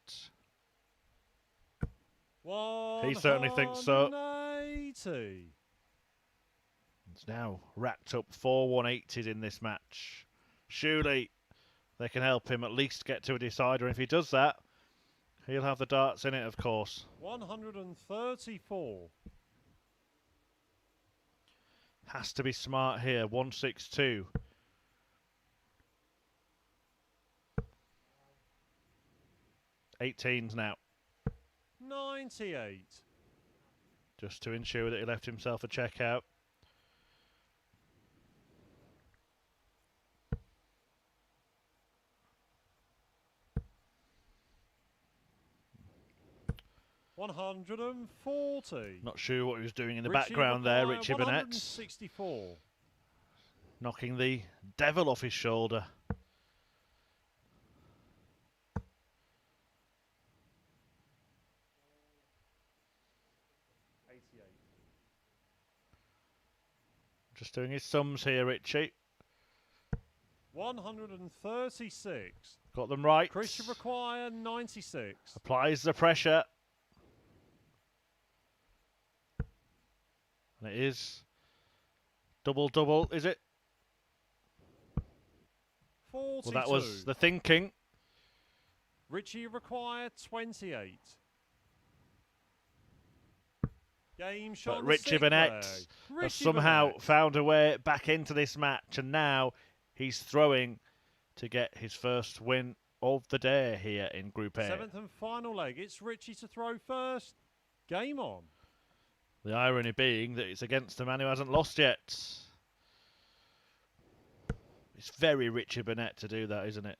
He certainly thinks so. 180. It's now racked up 4 180s in this match. Surely they can help him at least get to a decider. If he does that, he'll have the darts in it, of course. 134. Has to be smart here. 162. 18s now. 98. Just to ensure that he left himself a check out. $140. Not sure what he was doing in the background there, Richie Burnett. $164. Knocking the devil off his shoulder. Just doing his sums here, Richie. 136. Got them right. Christian require 96. Applies the pressure. And it is double, is it? 42. Well, that was the thinking. Richie require 28. Game shot. But Richie Burnett has somehow found a way back into this match, and now he's throwing to get his first win of the day here in Group A. 7th and final leg. It's Richie to throw first. Game on. The irony being that it's against a man who hasn't lost yet. It's very Richie Burnett to do that, isn't it?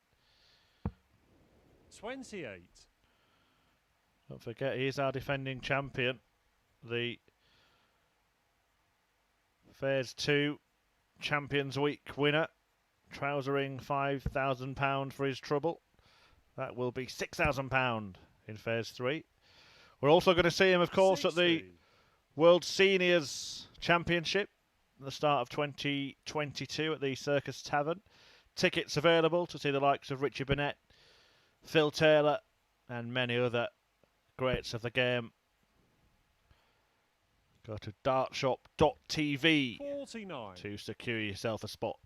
28. Don't forget, he is our defending champion. The Phase 2 Champions Week winner, trousering £5,000 for his trouble. That will be £6,000 in Phase 3. We're also going to see him, of course, 60. at the World Seniors Championship at the start of 2022 at the Circus Tavern. Tickets available to see the likes of Richie Burnett, Phil Taylor, and many other greats of the game. Go to dartshop.tv 49. to secure yourself a spot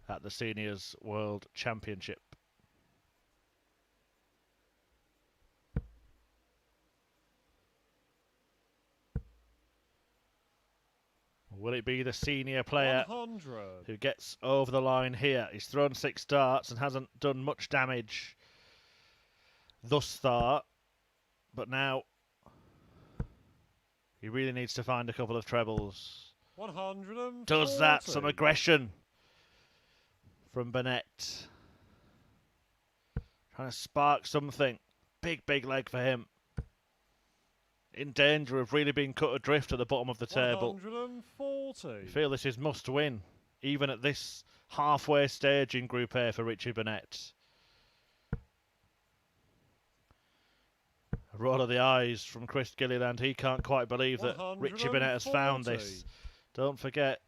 at the Seniors World Championship. Will it be the senior player 100. who gets over the line here? He's thrown 6 darts and hasn't done much damage thus far, but now he really needs to find a couple of trebles. 140. Does that. Some aggression from Burnett. Trying to spark something. Big leg for him. In danger of really being cut adrift at the bottom of the table. 140. I feel this is must win, even at this halfway stage in Group A for Richie Burnett. A roll of the eyes from Chris Gilliland. He can't quite believe that Richie Burnett has found this. Don't forget,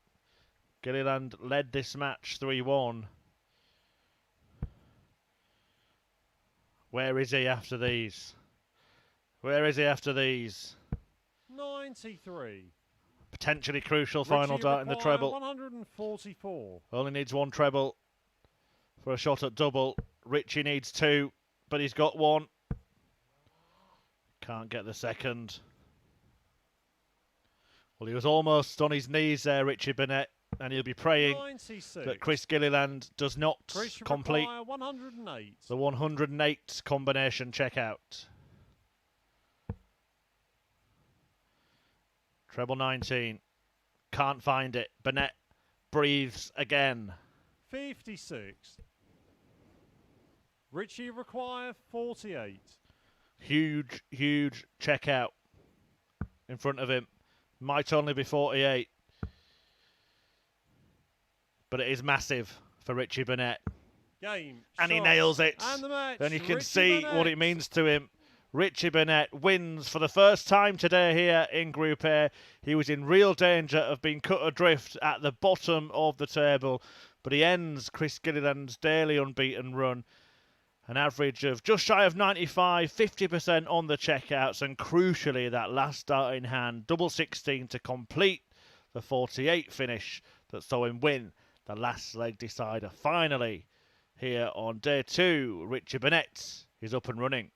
Gilliland led this match 3-1. Where is he after these? Where is he after these? 93. Potentially crucial final dart in the treble. 144. Only needs 1 treble for a shot at double. Richie needs 2, but he's got 1. Can't get the second. Well, he was almost on his knees there, Richie Burnett, and he'll be praying 96. that Chris Gilliland does not complete 108. the 108 combination checkout. Treble 19. Can't find it. Burnett breathes again. 56. Richie require 48. Huge checkout in front of him. Might only be 48. But it is massive for Richie Burnett. Game. And shot, he nails it. And the match. And you can Richie see Burnett. what it means to him. Richie Burnett wins for the first time today here in Group A. He was in real danger of being cut adrift at the bottom of the table, but he ends Chris Gilliland's daily unbeaten run. An average of just shy of 95, 50% on the checkouts, and crucially that last dart in hand, double 16 to complete the 48 finish that saw him win the last leg decider. Finally, here on day 2, Richie Burnett is up and running.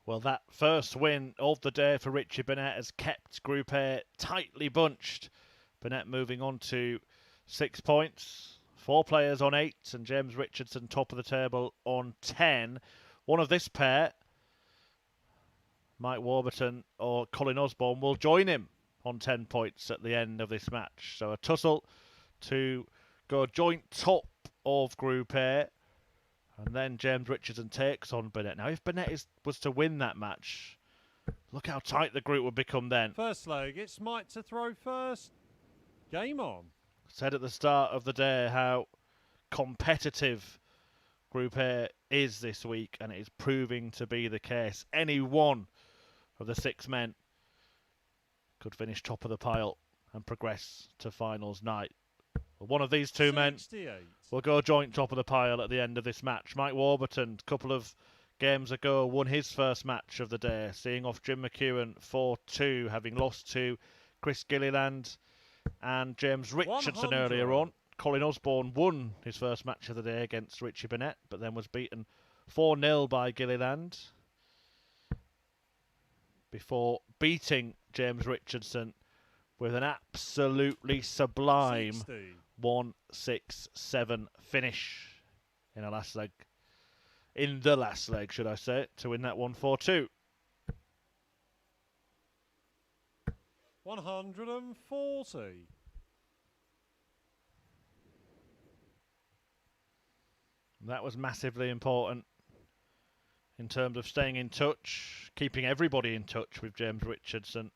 Well, that first win of the day for Richie Burnett has kept Group A tightly bunched. Burnett moving on to 6 points. 4 players on 8, and James Richardson top of the table on 10. One of this pair, Mike Warburton or Colin Osborne, will join him on 10 points at the end of this match. So a tussle to go joint top of Group A. And then James Richardson takes on Burnett. Now, if Burnett was to win that match, look how tight the group would become then. First leg, it's Mike to throw first. Game on. Said at the start of the day how competitive Group A is this week, and it is proving to be the case. Any one of the 6 men could finish top of the pile and progress to finals night. Well, one of these 2 men will go joint top of the pile at the end of this match. Mike Warburton, a couple of games ago, won his first match of the day, seeing off Jim Mcewen 4-2, having lost to Chris Gilliland and James Richardson 100. earlier on. Colin Osborne won his first match of the day against Richie Burnett, but then was beaten 4-0 by Gilliland before beating James Richardson with an absolutely sublime 1-6-7 finish in the last leg, should I say, to win that 1-4-2. 140. That was massively important in terms of staying in touch, keeping everybody in touch with James Richardson.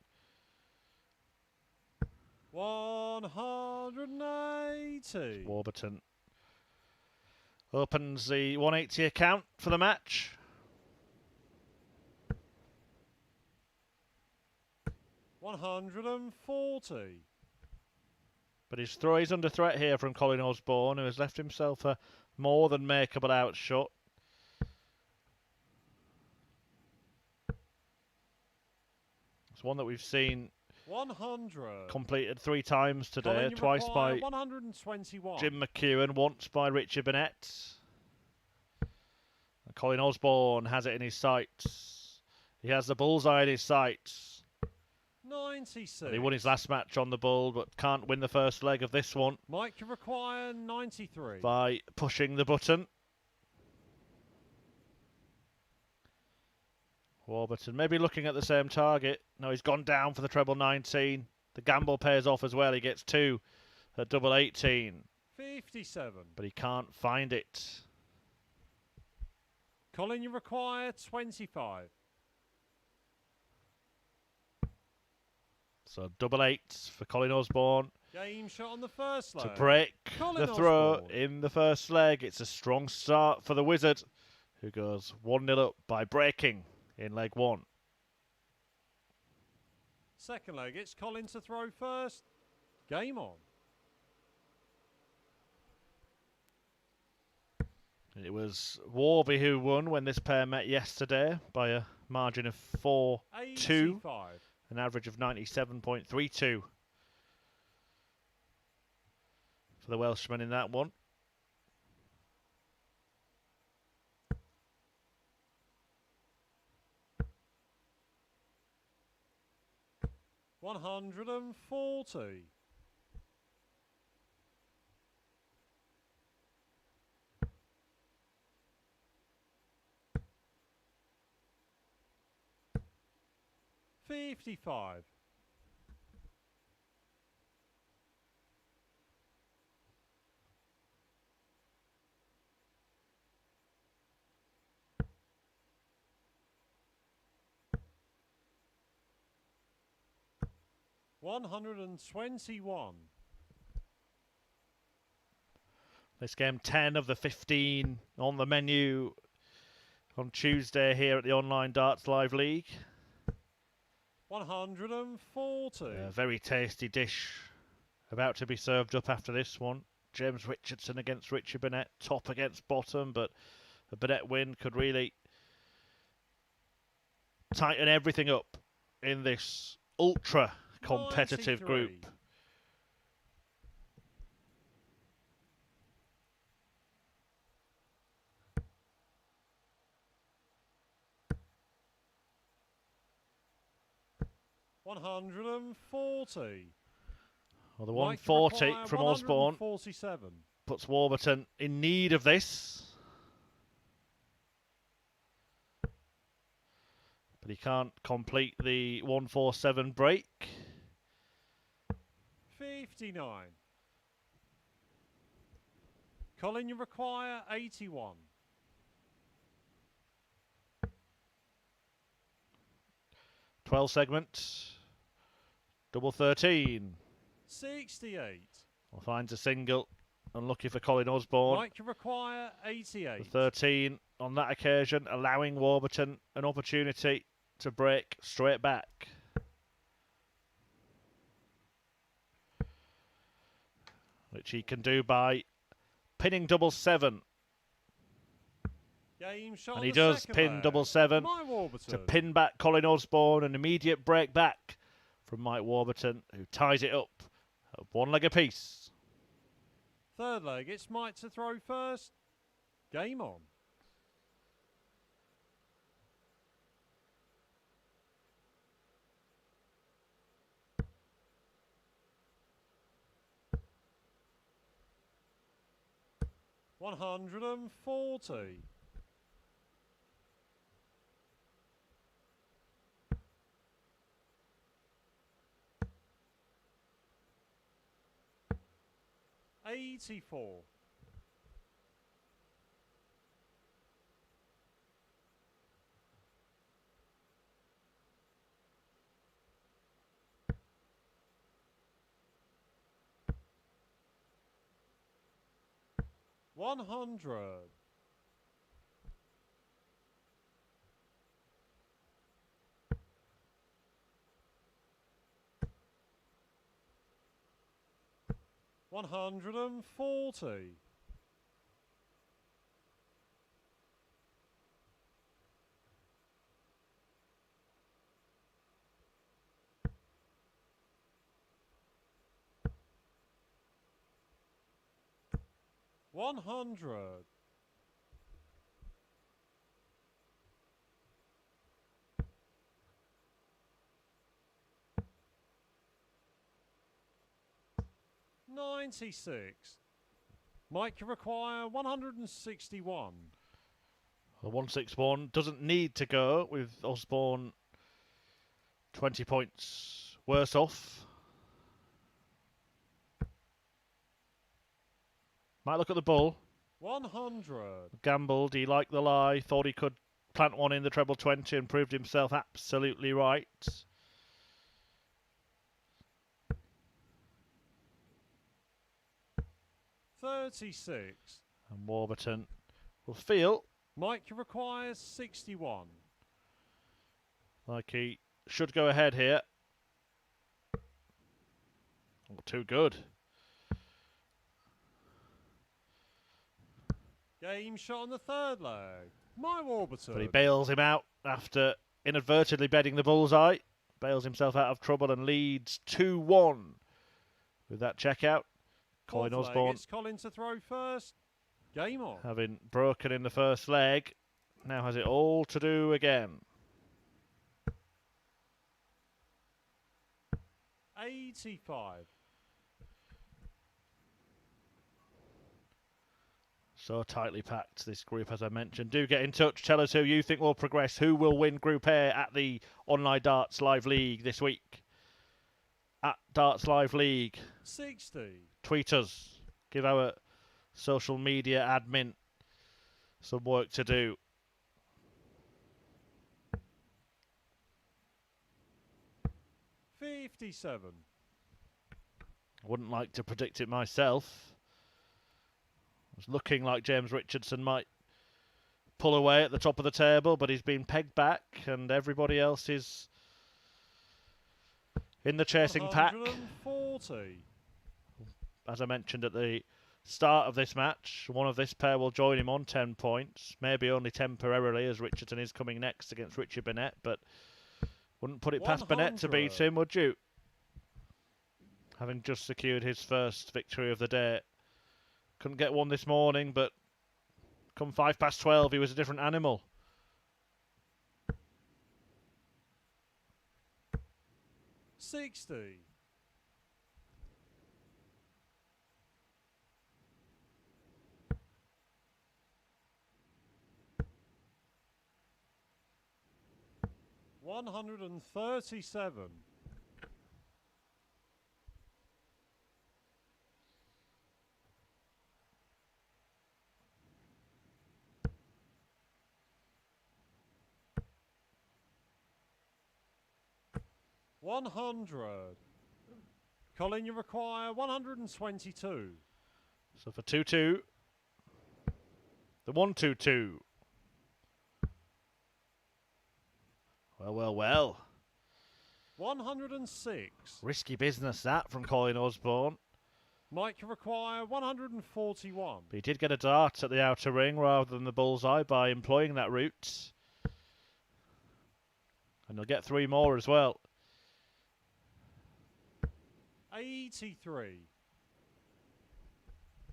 180. Warburton opens the 180 account for the match. $140. But his throw is under threat here from Colin Osborne, who has left himself a more than makeable outshot. It's one that we've seen 100 completed 3 times today, Colin, twice by 121. Jim Mcewen, once by Richie Burnett. And Colin Osborne has it in his sights. He has the bullseye in his sights. 96. And he won his last match on the bull, but can't win the first leg of this one. Mike require 93 by pushing the button. Warburton maybe looking at the same target. No, he's gone down for the treble 19. The gamble pays off as well. He gets 2 at double 18. 57. But he can't find it. Colin, you require 25. So double 8 for Colin Osborne. Game shot on the first leg. To break Colin the throw Osborne. in the first leg. It's a strong start for the Wizard, who goes 1-0 up by breaking in leg 1. Second leg, it's Colin to throw first. Game on. It was Warby who won when this pair met yesterday by a margin of 4-2. 85. An average of 97.32 for the Welshman in that one. $140. $55. $121. This game 10 of the 15 on the menu on Tuesday here at the Online Darts Live League. 140. A very tasty dish about to be served up after this one. James Richardson against Richie Burnett, top against bottom, but a Burnett win could really tighten everything up in this ultra competitive 93. group. 140. Well, the 140 from Osborne 147. puts Warburton in need of this. But he can't complete the 147 break. 59. Colin, you require 81. 12 segments. Double 13. 68. Well, finds a single. Unlucky for Colin Osborne. Mike, you require 88. The 13 on that occasion, allowing Warburton an opportunity to break straight back. Which he can do by pinning double 7. And he does pin double 7 to pin back Colin Osborne. An immediate break back from Mike Warburton, who ties it up at 1 leg apiece. Third leg, it's Mike to throw first. Game on. $140. 84. 100. 140. 100. 96. Mike, you require 161. Well, 161 doesn't need to go with Osborne 20 points worse off. Might look at the bull. 100. Gambled, he liked the lie, thought he could plant one in the treble 20 and proved himself absolutely right. $36. And Warburton will feel Mike requires 61. Like he should go ahead here. Oh, too good. Game shot on the third leg. My Warburton. But he bails him out after inadvertently bedding the bullseye. Bails himself out of trouble and leads 2-1 with that checkout. Colin Osborne. It's Colin to throw first. Game on. Having broken in the first leg, now has it all to do again. 85. So tightly packed, this group, as I mentioned. Do get in touch. Tell us who you think will progress. Who will win Group A at the Online Darts Live League this week? At Darts Live League. 60. Tweet us. Give our social media admin some work to do. $57. I wouldn't like to predict it myself. It's looking like James Richardson might pull away at the top of the table, but he's been pegged back and everybody else is in the chasing pack. 140. As I mentioned at the start of this match, one of this pair will join him on 10 points, maybe only temporarily as Richardson is coming next against Richie Burnett, but wouldn't put it past Burnett to beat him, would you? Having just secured his first victory of the day. Couldn't get one this morning, but come 12:05, he was a different animal. 60. $137. $100. Colin, you require 122. So for 2-2, the 1-2-2. Well. 106. Risky business that from Colin Osborne. Mike, you require 141. But he did get a dart at the outer ring rather than the bullseye by employing that route. And he'll get 3 more as well. 83.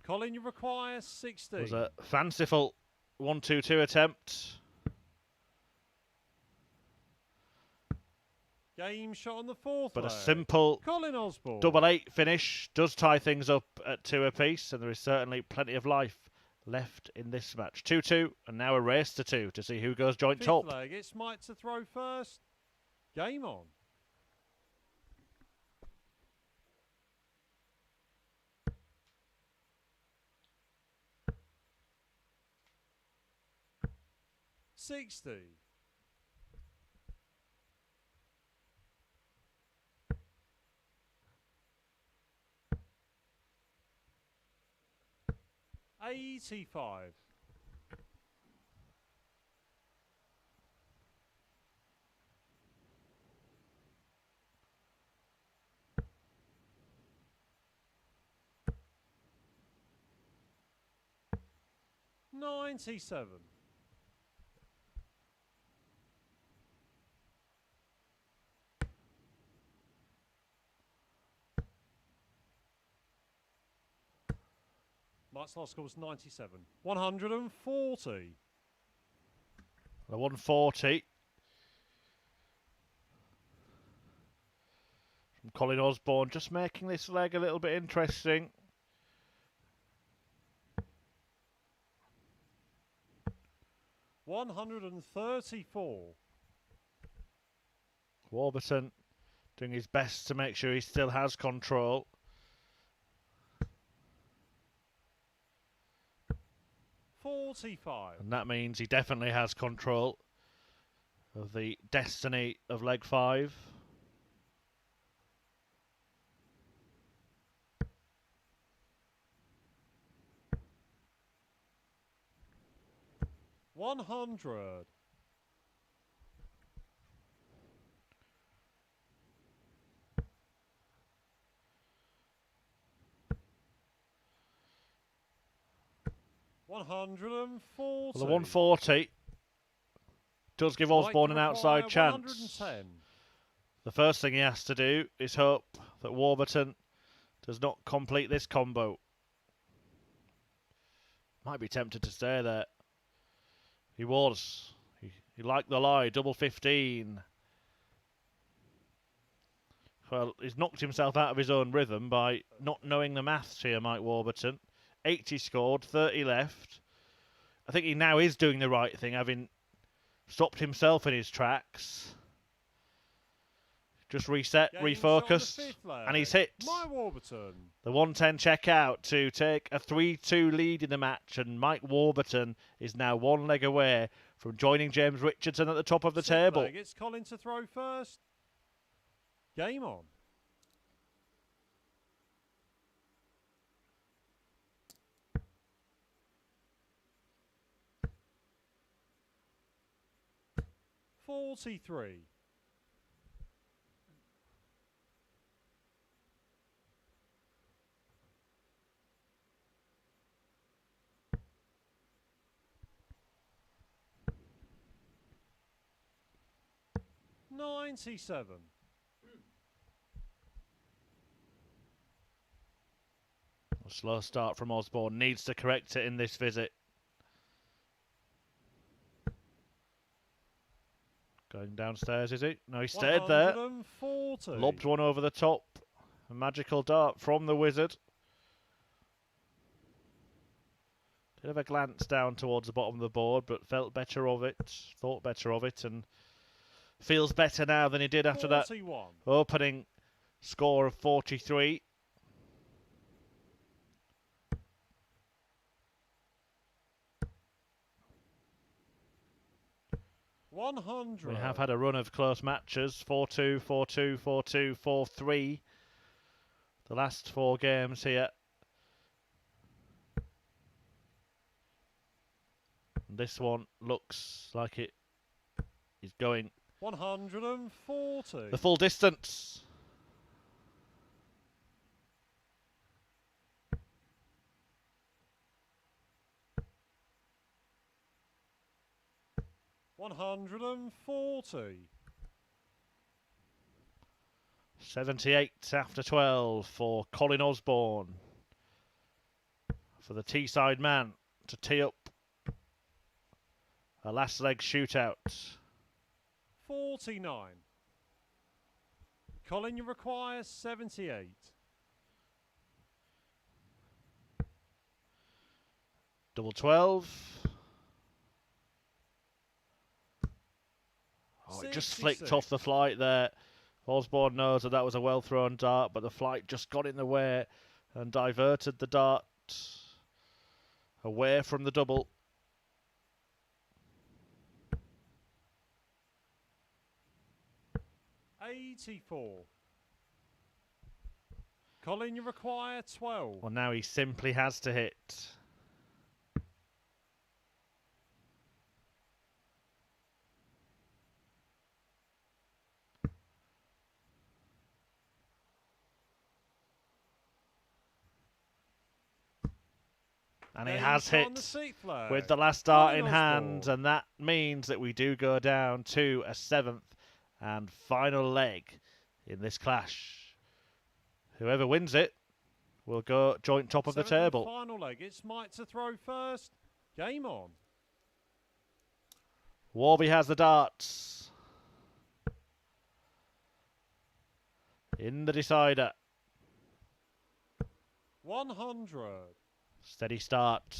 Colin, you require 60. It was a fanciful 1-2-2 attempt. Game shot on the 4th But leg. a simple Colin Osborne. 8-8 finish does tie things up at 2 apiece, and there is certainly plenty of life left in this match. 2-2, and now a race to 2 to see who goes joint 5th top. leg. It's Mike to throw first. Game on. $60. $85. $97. Mike's last score was 97. 140. The 140 from Colin Osborne, just making this leg a little bit interesting. $134. Warburton doing his best to make sure he still has control. $45. And that means he definitely has control of the destiny of leg 5. $100. $140. Well, the 140 does give Osborne an outside chance. 110. The first thing he has to do is hope that Warburton does not complete this combo. Might be tempted to stay there. He was. He liked the lie. Double 15. Well, he's knocked himself out of his own rhythm by not knowing the maths here, Mike Warburton. 80 scored, 30 left. I think he now is doing the right thing, having stopped himself in his tracks. Just reset, refocused, and he's hit. Mike Warburton. The 110 check out to take a 3-2 lead in the match, and Mike Warburton is now 1 leg away from joining James Richardson at the top of the table. Leg. It's Colin to throw first. Game on. $43. $97. A slow start from Osborne. Needs to correct it in this visit. Going downstairs, is he? No, he stayed there. Lobbed one over the top. A magical dart from the wizard. Did have a glance down towards the bottom of the board, but felt better of it, thought better of it, and feels better now than he did after 41. That opening score of 43. We have had a run of close matches, 4-2, 4-2, 4-2, 4-3. The last 4 games here. This one looks like it is going 140. The full distance. $140. 78 after 12 for Colin Osborne. For the Teesside man to tee up a last leg shootout. 49. Colin, you require 78. Double 12. Oh, it just flicked off the flight there. Osborne knows that that was a well-thrown dart, but the flight just got in the way and diverted the dart away from the double. $84. Colin, you require 12. Well, now he simply has to hit. And he has hit with the last dart in hand, and that means that we do go down to a 7th and final leg in this clash. Whoever wins it will go joint top of the table. Final leg. It's Mike to throw first. Game on. Warby has the darts. In the decider. 100. Steady start.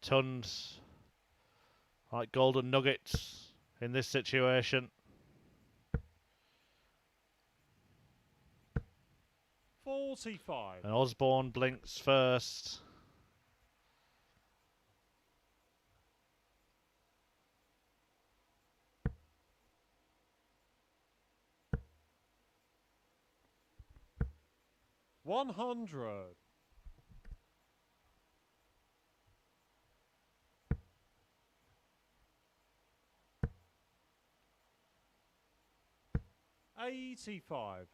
Tons like golden nuggets in this situation. 45. And Osborne blinks first. $100. $85.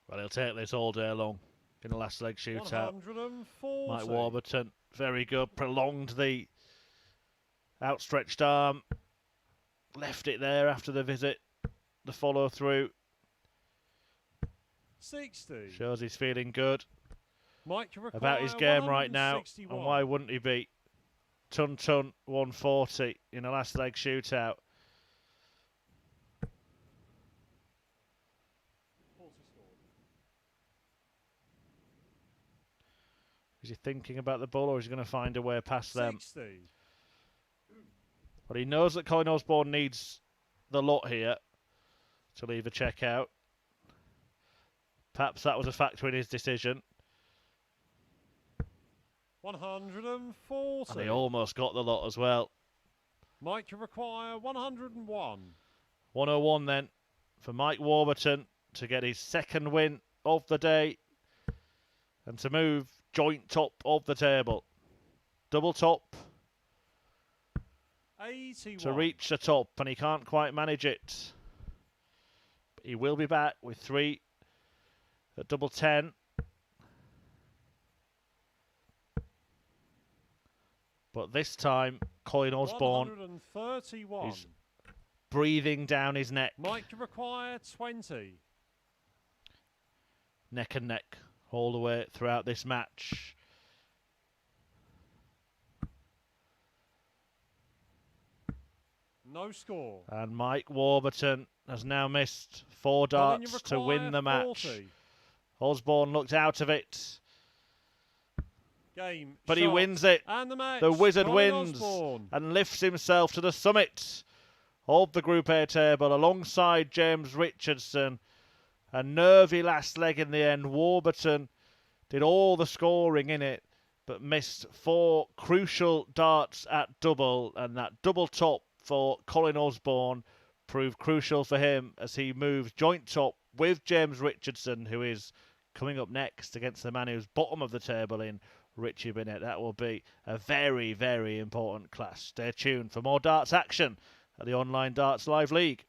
Well, he'll take this all day long in the last leg shootout. 140. Mike Warburton, very good. Prolonged the outstretched arm. Left it there after the visit. The follow through. 60. Shows he's feeling good Mike, about his game right now. And why wouldn't he be? Ton 140 in a last leg shootout. Is he thinking about the ball, or is he going to find a way past 60. them? But he knows that Colin Osborne needs the lot here to leave a check out. Perhaps that was a factor in his decision. 140. And he almost got the lot as well. Mike, you require 101. 101 then for Mike Warburton to get his second win of the day and to move joint top of the table. Double top 81. to reach the top, and he can't quite manage it. But he will be back with 3 at double 10. But this time, Colin Osborne is breathing down his neck. Mike, you require 20. neck and neck all the way throughout this match. No score. And Mike Warburton has now missed 4 darts to win the match. 40. Osborne looked out of it. Game, but shot, he wins it. And the match. The Wizard Colin wins Osborne. and lifts himself to the summit of the Group A table alongside James Richardson. A nervy last leg in the end. Warburton did all the scoring in it, but missed 4 crucial darts at double, and that double top for Colin Osborne proved crucial for him as he moves joint top with James Richardson, who is coming up next against the man who's bottom of the table in Richie Burnett. That will be a very, very important clash. Stay tuned for more darts action at the Online Darts Live League.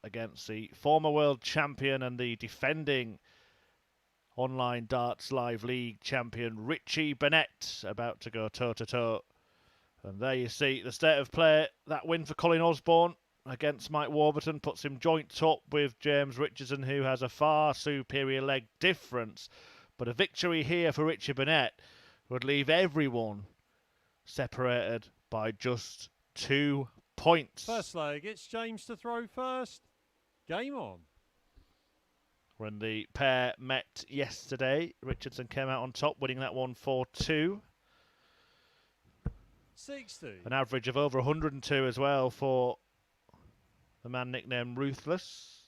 Against the former world champion and the defending Online Darts Live League champion Richie Burnett, about to go toe-to-toe. And there you see the state of play. That win for Colin Osborne against Mike Warburton puts him joint top with James Richardson, who has a far superior leg difference. But a victory here for Richie Burnett would leave everyone separated by just 2 points. First leg, it's James to throw first. Game on. When the pair met yesterday, Richardson came out on top, winning that one 4-2. 60. An average of over 102 as well for the man nicknamed Ruthless.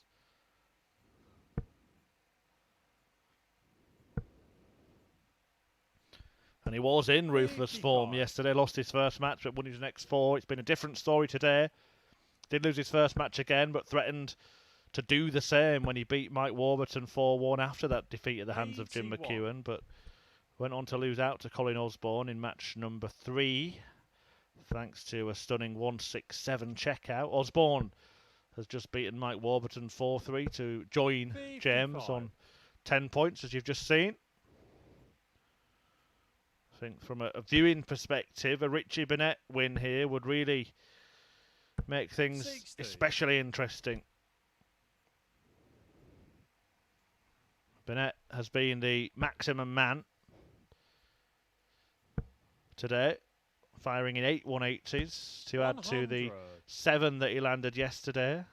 And he was in Ruthless form yesterday, lost his first match but won his next 4. It's been a different story today. Did lose his first match again, but threatened to do the same when he beat Mike Warburton 4-1 after that defeat at the hands of Jim Mcewen, but went on to lose out to Colin Osborne in match number 3, thanks to a stunning 167 checkout. Osborne has just beaten Mike Warburton 4-3 to join James on 10 points, as you've just seen. I think from a viewing perspective, a Richie Burnett win here would really make things 60. Especially interesting. Burnett has been the maximum man today, firing in 8 180s to add to the 7 that he landed yesterday.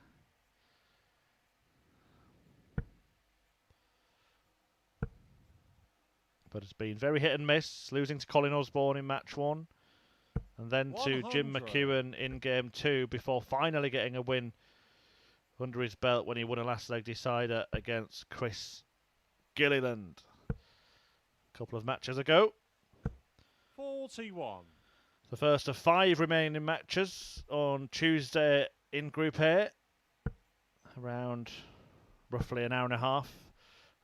but has been very hit and miss, losing to Colin Osborne in match 1, and then to Jim McEwan in game 2, before finally getting a win under his belt when he won a last leg decider against Chris Gilliland a couple of matches ago. 41. The first of 5 remaining matches on Tuesday in Group A. Around roughly an hour and a half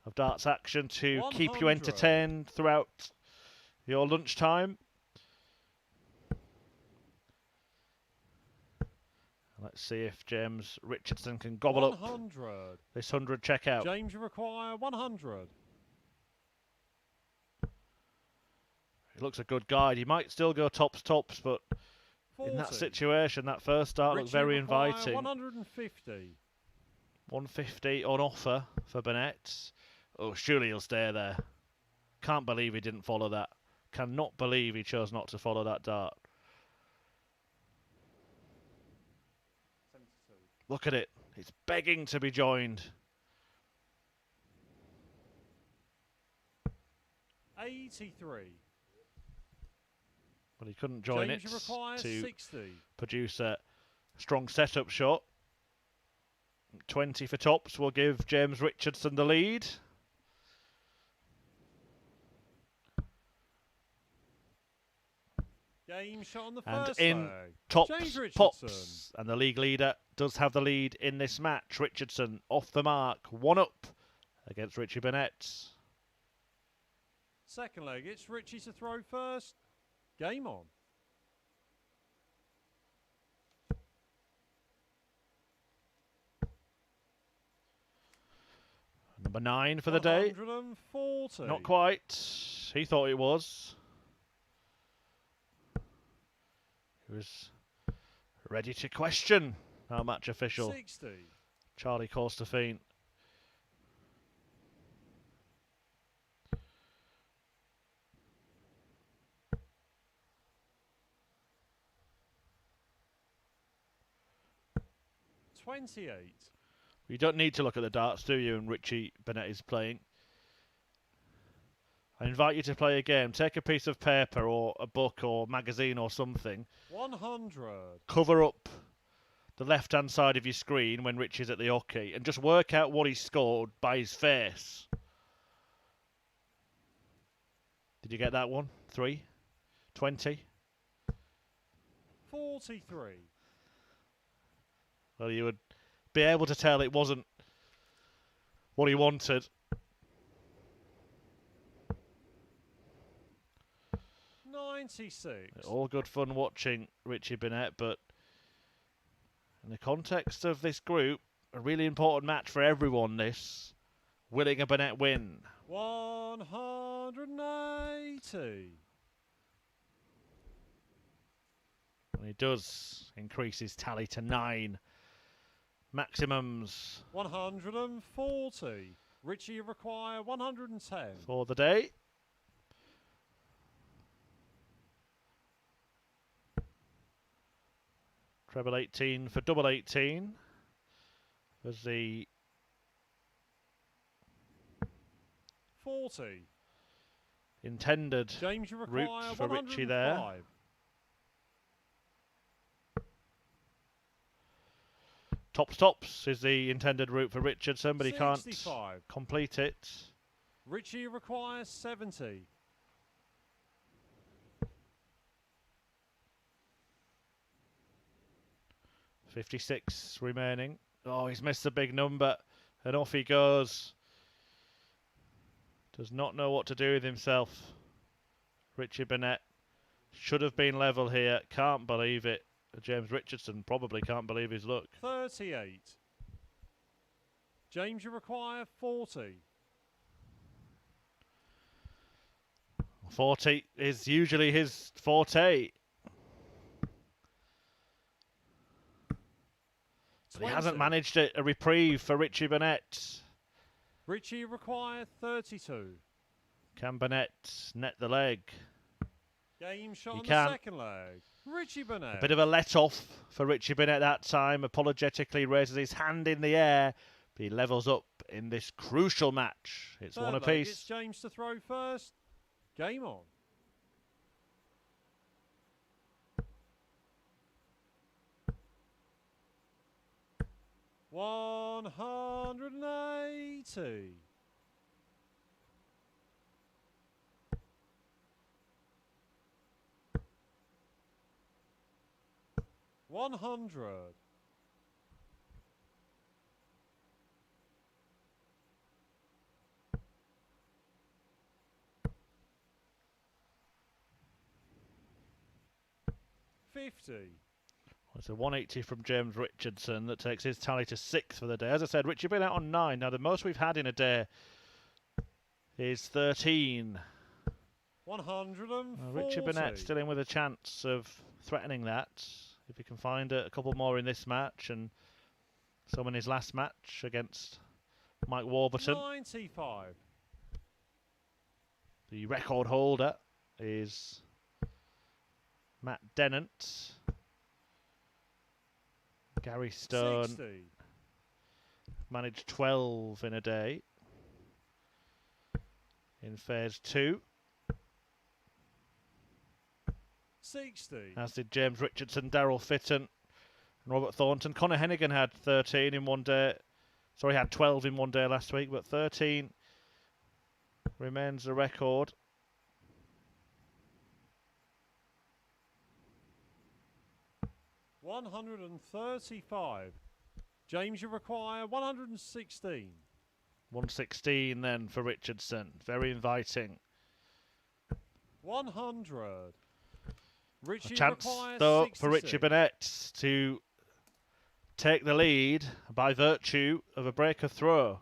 of darts action to 100. keep you entertained throughout your lunchtime. Let's see if James Richardson can gobble 100. up this 100 checkout. James, you require 100. He looks a good guide. He might still go tops, but 40. in that situation, that first start looked very inviting. 150. 150 on offer for Burnett. Oh, surely he'll stay there. Can't believe he didn't follow that. Cannot believe he chose not to follow that dart. 72. Look at it. It's begging to be joined. 83. But he couldn't join James, it to 60. Produce a strong setup shot. 20 for tops will give James Richardson the lead. Game shot on the And first in leg. tops, pops. And the league leader does have the lead in this match. Richardson off the mark, 1 up against Richie Burnett. Second leg, it's Richie to throw first. Game on. Number 9 for the day. 140. Not quite. He thought it was. He was ready to question our match official, 60. Charlie Corstafine. $28. You don't need to look at the darts, do you? And Richie Burnett is playing. I invite you to play a game. Take a piece of paper or a book or magazine or something. 100. Cover up the left-hand side of your screen when Richie's at the hockey and just work out what he scored by his face. Did you get that one? 3? 20? 43. Well, you would be able to tell it wasn't what he wanted. 96. All good fun watching Richie Burnett, but in the context of this group, a really important match for everyone, this. Willing a Burnett win. 180. And he does increase his tally to 9 maximums. 140. Richie require 110. For the day. Treble 18 for double 18 was the 40. Intended James, you require route for Richie there. 105. Tops is the intended route for Richardson, but he 65. Can't complete it. Richie requires 70. 56 remaining. Oh, he's missed a big number, and off he goes. Does not know what to do with himself. Richie Burnett should have been level here. Can't believe it. James Richardson probably can't believe his luck. 38. James, you require 40. 40 is usually his forte. But he hasn't managed a reprieve for Richie Burnett. Richie require 32. Can Burnett net the leg? Game shot on the second leg. Richie Burnett. A bit of a let-off for Richie Burnett that time. Apologetically raises his hand in the air. But he levels up in this crucial match. It's Third one leg, apiece. it's James to throw first. Game on. $180. 100. $50. It's a 180 from James Richardson that takes his tally to 6 for the day. As I said, Richie Burnett on 9. Now, the most we've had in a day is 13. 140. Richie Burnett still in with a chance of threatening that. If he can find a couple more in this match and some in his last match against Mike Warburton. 95. The record holder is Matt Dennant. Gary Stone 60. managed 12 in a day in phase 2. 60. As did James Richardson, Daryl Fitton and Robert Thornton. Conor Hennigan had 13 in one day. Sorry, he had 12 in one day last week, but 13 remains the record. $135. James, you require 116. 116 then for Richardson. Very inviting. 100. Richie A chance, requires though, 66. for Richie Burnett to take the lead by virtue of a breaker throw.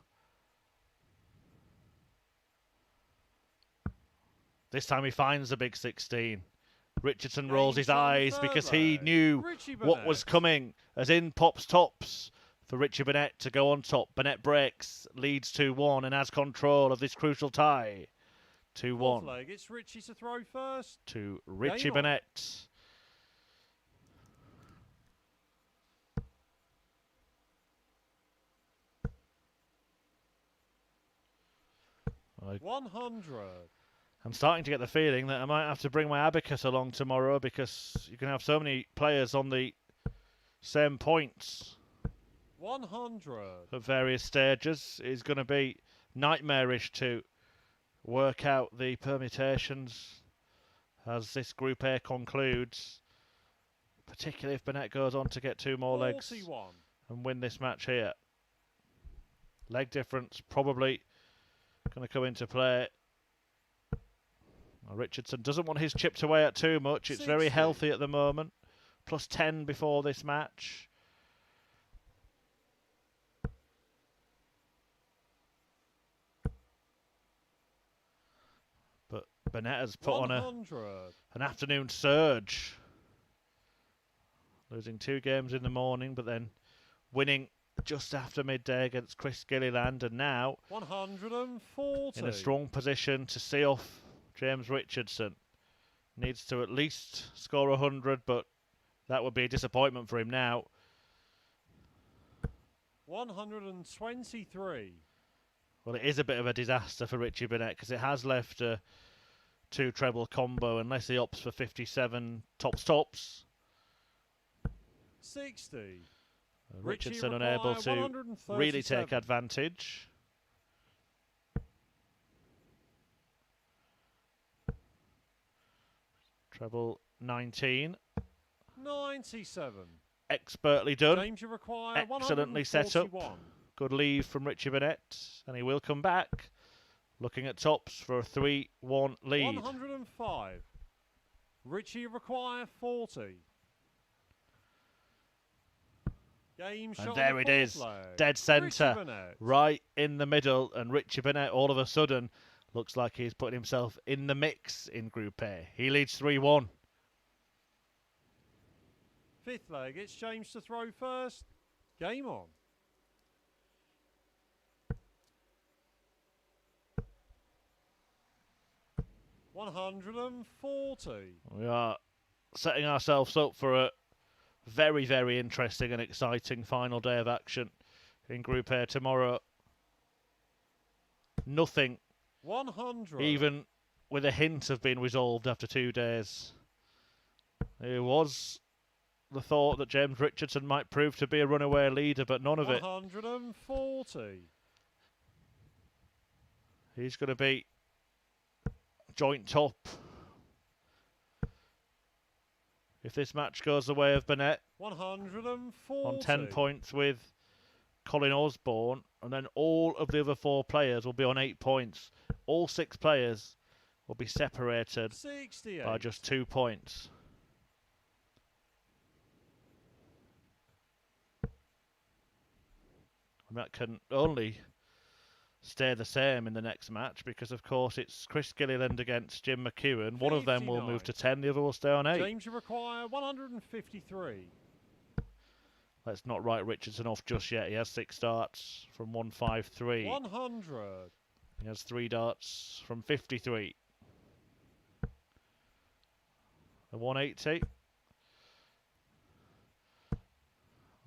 This time he finds the big 16. Richardson rolls his eyes because he knew what was coming, as in pops tops for Richie Burnett to go on top. Burnett breaks, leads 2-1 and has control of this crucial tie. 2-1. Leg. It's Richie to throw first. To Richie Burnett. $100. I'm starting to get the feeling that I might have to bring my abacus along tomorrow because you can have so many players on the same points. 100. At various stages. It's going to be nightmarish to work out the permutations as this Group A concludes, particularly if Burnett goes on to get 2 more 41. legs and win this match here. Leg difference probably going to come into play. Richardson doesn't want his chipped away at too much. It's 60. very healthy at the moment. Plus 10 before this match. But Burnett has put 100. on an afternoon surge. Losing 2 games in the morning, but then winning just after midday against Chris Gilliland. And now 140. in a strong position to see off James Richardson. Needs to at least score 100, but that would be a disappointment for him now. 123. Well, it is a bit of a disaster for Richie Burnett because it has left a 2 treble combo unless he opts for 57 tops. 60. Richardson unable to really take advantage. Treble 19. 97. Expertly done. James, you require excellently set up. Good leave from Richie Burnett. And he will come back. Looking at tops for a 3-1 lead. 105. Richie, you require 40. Game shot. And there it is. Dead centre. Right in the middle. And Richie Burnett all of a sudden looks like he's putting himself in the mix in Group A. He leads 3-1. 5th leg. It's James to throw first. Game on. $140. We are setting ourselves up for a very, very interesting and exciting final day of action in Group A tomorrow. Nothing 100. even with a hint of being resolved after 2 days. It was the thought that James Richardson might prove to be a runaway leader, but none of it. 140. He's going to be joint top if this match goes the way of Burnett. 140. On 10 points with Colin Osborne, and then all of the other 4 players will be on 8 points. All 6 players will be separated 68. by just 2 points. And that can only stay the same in the next match because, of course, it's Chris Gilliland against Jim Mcewen. 1 of them will move to 10, the other will stay on 8. James, you require 153. Let's not write Richardson off just yet. He has 6 darts from 153. 100. He has 3 darts from 53. A 180.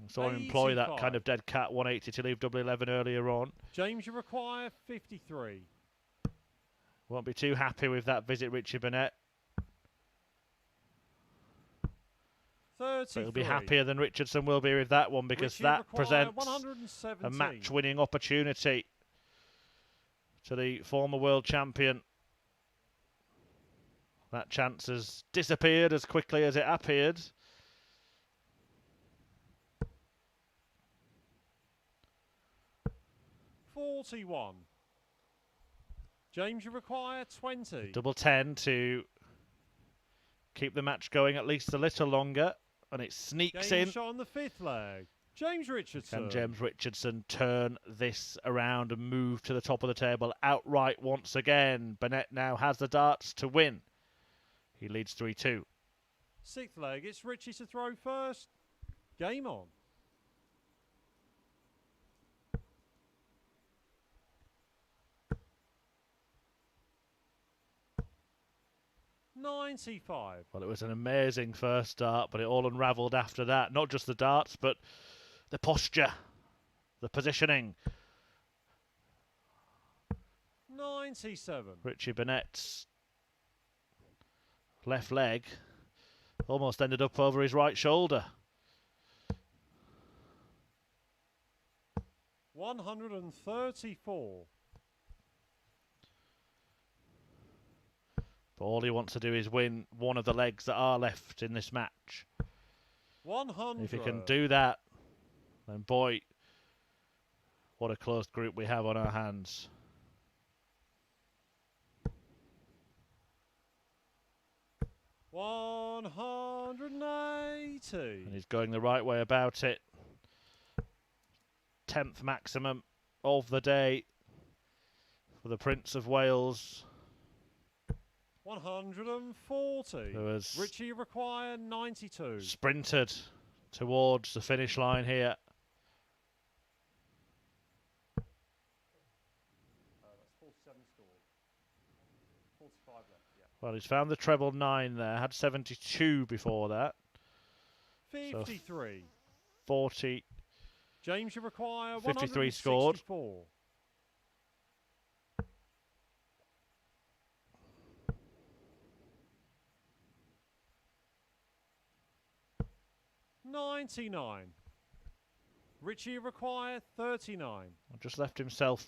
So I employ that kind of dead cat 180 to leave double 11 earlier on. James, you require 53. Won't be too happy with that visit, Richie Burnett. 33. But he'll be happier than Richardson will be with that one because that presents a match-winning opportunity to the former world champion. That chance has disappeared as quickly as it appeared. $41. James, you require 20. Double 10 to keep the match going at least a little longer, and it sneaks in. Shot on the 5th leg. James Richardson. Can James Richardson turn this around and move to the top of the table outright once again? Burnett now has the darts to win. He leads 3-2. 6th leg. It's Richie to throw first. Game on. $95. Well, it was an amazing first start, but it all unravelled after that. Not just the darts, but the posture, the positioning. 97. Richie Burnett's left leg almost ended up over his right shoulder. 134. But all he wants to do is win one of the legs that are left in this match. 100. If he can do that, then boy, what a close group we have on our hands. $180. And he's going the right way about it. 10th maximum of the day for the Prince of Wales. 140. Who has Richie require 92. Sprinted towards the finish line here. That's 47 scored. 45 left, yeah. Well, he's found the treble 9 there. Had 72 before that. 53. So 40. James, you require 53 scored. 99. Richie require 39. Just left himself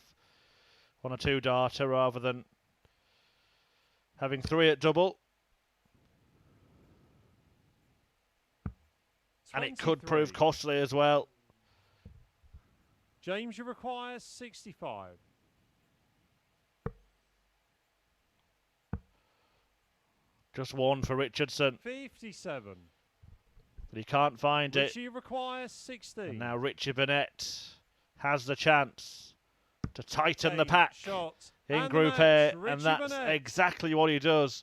on a 2-darter rather than having 3 at double. 23. And it could prove costly as well. James, you require 65. Just 1 for Richardson. 57. But he can't find it. Richie requires 60. And now Richie Burnett has the chance to tighten the pack in Group A. And that's exactly what he does.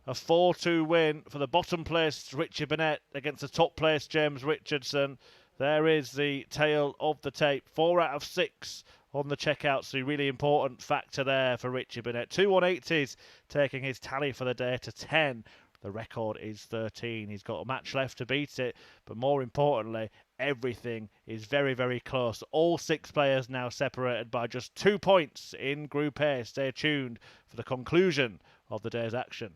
A 4-2 win for the bottom place Richie Burnett against the top place James Richardson. There is the tail of the tape. 4 out of 6 on the checkouts. The really important factor there for Richie Burnett. 2 180s taking his tally for the day to 10. The record is 13. He's got a match left to beat it. But more importantly, everything is very, very close. All 6 players now separated by just 2 points in Group A. Stay tuned for the conclusion of the day's action.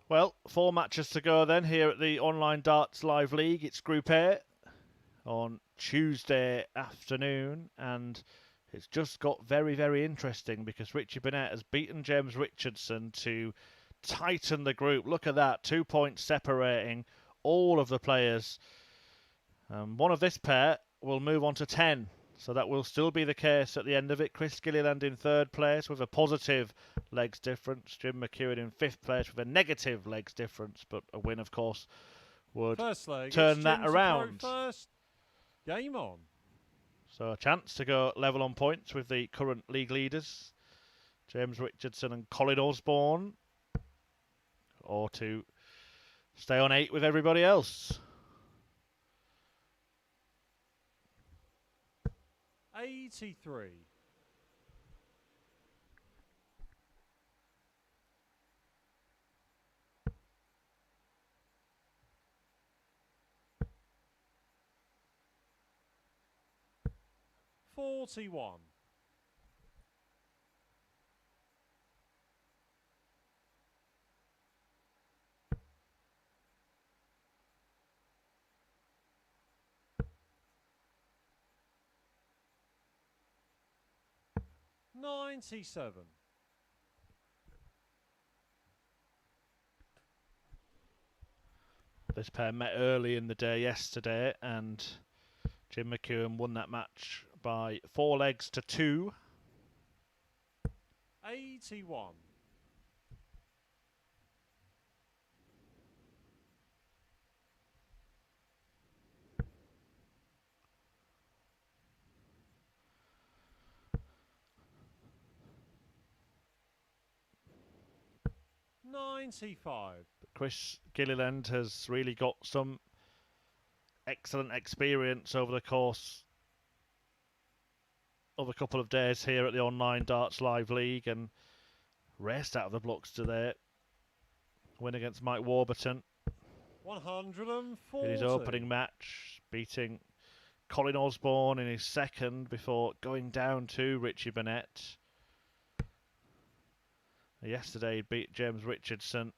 Well, 4 matches to go then here at the Online Darts Live League. It's Group A on Tuesday afternoon, and it's just got very, very interesting because Richie Burnett has beaten James Richardson to tighten the group. Look at that, 2 points separating all of the players. One of this pair will move on to 10. So that will still be the case at the end of it. Chris Gilliland in 3rd place with a positive legs difference. Jim Mcewen in 5th place with a negative legs difference. But a win, of course, would turn that around. First. Game on. So a chance to go level on points with the current league leaders, James Richardson and Colin Osborne. Or to stay on 8 with everybody else. 83. $41. 97. This pair met early in the day yesterday, and Jim Mcewen won that match by 4 legs to 2. 81. $95. Chris Gilliland has really got some excellent experience over the course of a couple of days here at the Online Darts Live League and raced out of the blocks today. Win against Mike Warburton 140. in his opening match, beating Colin Osborne in his second before going down to Richie Burnett. Yesterday he beat James Richardson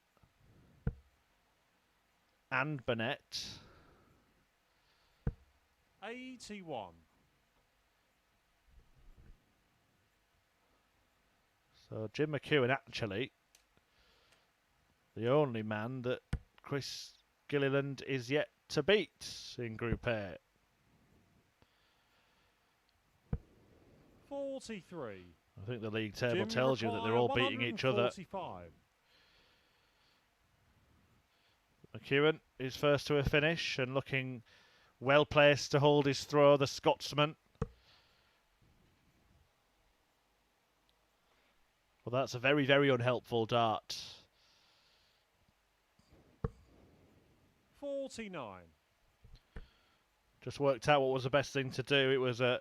and Burnett. 81. So Jim Mcewen actually the only man that Chris Gilliland is yet to beat in Group A. 43. I think the league table tells you that they're all beating each other. Mcewen is first to a finish and looking well placed to hold his throw, the Scotsman. Well, that's a very, very unhelpful dart. 49. Just worked out what was the best thing to do. It was a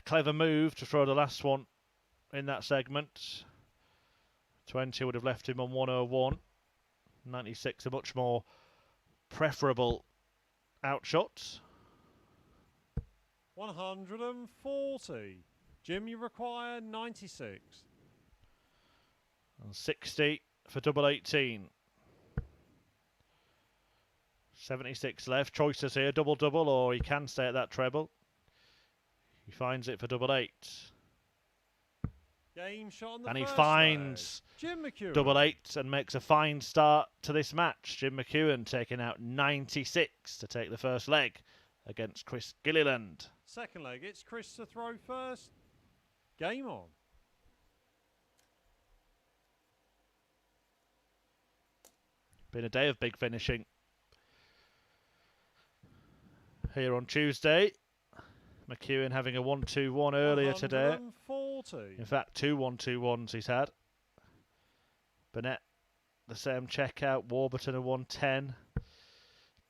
clever move to throw the last one in that segment. 20 would have left him on 101. 96 a much more preferable outshot. 140. Jim, you require 96. And 60 for double 18. 76 left. Choices here, double-double, or he can stay at that treble. He finds it for double 8. Game shot on the And he first finds leg. Jim Mcewen. double eight and makes a fine start to this match. Jim Mcewen taking out 96 to take the first leg against Chris Gilliland. Second leg, it's Chris to throw first. Game on. Been a day of big finishing here on Tuesday. McEwan having a 1-2-1 earlier today. In fact, 2 1-2-1s he's had. Burnett, the same checkout. Warburton a 110.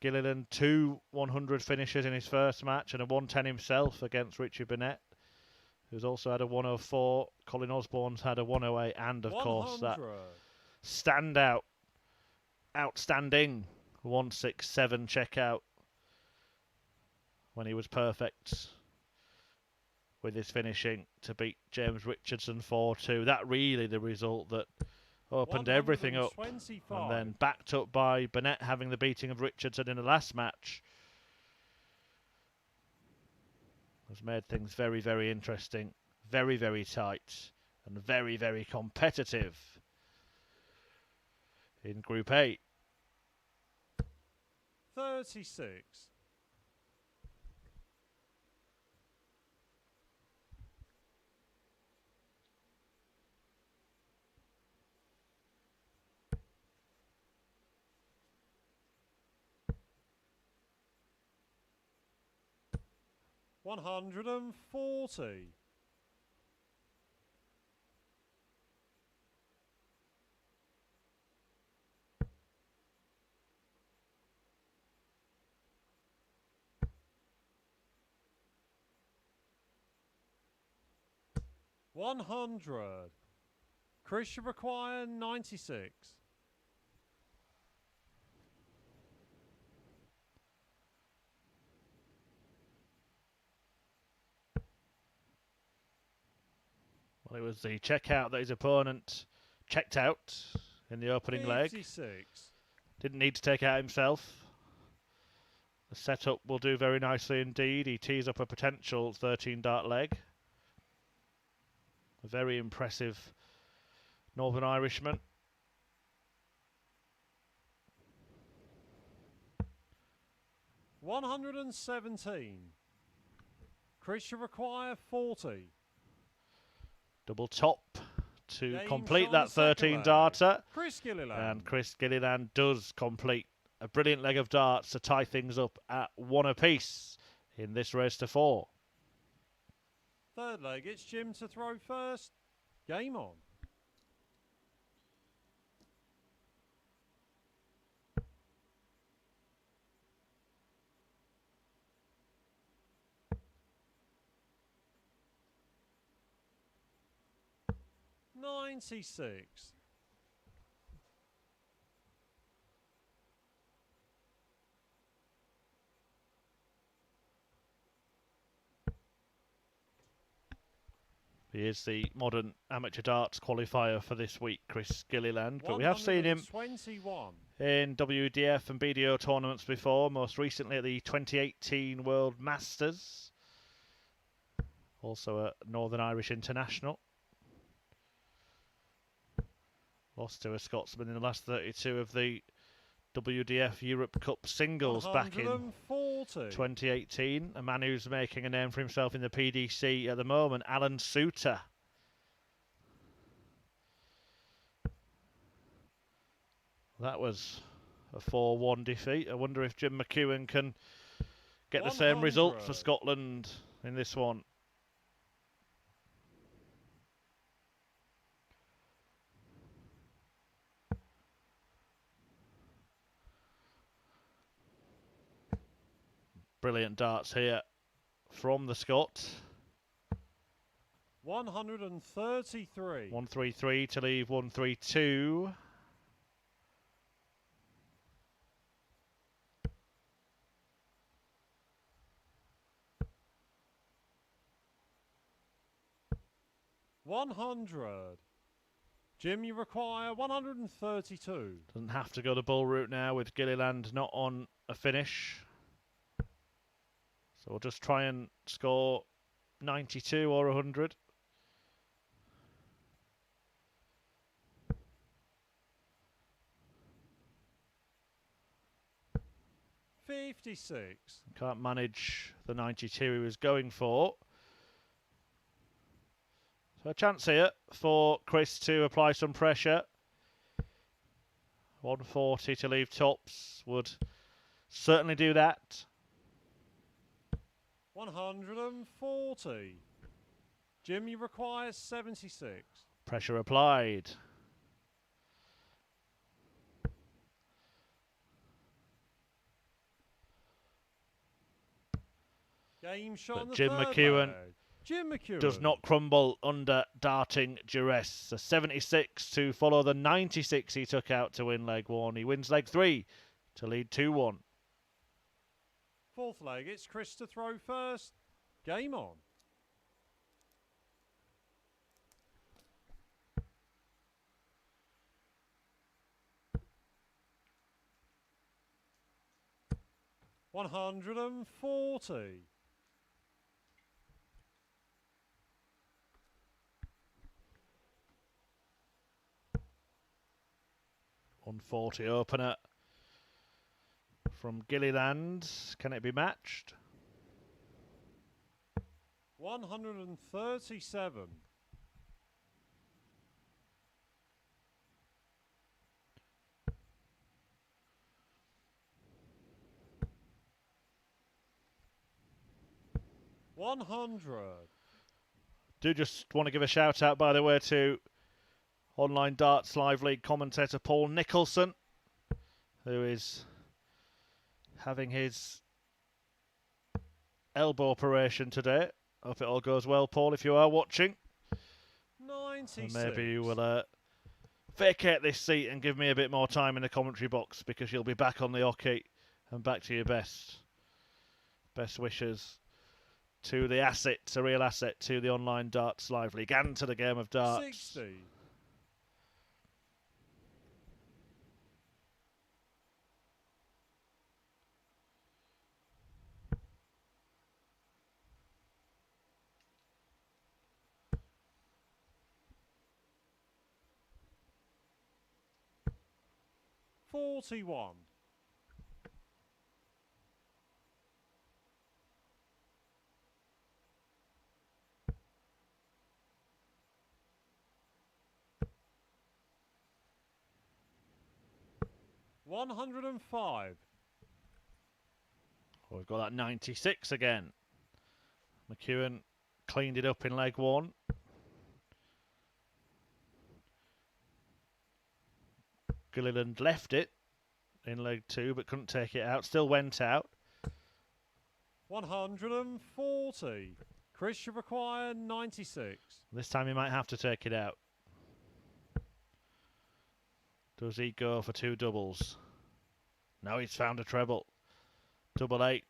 Gilliland, 2 100 finishes in his first match and a 110 himself against Richie Burnett, who's also had a 104. Colin Osborne's had a 108, and of 100. course that standout, outstanding 167 checkout when he was perfect with his finishing to beat James Richardson 4-2. That really the result that opened everything up, and then backed up by Burnett having the beating of Richardson in the last match has made things very, very interesting, very, very tight, and very, very competitive in Group A. 36. $140. $100. Chris should require 96. Well, it was the checkout that his opponent checked out in the opening 56. leg. Didn't need to take out himself. The setup will do very nicely indeed. He tees up a potential 13 dart leg. A very impressive Northern Irishman. $117. Chris should require 40. Double top to James complete that 13 darter. Chris Gilliland. And Chris Gilliland does complete a brilliant leg of darts to tie things up at 1 apiece in this race to 4. Third leg, it's Jim to throw first. Game on. $96. He is the modern amateur darts qualifier for this week, Chris Gilliland. But we have seen him in WDF and BDO tournaments before, most recently at the 2018 World Masters. Also a Northern Irish international. Lost to a Scotsman in the last 32 of the WDF Europe Cup singles back in 2018. A man who's making a name for himself in the PDC at the moment, Alan Suter. That was a 4-1 defeat. I wonder if Jim Mcewen can get the same result for Scotland in this one. Brilliant darts here from the Scot. 133. 133 to leave 132. $100. Jim, you require 132. Doesn't have to go the bull route now with Gilliland not on a finish. So we'll just try and score 92 or 100. 56. Can't manage the 92 he was going for. So a chance here for Chris to apply some pressure. 140 to leave tops would certainly do that. 140. Jim, you require 76. Pressure applied. Game shot on the Jim third McEwan leg. Jim McEwan does not crumble under darting duress. A 76 to follow the 96 he took out to win leg 1. He wins leg 3 to lead 2-1. Fourth leg, it's Chris to throw first. Game on. $140. 140 opener from Gilliland. Can it be matched? 137. $100. Do just want to give a shout out, by the way, to Online Darts Live League commentator Paul Nicholson, who is having his elbow operation today. Hope it all goes well, Paul, if you are watching. 96. And maybe you will vacate this seat and give me a bit more time in the commentary box, because you'll be back on the hockey and back to your best. Best wishes to the asset, a real asset to the Online Darts Live League and to the game of darts. 60. $41. $105. Oh, we've got that 96 again. McEwan cleaned it up in leg 1. Gilliland left it in leg 2 but couldn't take it out. Still went out. 140. Chris should require 96. This time he might have to take it out. Does he go for 2 doubles? No, he's found a treble. Double 8.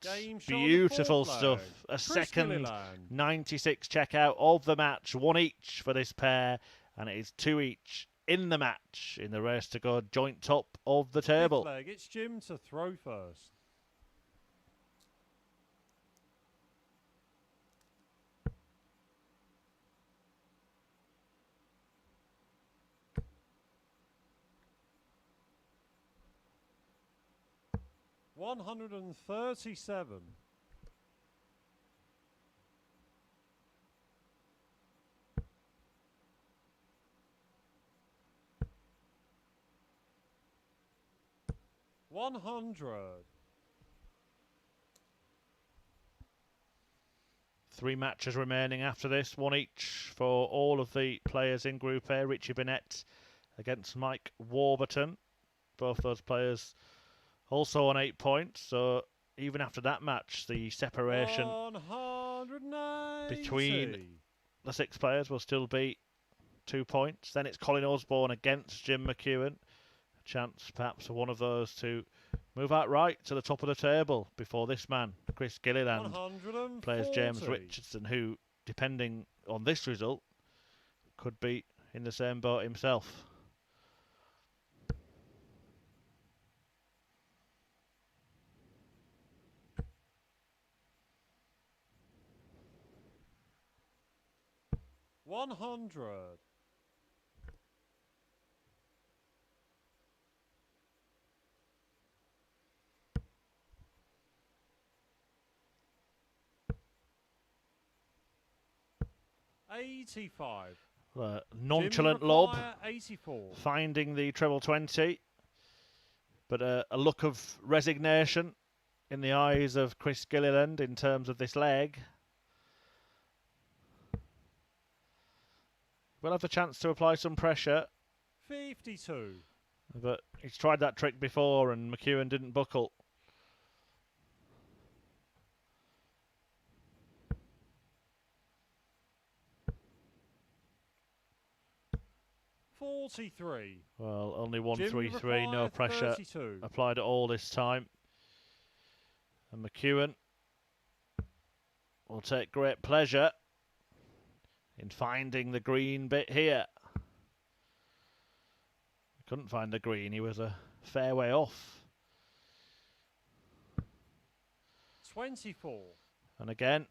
Beautiful stuff. A second Gilliland. 96 checkout of the match. 1 each for this pair. And it is 2 each in the match, in the race to go joint top of the table. Fifth leg, it's Jim to throw first. $137. $100. 3 matches remaining after this, 1 each for all of the players in Group A. Richie Burnett against Mike Warburton. Both those players also on 8 points, so even after that match, the separation 190. between the 6 players will still be 2 points. Then it's Colin Osborne against Jim Mcewen. A chance perhaps for one of those to move out right to the top of the table before this man, Chris Gilliland, plays James Richardson, who, depending on this result, could be in the same boat himself. $100. 85. Nonchalant lob. 84. Finding the treble 20. But a look of resignation in the eyes of Chris Gilliland in terms of this leg. We'll have the chance to apply some pressure. 52. But he's tried that trick before and McEwan didn't buckle. $43. Well, only 133, no pressure 32. applied at all this time. And McEwan will take great pleasure in finding the green bit here. Couldn't find the green, he was a fair way off. 24. And again,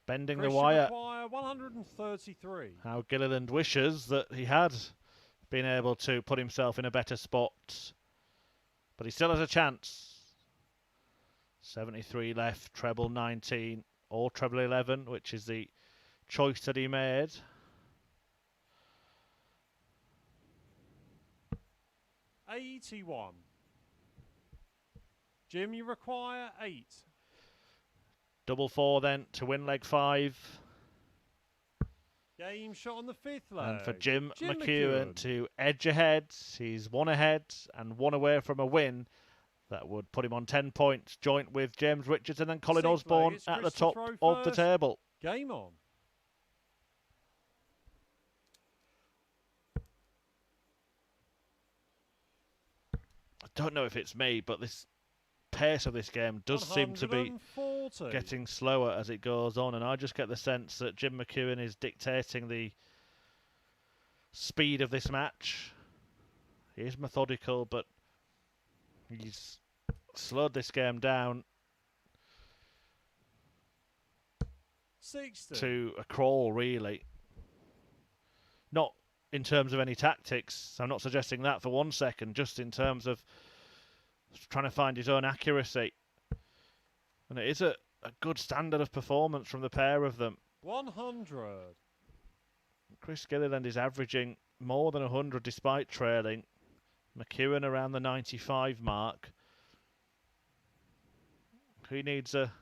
bending the Pressure wire. require 133. How Gilliland wishes that he had been able to put himself in a better spot. But he still has a chance. 73 left, treble 19 or treble 11, which is the choice that he made. $81. Jim, you require 8. Double 4 then to win leg 5. Game shot on the 5th leg. And for Jim McEwan McEwan to edge ahead. He's 1 ahead and 1 away from a win. That would put him on 10 points, joint with James Richardson and Colin Osborne at the top of the table. Game on. I don't know if it's me, but this pace of this game does seem to be getting slower as it goes on, and I just get the sense that Jim McEwan is dictating the speed of this match. He is methodical, but he's slowed this game down 60. to a crawl, really. Not in terms of any tactics. I'm not suggesting that for 1 second, just in terms of trying to find his own accuracy. And it is a good standard of performance from the pair of them. 100. Chris Gilliland is averaging more than 100 despite trailing. McEwan around the 95 mark. He needs a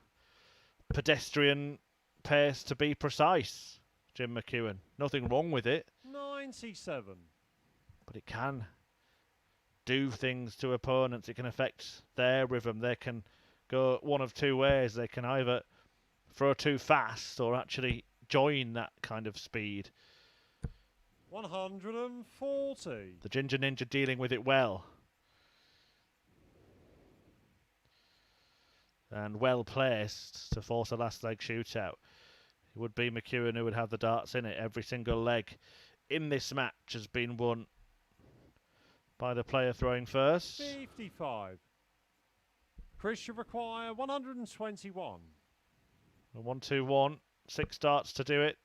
pedestrian pace to be precise, Jim McEwan. Nothing wrong with it. 97. But it can do things to opponents. It can affect their rhythm. They can go one of 2 ways. They can either throw too fast or actually join that kind of speed. 140. The Ginger Ninja dealing with it well. And well placed to force a last leg shootout. It would be McEwan who would have the darts in it. Every single leg in this match has been won by the player throwing first. 55. Chris should require 121. 1-2-1. 6 darts to do it.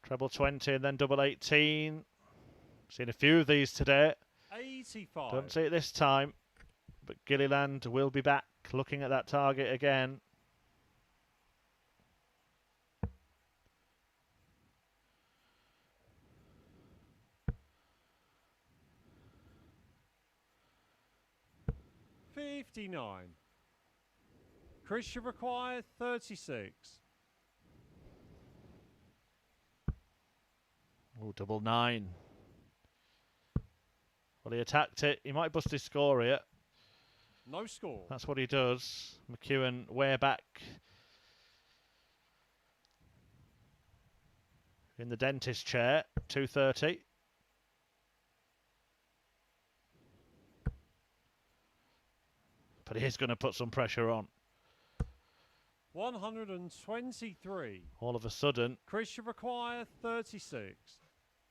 Treble 20 and then double 18. Seen a few of these today. 85. Don't see it this time. But Gilliland will be back looking at that target again. $59. Chris should require 36. Oh, double 9. Well, he attacked it. He might bust his score here. No score. That's what he does. McEwan way back in the dentist chair. 230. But he is going to put some pressure on. 123. All of a sudden, Chris should require 36.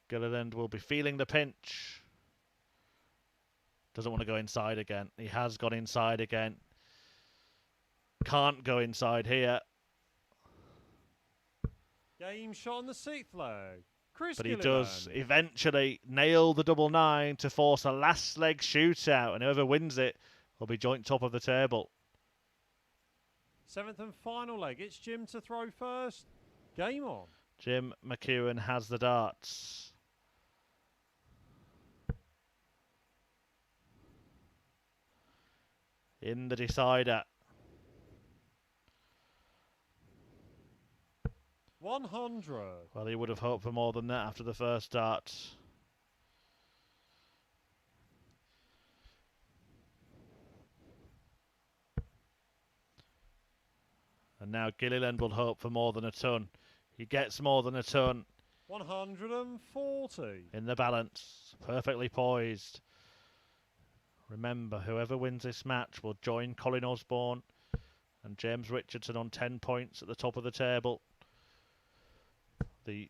Gilliland will be feeling the pinch. Doesn't want to go inside again. He has gone inside again. Can't go inside here. Game shot on the 6th leg. Chris But he Gilliland. does eventually nail the double 9 to force a last leg shootout. And whoever wins it will be joint top of the table. 7th and final leg. It's Jim to throw first. Game on. Jim Mcewen has the darts. In the decider. 100. Well, he would have hoped for more than that after the first dart. And now Gilliland will hope for more than a ton. He gets more than a ton. 140. In the balance. Perfectly poised. Remember, whoever wins this match will join Colin Osborne and James Richardson on 10 points at the top of the table. The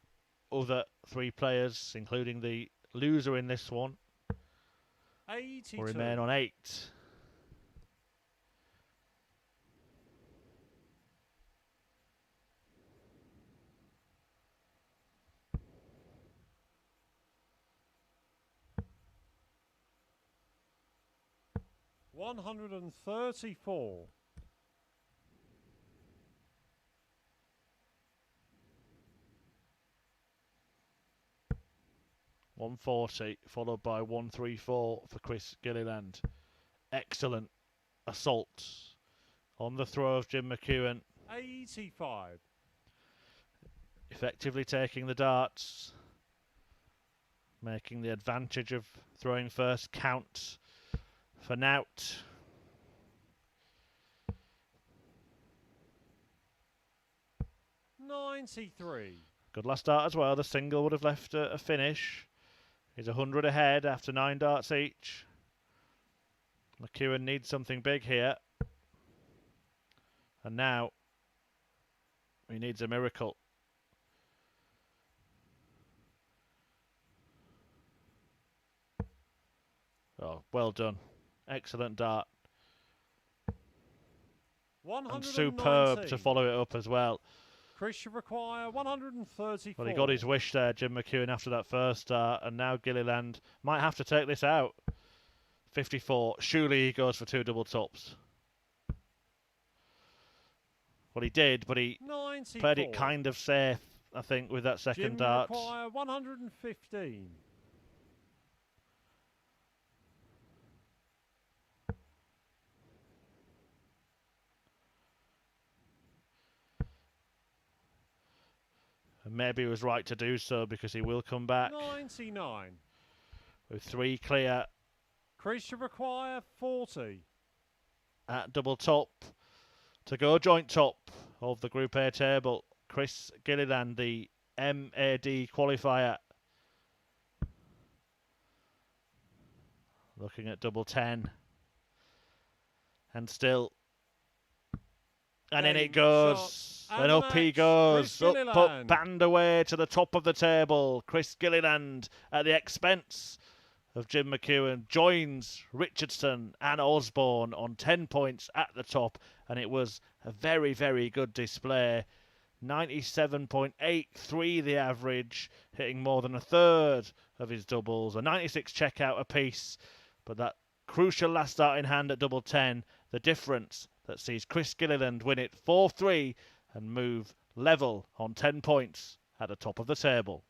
other 3 players, including the loser in this one, 82. will remain on 8. $134. 140, followed by 134 for Chris Gilliland. Excellent assault on the throw of Jim Mcewen. 85. Effectively taking the darts, making the advantage of throwing first count for Nout. $93. Good last dart as well. The single would have left a finish. He's 100 ahead after 9 darts each. Mcewen needs something big here. And now he needs a miracle. Oh, well done. Excellent dart. And superb to follow it up as well. Chris should require 134. Well, he got his wish there, Jim Mcewen, after that first dart, and now Gilliland might have to take this out. 54. Surely he goes for 2 double tops. Well, he did, but he 94. played it kind of safe, I think, with that second dart. Jim require 115. And maybe he was right to do so because he will come back 99. with 3 clear Chris should require 40. at double top to go joint top of the Group A table. Chris Gilliland, the MAD qualifier, looking at double 10, and still, and in it goes. And up he goes, up, band away to the top of the table. Chris Gilliland, at the expense of Jim Mcewen, joins Richardson and Osborne on 10 points at the top. And it was a very, very good display. 97.83 the average, hitting more than a third of his doubles. A 96 checkout apiece. But that crucial last start in hand at double 10, the difference that sees Chris Gilliland win it 4-3 and move level on 10 points at the top of the table.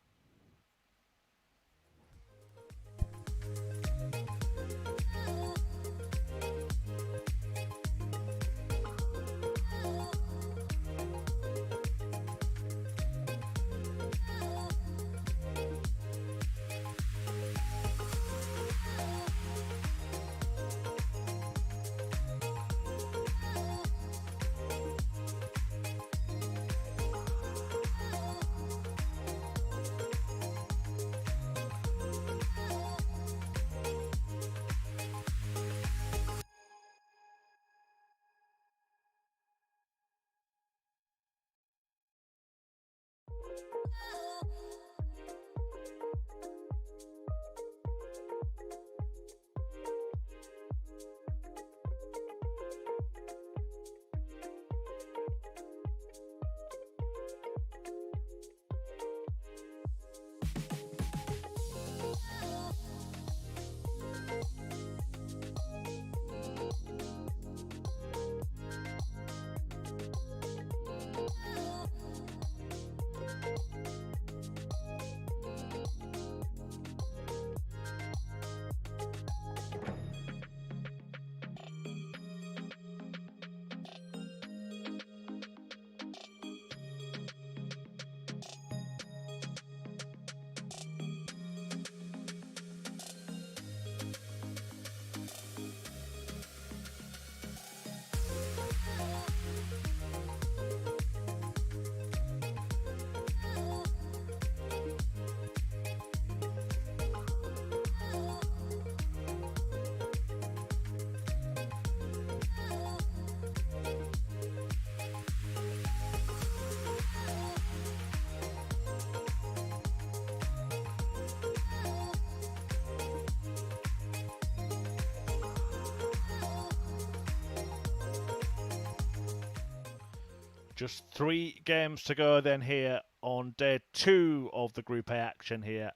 Just 3 games to go then here on day 2 of the Group A action here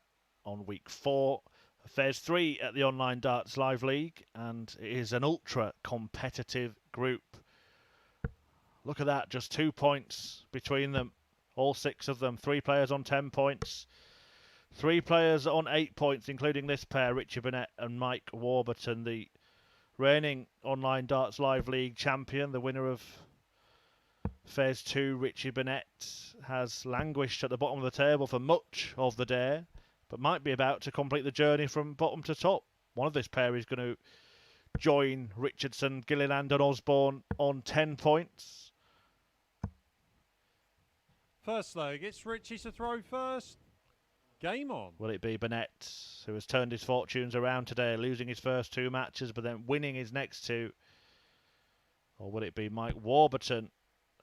on week 4. Phase 3 at the Online Darts Live League, and it is an ultra competitive group. Look at that, just 2 points between them. All 6 of them, 3 players on 10 points. 3 players on 8 points, including this pair, Richie Burnett and Mike Warburton, the reigning Online Darts Live League champion, the winner of Phase 2. Richie Burnett has languished at the bottom of the table for much of the day, but might be about to complete the journey from bottom to top. One of this pair is going to join Richardson, Gilliland and Osborne on 10 points. First leg, it's Richie to throw first. Game on. Will it be Burnett, who has turned his fortunes around today, losing his first 2 matches but then winning his next 2? Or will it be Mike Warburton,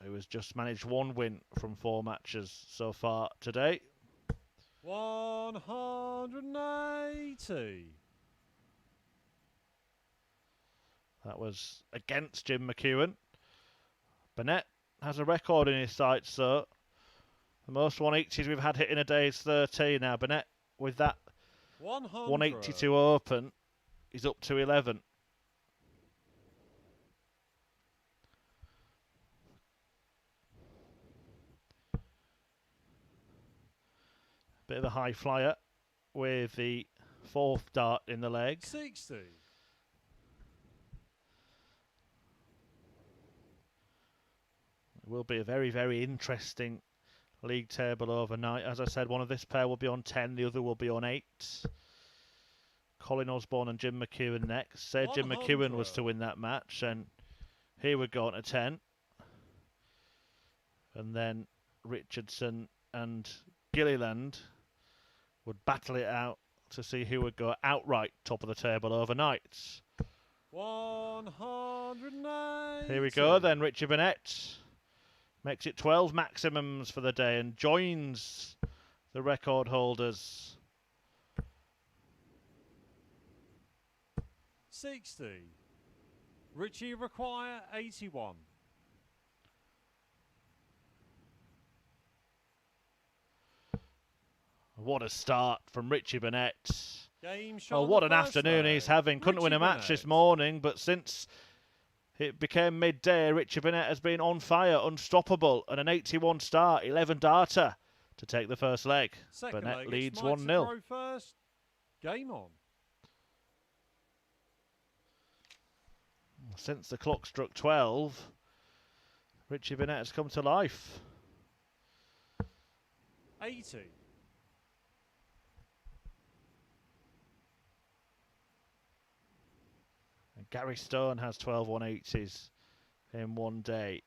who has just managed 1 win from 4 matches so far today? 180. That was against Jim Mcewen. Burnett has a record in his sights, so the most 180s we've had hit in a day is 13. Now Burnett, with that 182 open, is up to 11. Bit of a high flyer with the 4th dart in the leg. 60. It will be a very, very interesting league table overnight. As I said, one of this pair will be on 10, the other will be on 8. Colin Osborne and Jim Mcewen next. Say Jim Mcewen was to win that match, and he would go on to 10. And then Richardson and Gilliland would battle it out to see who would go outright top of the table overnight. 190. Here we go then. Richie Burnett makes it 12 maximums for the day and joins the record holders. 60. Richie require 81. What a start from Richie Burnett. Game Oh, what an afternoon he's having. Couldn't win a match this morning, but since it became midday, Richie Burnett has been on fire, unstoppable, and an 81 start, 11 darter to take the first leg. Burnett leads 1-0. First. Game on. Since the clock struck 12, Richie Burnett has come to life. 80. And Gary Stone has 12 180s in one day.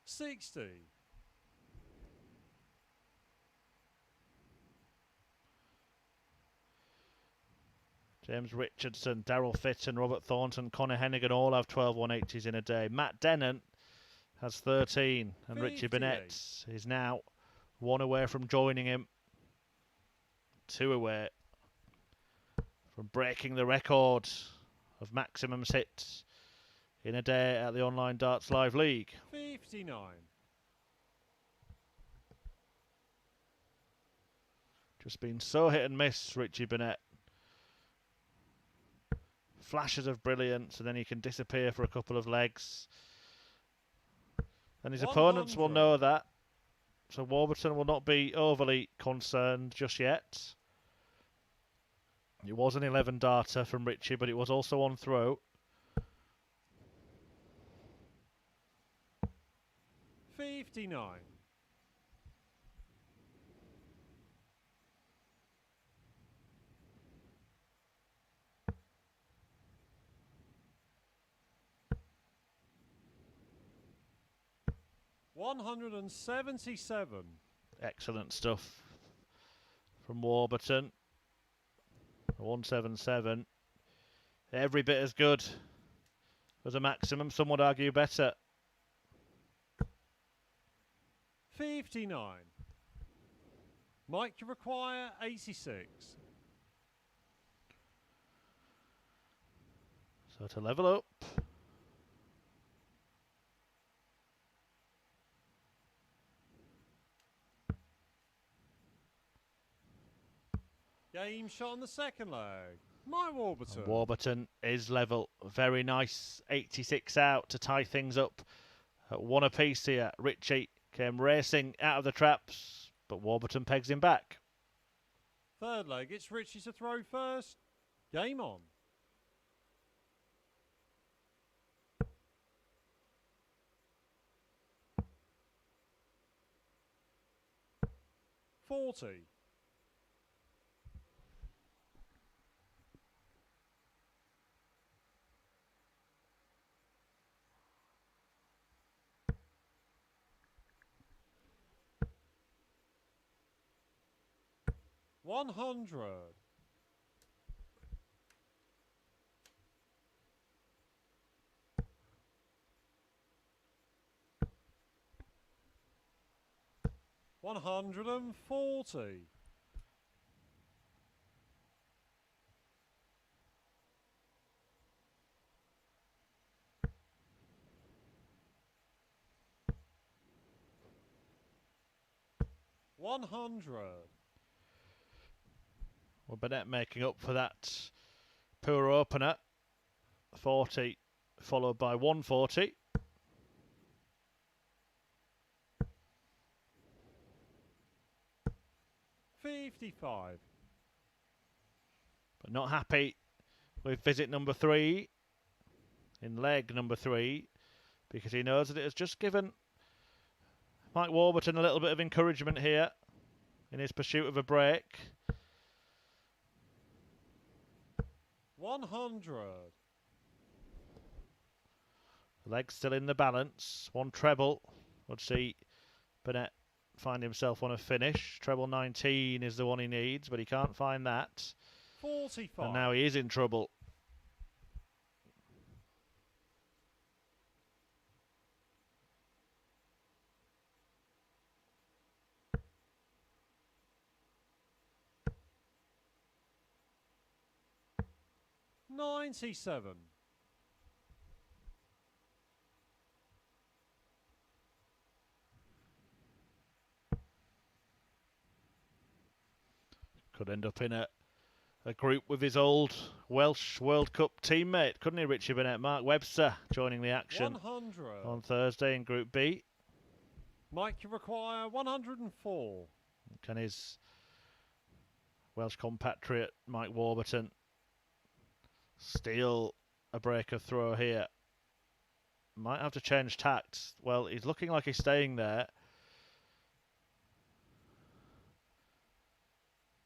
60. James Richardson, Daryl Fitton, Robert Thornton, Connor Hennigan all have 12 180s in a day. Matt Dennant has 13, and 58. Richie Burnett is now 1 away from joining him. 2 away from breaking the record of maximum hits in a day at the Online Darts Live League. 59. Just been so hit and miss, Richie Burnett. Flashes of brilliance, and then he can disappear for a couple of legs. And his opponents will know that. So Warburton will not be overly concerned just yet. It was an 11 darter from Richie, but it was also on throw. 59. $177. Excellent stuff from Warburton. 177. Every bit as good as a maximum. Some would argue better. 59. Mike, you require 86. So to level up, Game shot on the second leg. Mike Warburton. And Warburton is level. Very nice. 86 out to tie things up at 1 apiece here. Richie came racing out of the traps, but Warburton pegs him back. Third leg, it's Richie to throw first. Game on. $40. $100. $140. $100. Well, Burnett making up for that poor opener. 40 followed by 140. $55. But not happy with visit number 3 in leg number 3, because he knows that it has just given Mike Warburton a little bit of encouragement here in his pursuit of a break. 100. Legs still in the balance. One treble would see Burnett find himself on a finish. Treble 19 is the one he needs, but he can't find that. 45. And now he is in trouble. $97. Could end up in a group with his old Welsh World Cup teammate, couldn't he, Richie Burnett? Mark Webster joining the action 100. on Thursday in Group B. Mike, you require 104. Can his Welsh compatriot Mike Warburton steal a break of throw here? Might have to change tact. Well, he's looking like he's staying there.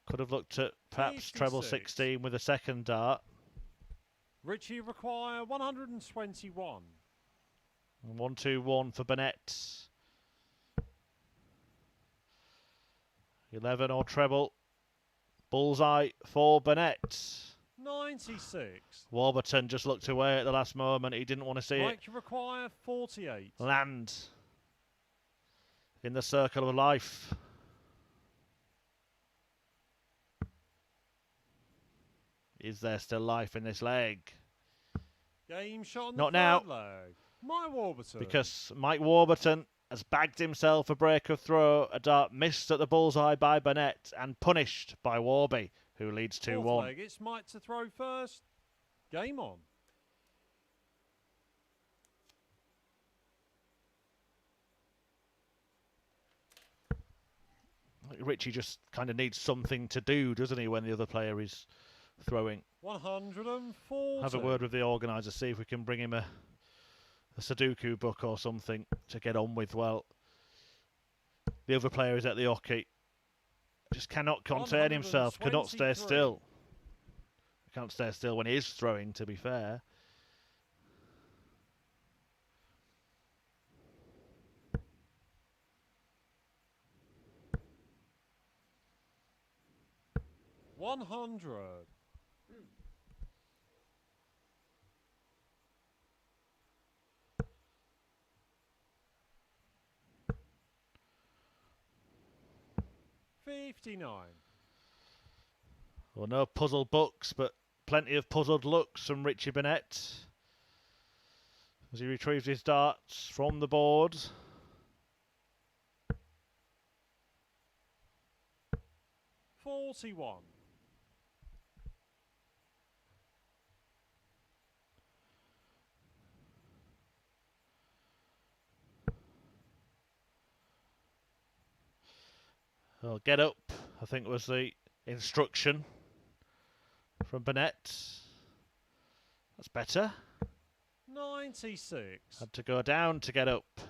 Could have looked at perhaps 56. treble 16 with a second dart. Richie require 121. 1-2-1 for Burnett. 11 or treble. Bullseye for Burnett. 96. Warburton just looked away at the last moment. He didn't want to see Mike, you require 48. it land in the circle of life. Is there still life in this leg? Game shot on Not the now. third leg. Mike Warburton. Because Mike Warburton has bagged himself a break of throw. A dart missed at the bullseye by Burnett and punished by Warby, who leads 2-1. Fourth leg, it's Mike to throw first. Game on. Richie just kind of needs something to do, doesn't he, when the other player is throwing? 140. Have a word with the organiser, see if we can bring him a Sudoku book or something to get on with. Well, the other player is at the hockey. Just cannot contain himself, cannot stay still. Can't stay still when he is throwing, to be fair. $100. $59. Well, no puzzle books, but plenty of puzzled looks from Richie Burnett as he retrieves his darts from the board. $41. Well, get up, I think was the instruction from Burnett. That's better. 96. Had to go down to get up. I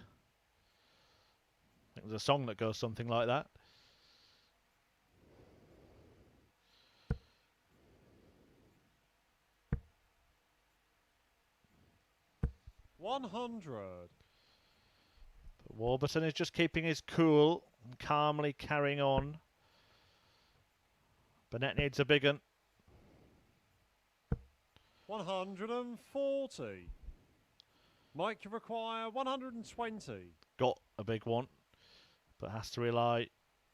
think there's a song that goes something like that. $100. But Warburton is just keeping his cool and calmly carrying on. Burnett needs a big one. 140. Mike, you require 120. Got a big one, but has to rely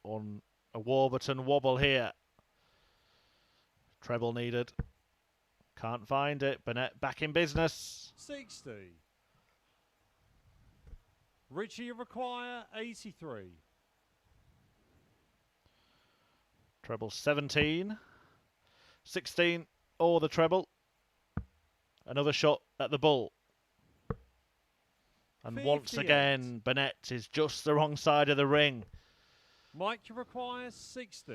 on a Warburton wobble here. Treble needed. Can't find it. Burnett back in business. 60. Richie, you require 83. Treble 17. 16. Or the treble. Another shot at the bull. And 58. Once again, Burnett is just the wrong side of the ring. Mike, you require 60.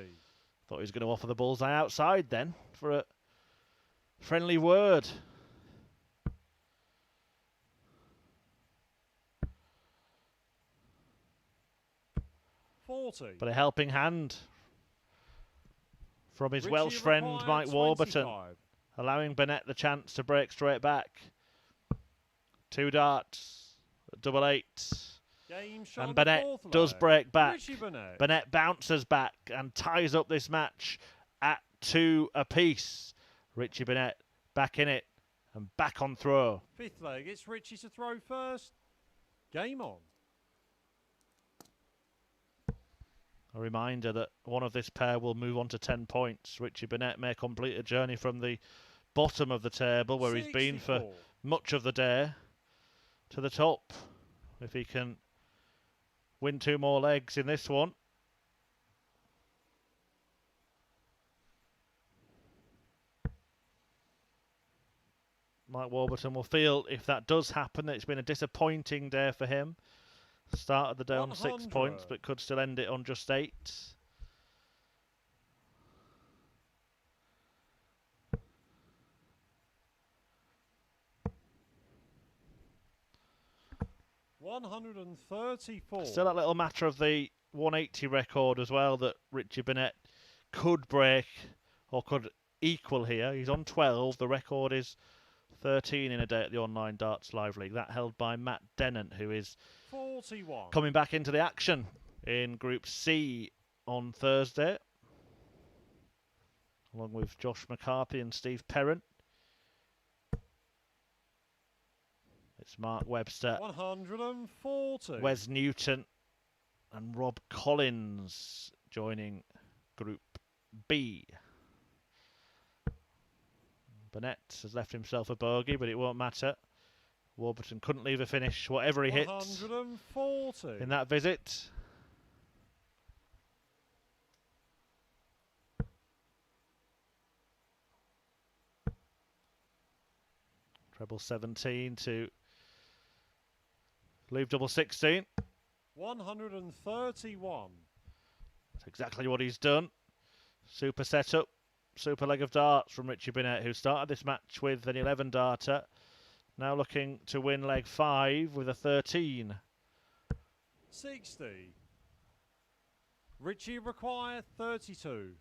Thought he was going to offer the bullseye outside then for a friendly word. $40. But a helping hand from his Richie, Welsh friend Mike 25. Warburton, allowing Burnett the chance to break straight back. 2 darts, double 8. And Burnett does break back. Burnett bounces back and ties up this match at 2 apiece. Richie Burnett back in it and back on throw. 5th leg, it's Richie to throw first. Game on. A reminder that one of this pair will move on to 10 points. Richie Burnett may complete a journey from the bottom of the table where 64. he's been for much of the day to the top if he can win 2 more legs in this one. Mike Warburton will feel, if that does happen, that it's been a disappointing day for him. Started the day on 6 points, but could still end it on just 8. $134. Still that little matter of the 180 record as well that Richie Burnett could break or could equal here. He's on 12. The record is 13 in a day at the Online Darts Live League. That held by Matt Dennant, who is 41. Coming back into the action in Group C on Thursday, along with Josh McCarthy and Steve Perrin. It's Mark Webster, 140. Wes Newton and Rob Collins joining Group B. Burnett has left himself a bogey, but it won't matter. Warburton couldn't leave a finish, whatever he hit 140. in that visit. Treble 17 to leave double 16. 131. That's exactly what he's done. Super setup, super leg of darts from Richie Burnett, who started this match with an 11 darter. Now looking to win leg 5 with a 13. 60. Richie require 32.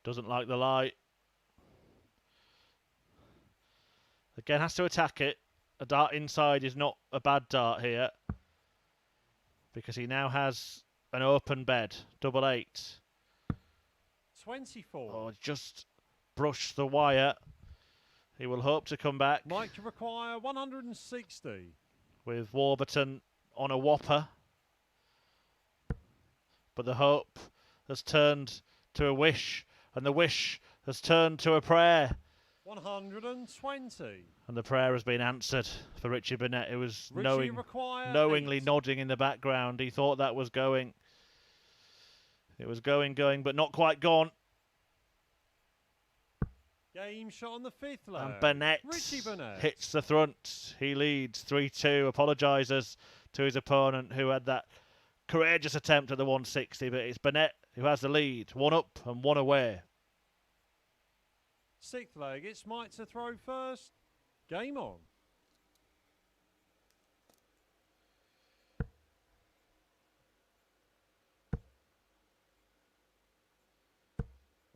Doesn't like the light. Again, has to attack it. A dart inside is not a bad dart here, because he now has an open bed. Double 8. 24. Oh, just brushed the wire. He will hope to come back. Mike require 160. With Warburton on a whopper. But the hope has turned to a wish, and the wish has turned to a prayer. 120. And the prayer has been answered for Richie Burnett, who was knowingly 8. nodding in the background. He thought that was going. It was going, but not quite gone. Game shot on the 5th leg. And Burnett, Richie Burnett hits the front. He leads 3-2, apologises to his opponent who had that courageous attempt at the 160, but it's Burnett who has the lead. 1 up and 1 away. 6th leg, it's Mike to throw first. Game on.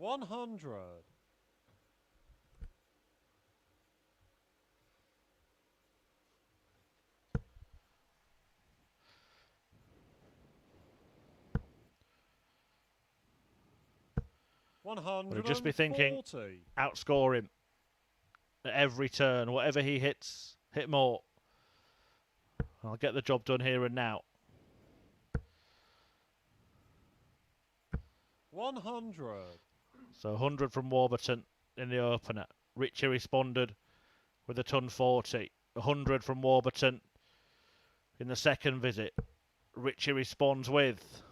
$100. Would just be thinking, outscore him at every turn. Whatever he hits, hit more. I'll get the job done here and now. 100. So 100 from Warburton in the opener. Richie responded with a ton 40. 100 from Warburton in the second visit. Richie responds with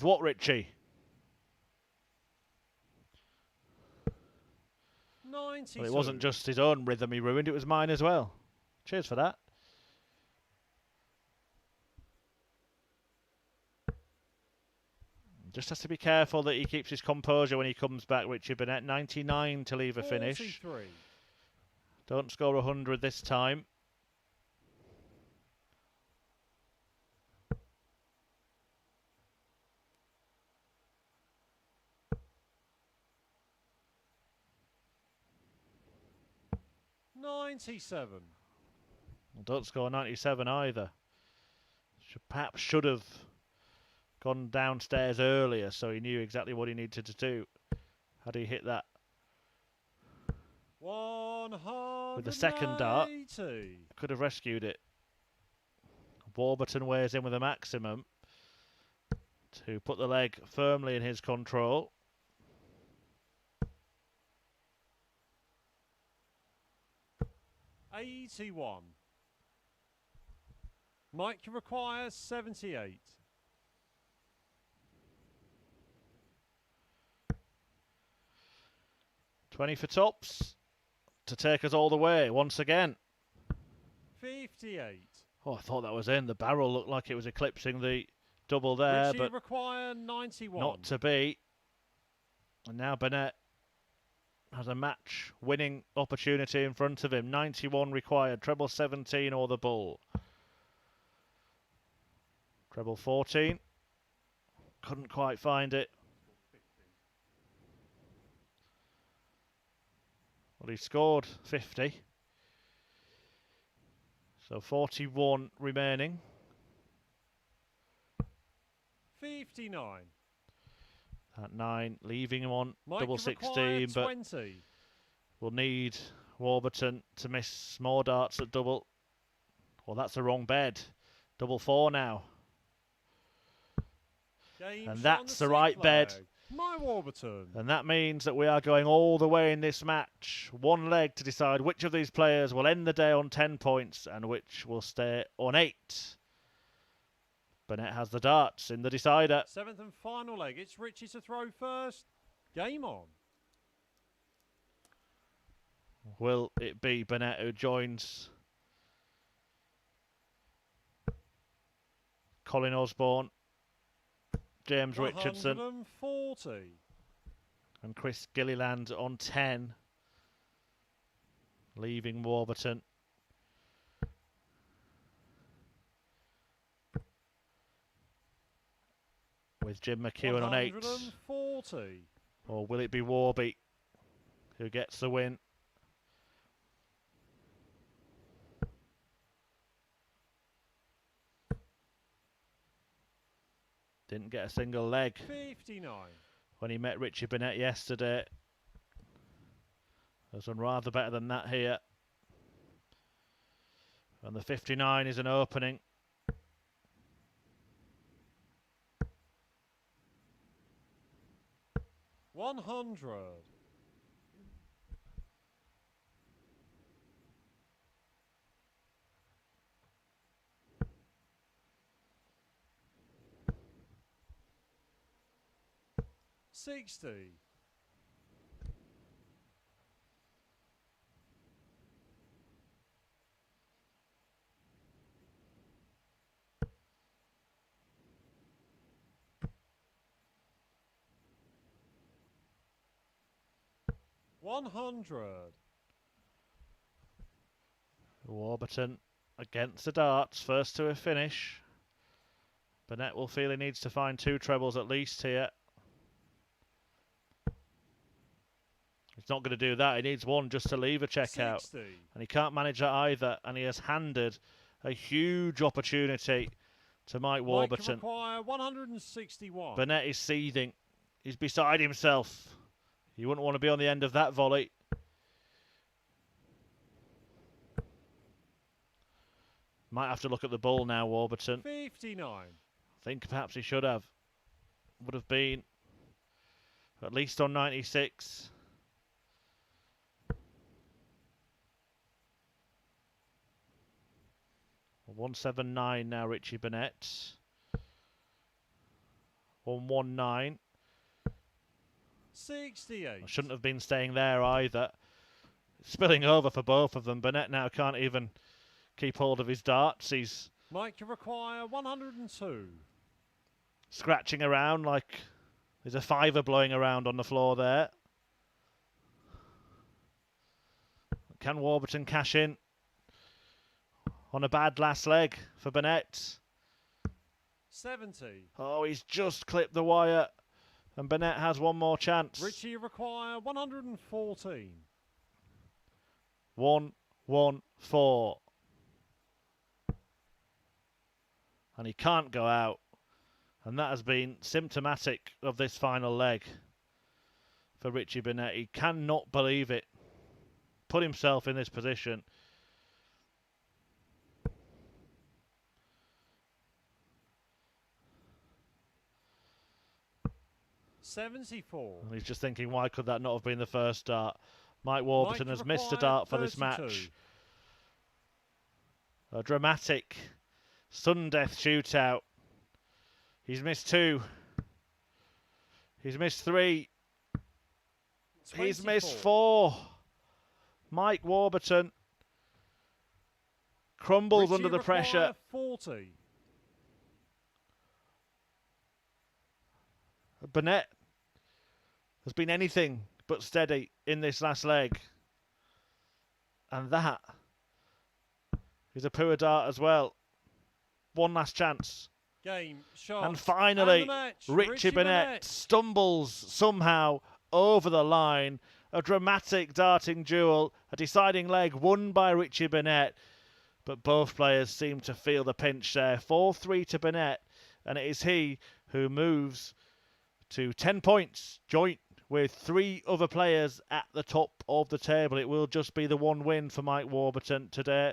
what, Richie? 92. Well, it wasn't just his own rhythm he ruined, it was mine as well. Cheers for that. Just has to be careful that he keeps his composure when he comes back, Richie Burnett. 99 to leave a finish. 43. Don't score 100 this time. $97. Well, don't score 97 either. Perhaps should have gone downstairs earlier so he knew exactly what he needed to do. Had he hit that 180. with the second dart, could have rescued it. Warburton weighs in with a maximum to put the leg firmly in his control. $81. Mike requires 78. $20 for tops to take us all the way once again. 58. Oh, I thought that was in. The barrel looked like it was eclipsing the double there, Richie but require 91. not to be. And now Burnett has a match-winning opportunity in front of him. 91 required. Treble 17 or the bull. Treble 14. Couldn't quite find it. Well, he scored 50. So 41 remaining. 59. At 9, leaving him on Mike double 16, but 20. we'll need Warburton to miss more darts at double. Well, that's the wrong bed. Double 4 now. Game And shot on that's the the right sixth bed. leg. My Warburton. And that means that we are going all the way in this match. One leg to decide which of these players will end the day on 10 points and which will stay on 8. Burnett has the darts in the decider. 7th and final leg. It's Richie to throw first. Game on. Will it be Burnett who joins Colin Osborne, James Richardson 140. and Chris Gilliland on 10, leaving Warburton with Jim Mcewen on 8. 140. Or will it be Warby who gets the win? Didn't get a single leg 59. when he met Richie Burnett yesterday. Has done rather better than that here. And the 59 is an opening. $100. 60. $100. Warburton against the darts, first to a finish. Burnett will feel he needs to find 2 trebles at least here. He's not going to do that. He needs 1 just to leave a checkout. 60. And he can't manage that either. And he has handed a huge opportunity to Mike Warburton. Require 161. Burnett is seething. He's beside himself. You wouldn't want to be on the end of that volley. Might have to look at the ball now, Warburton. 59. I think perhaps he should have. Would have been at least on 96. $179 now, Richie Burnett. 119. 68. I shouldn't have been staying there either. Spilling over for both of them. Burnett now can't even keep hold of his darts. He's Mike require 102. Scratching around like there's a fiver blowing around on the floor there. Can Warburton cash in on a bad last leg for Burnett? 70. Oh, he's just clipped the wire. And Burnett has 1 more chance. Richie require 114. 1-1-4. And he can't go out. And that has been symptomatic of this final leg for Richie Burnett. He cannot believe it. Put himself in this position. $74. And he's just thinking, why could that not have been the first dart? Mike Warburton has missed a dart for 32. This match. A dramatic sudden death shootout. He's missed 2. He's missed 3. 24. He's missed 4. Mike Warburton crumbles under the pressure. 40. Burnett has been anything but steady in this last leg. And that is a poor dart as well. 1 last chance. Game, shot, and finally, and match, Richie Burnett stumbles somehow over the line. A dramatic darting duel, a deciding leg won by Richie Burnett. But both players seem to feel the pinch there. 4-3 to Burnett, and it is he who moves to 10 points, joint with 3 other players at the top of the table. It will just be the 1 win for Mike Warburton today.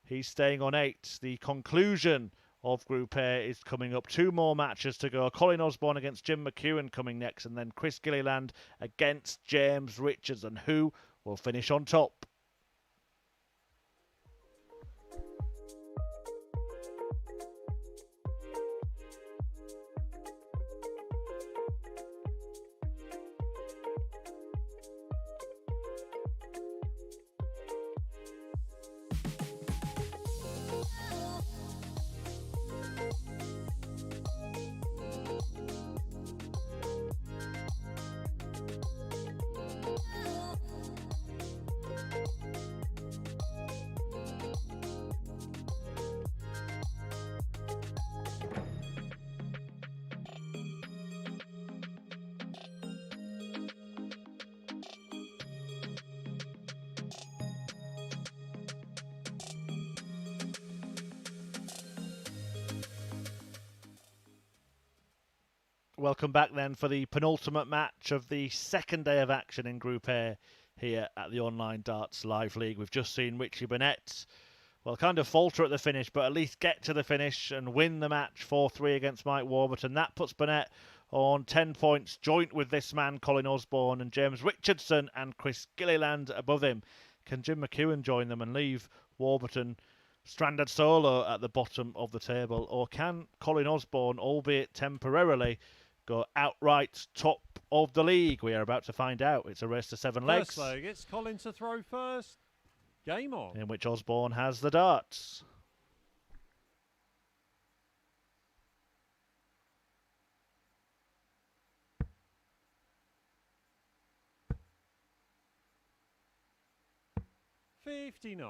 He's staying on 8. The conclusion of Group A is coming up. 2 more matches to go. Colin Osborne against Jim Mcewen coming next, and then Chris Gilliland against James Richardson. Who will finish on top? Welcome back then for the penultimate match of the second day of action in Group A here at the Online Darts Live League. We've just seen Richie Burnett, well, kind of falter at the finish, but at least get to the finish and win the match 4-3 against Mike Warburton. That puts Burnett on 10 points, joint with this man, Colin Osborne, and James Richardson and Chris Gilliland above him. Can Jim Mcewen join them and leave Warburton stranded solo at the bottom of the table? Or can Colin Osborne, albeit temporarily, go outright top of the league? We are about to find out. It's a race to 7 legs. First leg, it's Colin to throw first. Game on. In which Osborne has the darts. $59.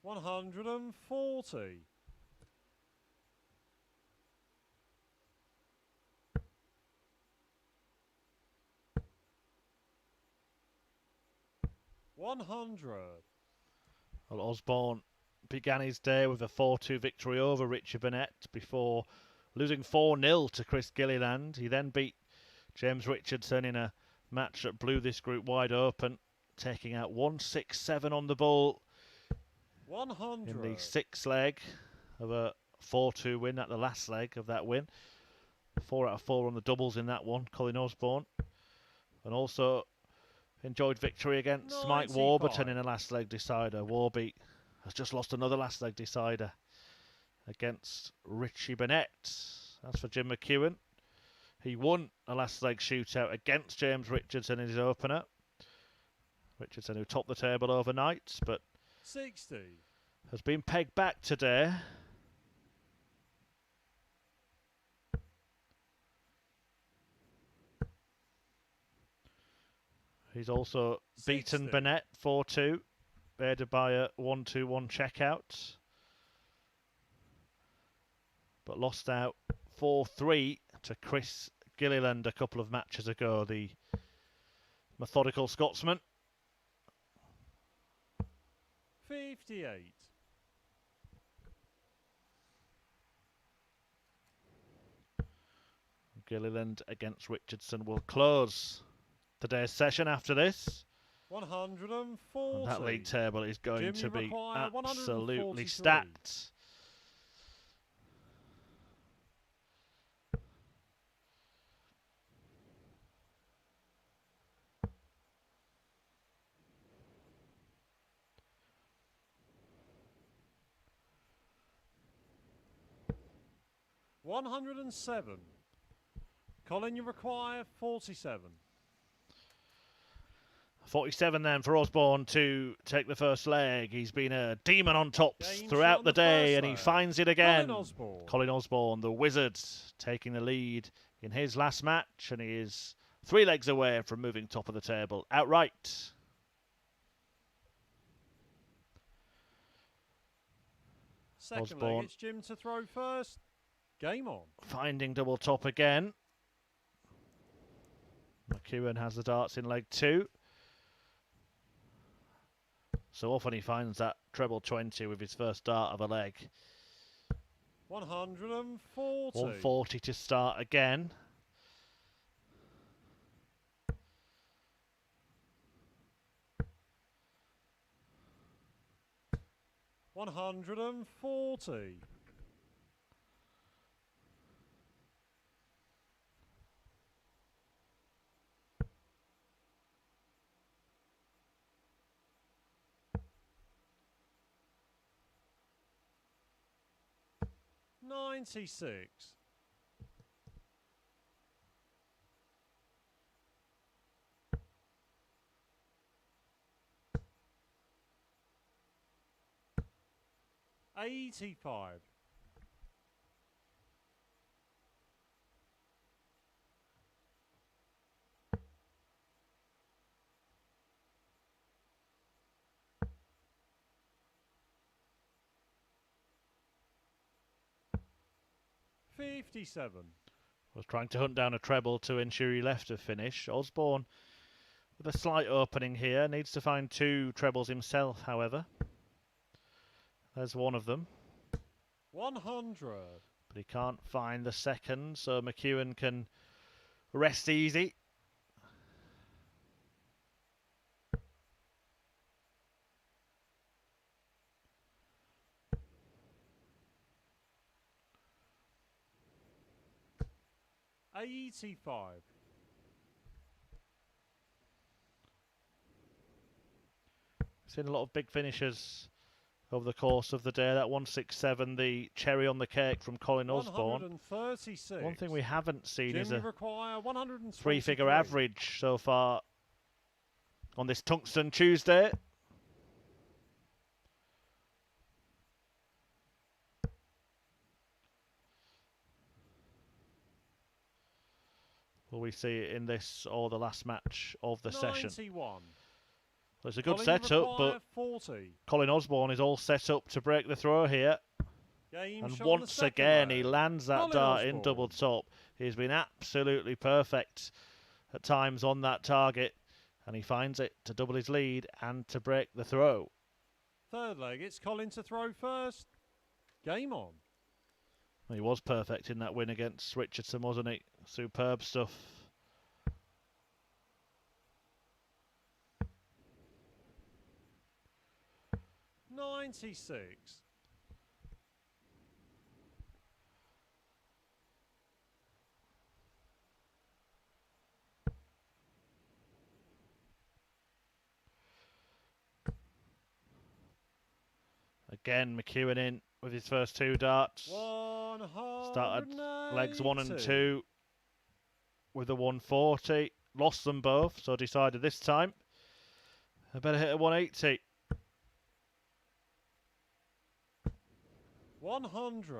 $140. $100. Well, Osborne began his day with a 4-2 victory over Richie Burnett before losing 4-0 to Chris Gilliland. He then beat James Richardson in a match that blew this group wide open, taking out 167 on the ball 100. in the 6th leg of a 4-2 win at the last leg of that win. 4 out of 4 on the doubles in that one, Colin Osborne. And also enjoyed victory against 95. Mike Warburton in a last leg decider. Warby has just lost another last leg decider against Richie Burnett. As for Jim Mcewen, he won a last leg shootout against James Richardson in his opener. Richardson, who topped the table overnight, but 60. has been pegged back today. He's also 60. beaten Burnett 4-2, aided by a 1-2-1 checkout, but lost out 4-3 to Chris Gilliland a couple of matches ago, the methodical Scotsman. 58. Gilliland against Richardson will close today's session after this. 140. And that league table is going to be absolutely 143. stacked. $107. Colin, you require 47. 47 then for Osborne to take the first leg. He's been a demon on tops James throughout the day, and he leg. finds it again. Colin Osborne, the Wizard, taking the lead in his last match, and he is 3 legs away from moving top of the table outright. Second Osborne. leg, it's Jim to throw first. Game on. Finding double top again. McEwan has the darts in leg 2. So often he finds that treble 20 with his first dart of a leg. 140. 140 to start again. $140. $96. $85. $57. Was trying to hunt down a treble to ensure he left a finish. Osborne with a slight opening here. Needs to find 2 trebles himself, however. There's one of them. 100. But he can't find the second, so McEwan can rest easy. $85. Seen a lot of big finishes over the course of the day. That 167, the cherry on the cake from Colin Osborne. 136. One thing we haven't seen is a require 3-figure average so far on this Tungsten Tuesday. Will we see it in this or the last match of the session? Well, it's a good setup, but 40. Colin Osborne is all set up to break the throw here. And once again, he lands that dart in double top. He's been absolutely perfect at times on that target, and he finds it to double his lead and to break the throw. Third leg, it's Colin to throw first. Game on. He was perfect in that win against Richardson, wasn't he? Superb stuff. $96. Again, McEwan in with his first 2 darts. Started legs 1 and 2 with a 140. Lost them both, so decided this time I better hit a 180. 100.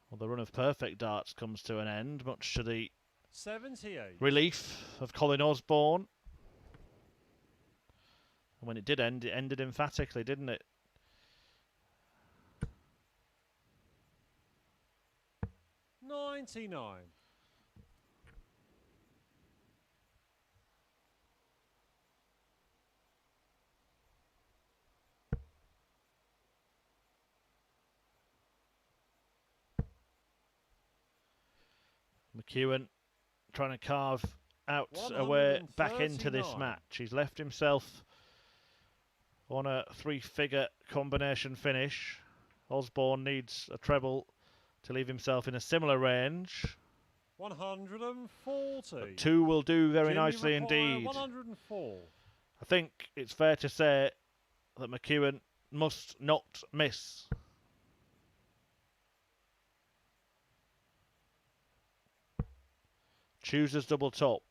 Well, the run of perfect darts comes to an end, much to the 78 relief of Colin Osborne. And when it did end, it ended emphatically, didn't it? $99. McEwan trying to carve out a way back into this match. He's left himself on a 3-figure combination finish. Osborne needs a treble to leave himself in a similar range. 140. But 2 will do very nicely indeed. 104. I think it's fair to say that McEwan must not miss. Chooses double top.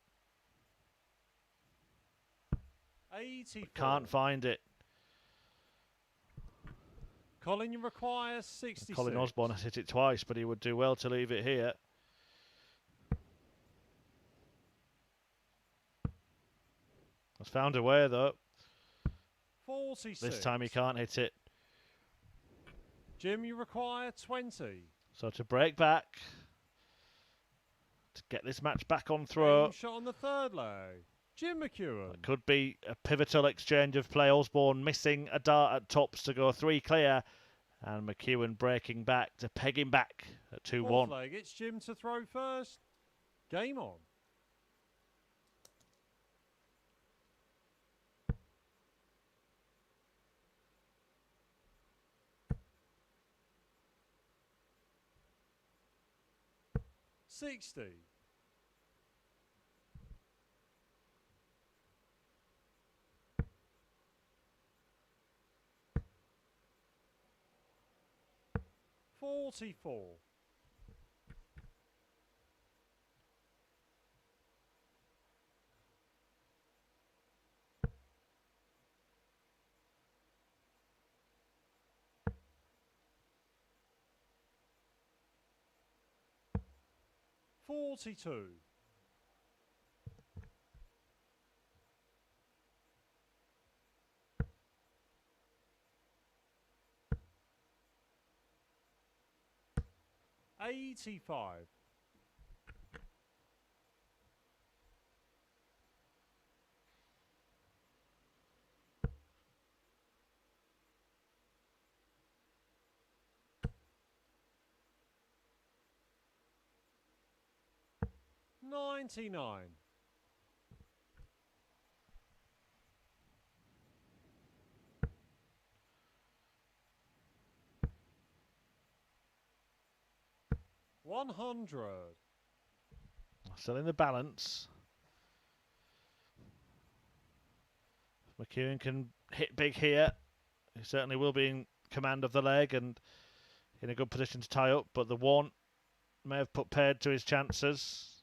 84. Can't find it. Colin, you require 66. Colin Osborne has hit it twice, but he would do well to leave it here. Has found a way though. 46. This time he can't hit it. Jim, you require 20. So to break back, to get this match back on throw. Shot on the third leg. Jim Mcewen. It could be a pivotal exchange of play. Osborne missing a dart at tops to go 3 clear. And McEwan breaking back to peg him back at 2-1. Fourth leg, it's Jim to throw first. Game on. $60. $44. $42. $85. $99. 100. Still in the balance. McEwan can hit big here. He certainly will be in command of the leg and in a good position to tie up, but the one may have put paid to his chances.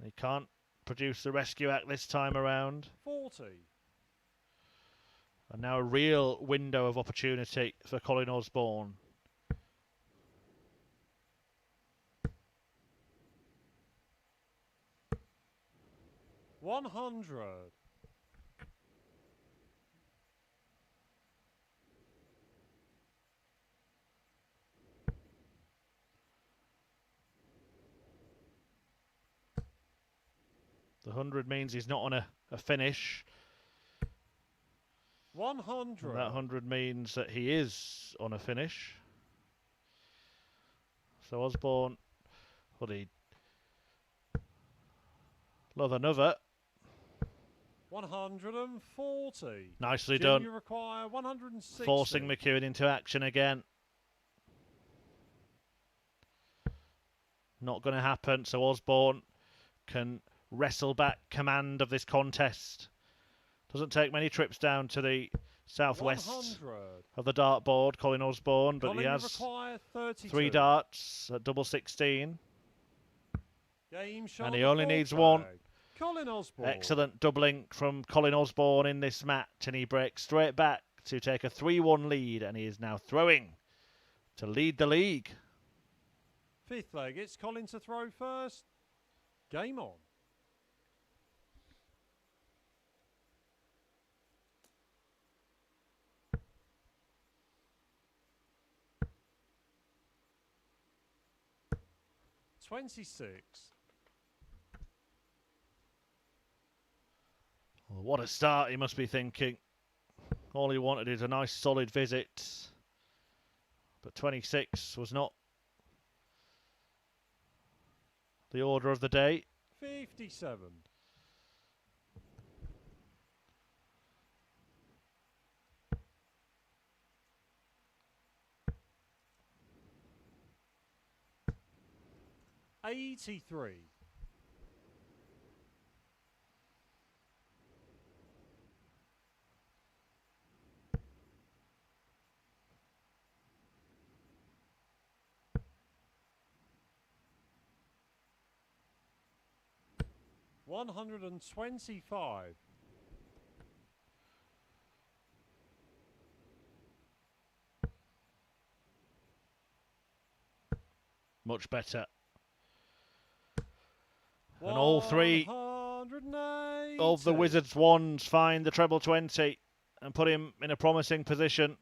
He can't produce the rescue act this time around. 40. And now a real window of opportunity for Colin Osborne. $100. The 100 means he's not on a finish. 100. And that 100 means that he is on a finish. So Osborne, will he love another? 140. Nicely Jim, done. you require 160. Forcing McEwan into action again. Not going to happen. So Osborne can wrestle back command of this contest. Doesn't take many trips down to the southwest 100. of the dartboard, Colin Osborne, but Colin, he you has require 32. 3 darts at double 16. Game shot And he on the only ball needs flag. one. Colin Osborne. Excellent doubling from Colin Osborne in this match, and he breaks straight back to take a 3-1 lead, and he is now throwing to lead the league. 5th leg, it's Colin to throw first. Game on. $26. Well, what a start, he must be thinking. All he wanted is a nice solid visit. But 26 was not the order of the day. 57. $83. $125. Much better. And all 3 of the Wizards' wands find the treble 20 and put him in a promising position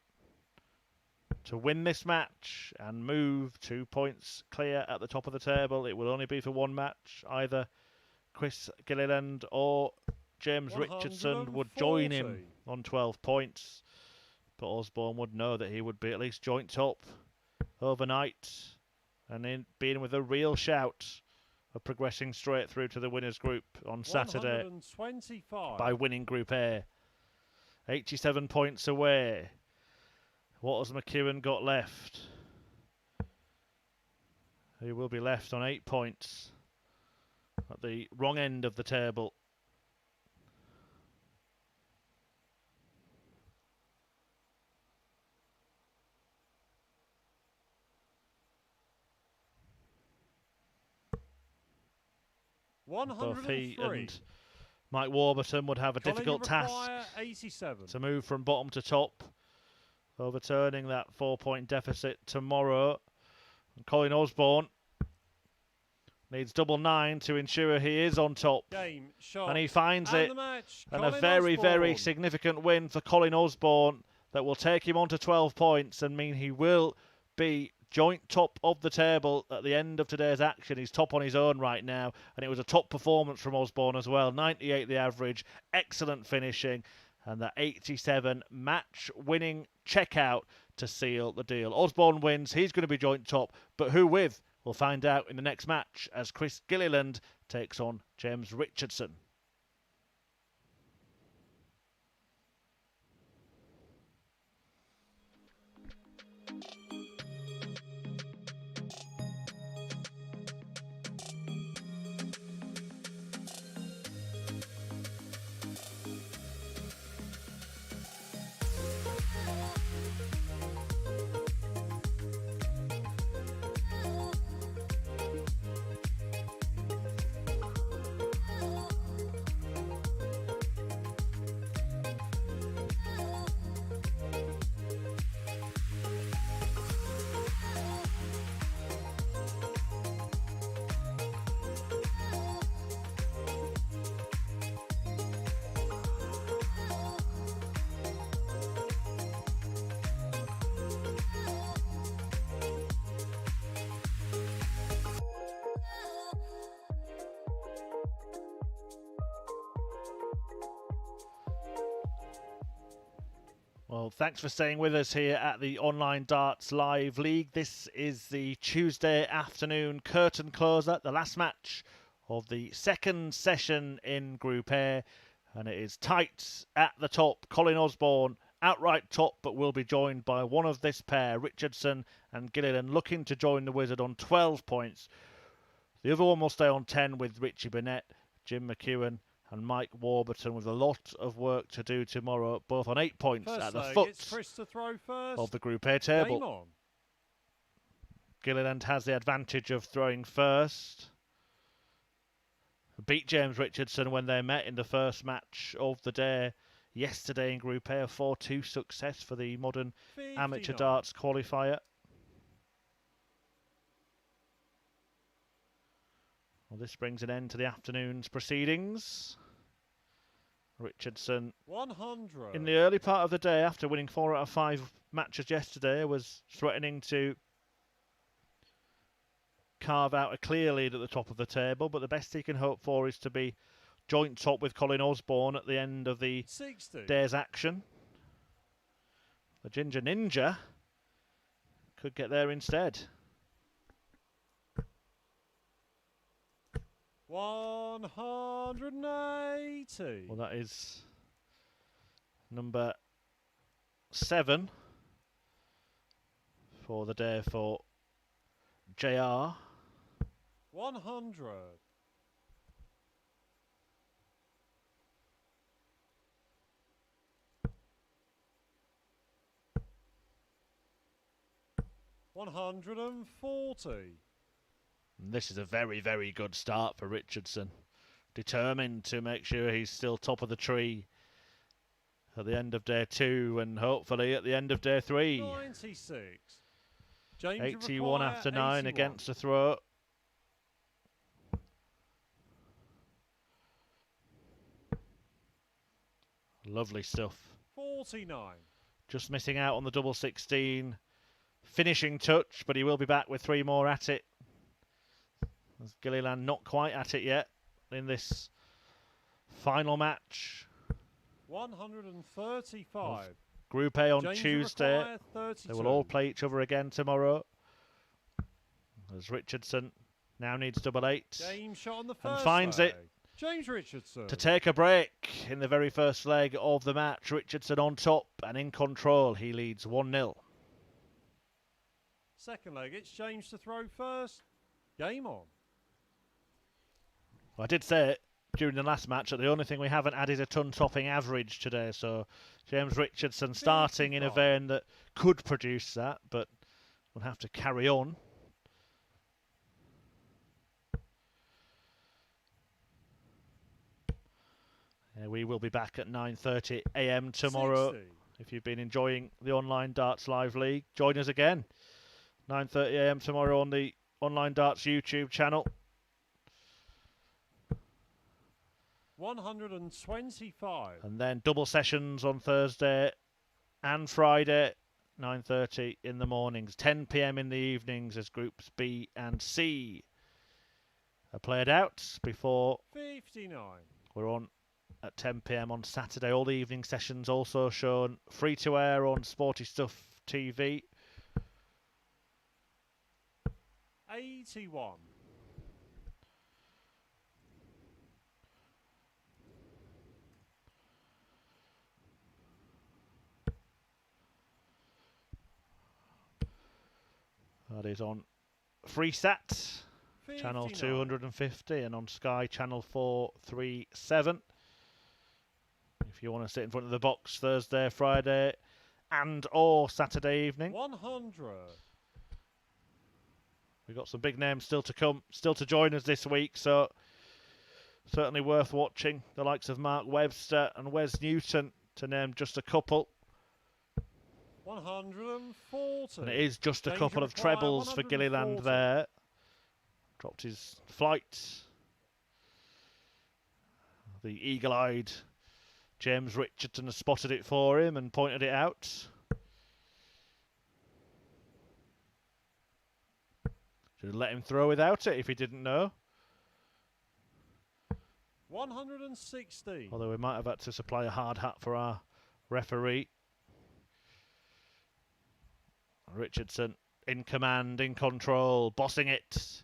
to win this match and move 2 points clear at the top of the table. It will only be for one match. Either Chris Gilliland or James Richardson would join him on 12 points. But Osborne would know that he would be at least joint top overnight and in being with a real shout of progressing straight through to the winners group on Saturday by winning Group A. 87 points away. What has McEwan got left? He will be left on 8 points at the wrong end of the table. Both he and Mike Warburton would have a difficult task 87. to move from bottom to top, overturning that 4-point deficit tomorrow. And Colin Osborne needs double 9 to ensure he is on top. Game, shot, and he finds it. And a Colin very, Osborne. very significant win for Colin Osborne that will take him on to 12 points and mean he will be joint top of the table at the end of today's action. He's top on his own right now, and it was a top performance from Osborne as well. 98 the average, excellent finishing, and the 87 match-winning checkout to seal the deal. Osborne wins, he's going to be joint top, but who with? We'll find out in the next match as Chris Gilliland takes on James Richardson. Well, thanks for staying with us here at the Online Darts Live League. This is the Tuesday afternoon curtain closer, the last match of the second session in Group A. And it is tight at the top. Colin Osborne outright top, but will be joined by one of this pair, Richardson and Gilliland, looking to join the Wizard on 12 points. The other one will stay on 10 with Richie Burnett, Jim Mcewen and Mike Warburton, with a lot of work to do tomorrow, both on 8 points at the foot of the Group A table. Gilliland has the advantage of throwing first. Beat James Richardson when they met in the first match of the day yesterday in Group A, a 4-2 success for the modern amateur darts qualifier. Well, this brings an end to the afternoon's proceedings. Richardson, 100. In the early part of the day, after winning 4 out of 5 matches yesterday, was threatening to carve out a clear lead at the top of the table, but the best he can hope for is to be joint top with Colin Osborne at the end of the 60. Day's action. The Ginger Ninja could get there instead. 180. Well, that is number 7 for the day for JR. 100. 140. This is a very, very good start for Richardson. Determined to make sure he's still top of the tree at the end of day 2 and hopefully at the end of day 3. 96. James 81 after 9 81. against the throw. Lovely stuff. 49. Just missing out on the double 16 finishing touch, but he will be back with 3 more at it. As Gilliland not quite at it yet in this final match. 135. Group A on James Tuesday. They will all play each other again tomorrow. As Richardson now needs double 8. James shot on the first and finds leg. it. James Richardson. To take a break in the very first leg of the match. Richardson on top and in control. He leads 1-0. Second leg, it's James to throw first. Game on. Well, I did say it during the last match that the only thing we haven't had is a ton-topping average today. So James Richardson starting in a vein that could produce that, but will have to carry on. We will be back at 9:30 AM tomorrow. 60. If you've been enjoying the Online Darts Live League, join us again. 9:30 AM tomorrow on the Online Darts YouTube channel. 125. And then double sessions on Thursday and Friday, 9:30 in the mornings, 10 PM in the evenings as groups B and C are played out before 59. we're on at 10 PM on Saturday. All the evening sessions also shown free to air on Sporty Stuff TV. 81. That is on Freesat, 59. channel 250, and on Sky, channel 437. If you want to sit in front of the box Thursday, Friday, and or Saturday evening. 100. We've got some big names still to come, still to join us this week, so certainly worth watching. The likes of Mark Webster and Wes Newton, to name just a couple. 140. And it is just a couple of trebles for Gilliland there. Dropped his flight. The eagle-eyed James Richardson has spotted it for him and pointed it out. Should have let him throw without it if he didn't know. 160. Although we might have had to supply a hard hat for our referee. Richardson in command, in control, bossing it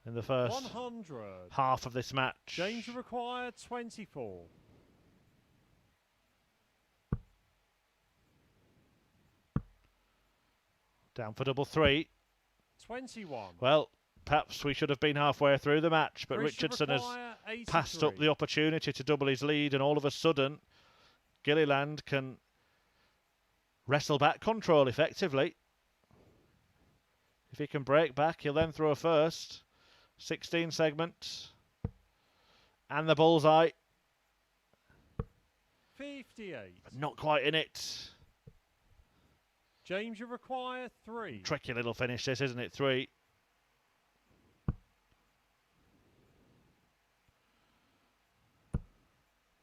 in the first 100. half of this match. Danger required 24. Down for double three. 21. Well, perhaps we should have been halfway through the match, but Richardson has 83. passed up the opportunity to double his lead, and all of a sudden, Gilliland can wrestle back control effectively. If he can break back, he'll then throw a first. 16 segment. And the bullseye. 58. But not quite in it. James, you require 3. Tricky little finish this, isn't it? 3.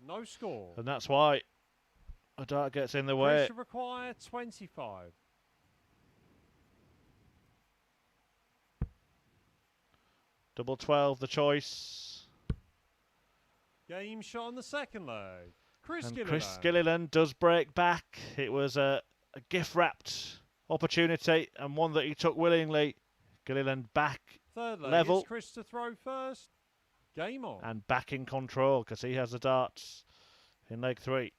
No score. And that's why a dart gets in the way. Chris, require 25. Double 12, the choice. Game shot on the second leg. Chris Gilliland does break back. It was a gift-wrapped opportunity and one that he took willingly. Gilliland back third leg, level. It's Chris to throw first. Game on. And back in control because he has the darts in leg 3.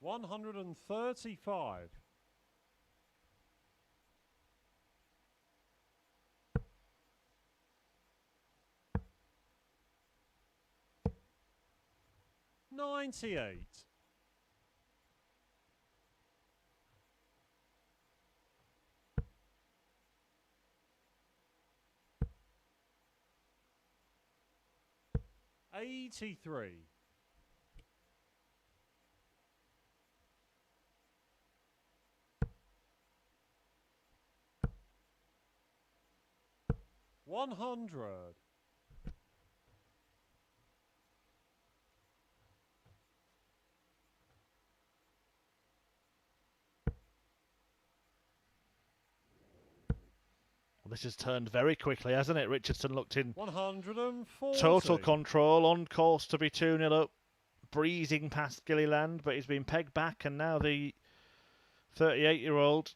$135. $98. $83. $100. This has turned very quickly, hasn't it? Richardson looked in 140. total control, on course to be 2-0 up, breezing past Gilliland, but he's been pegged back, and now the 38-year-old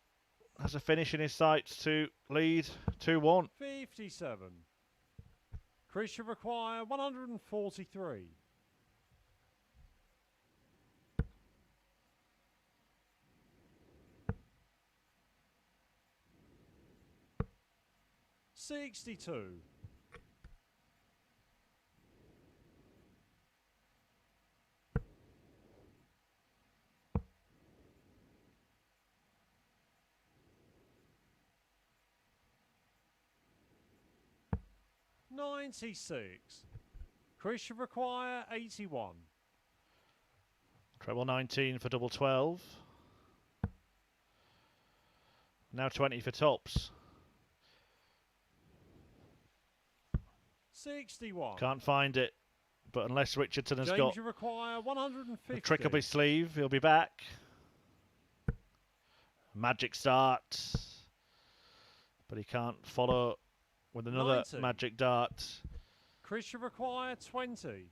has a finish in his sights to lead 2-1. 57. Chris should require 143. $62. $96. Chris should require 81. Treble 19 for double 12. Now 20 for tops. 61. Can't find it, but unless Richardson has James, got you require 150. a trick up his sleeve, he'll be back. Magic start, but he can't follow with another 90. magic dart. Chris should require 20.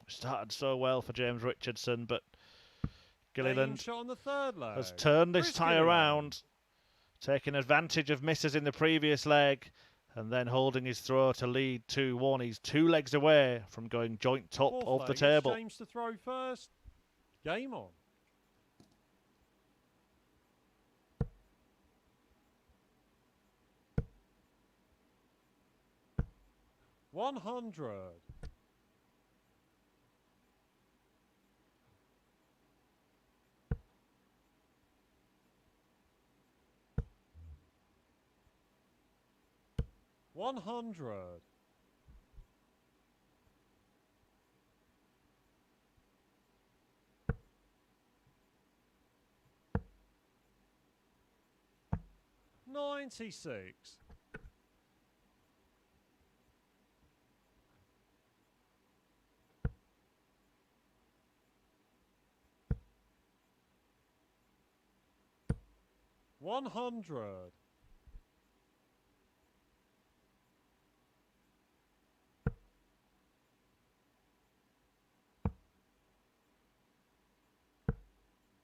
Started so well for James Richardson, but Gilliland shot on the third leg. has turned this tie Gilliland around, taking advantage of misses in the previous leg, and then holding his throw to lead 2-1. He's 2 legs away from going joint top Fourth of leg, the it's table. James to throw first. Game on. $100. $100. $96. $100.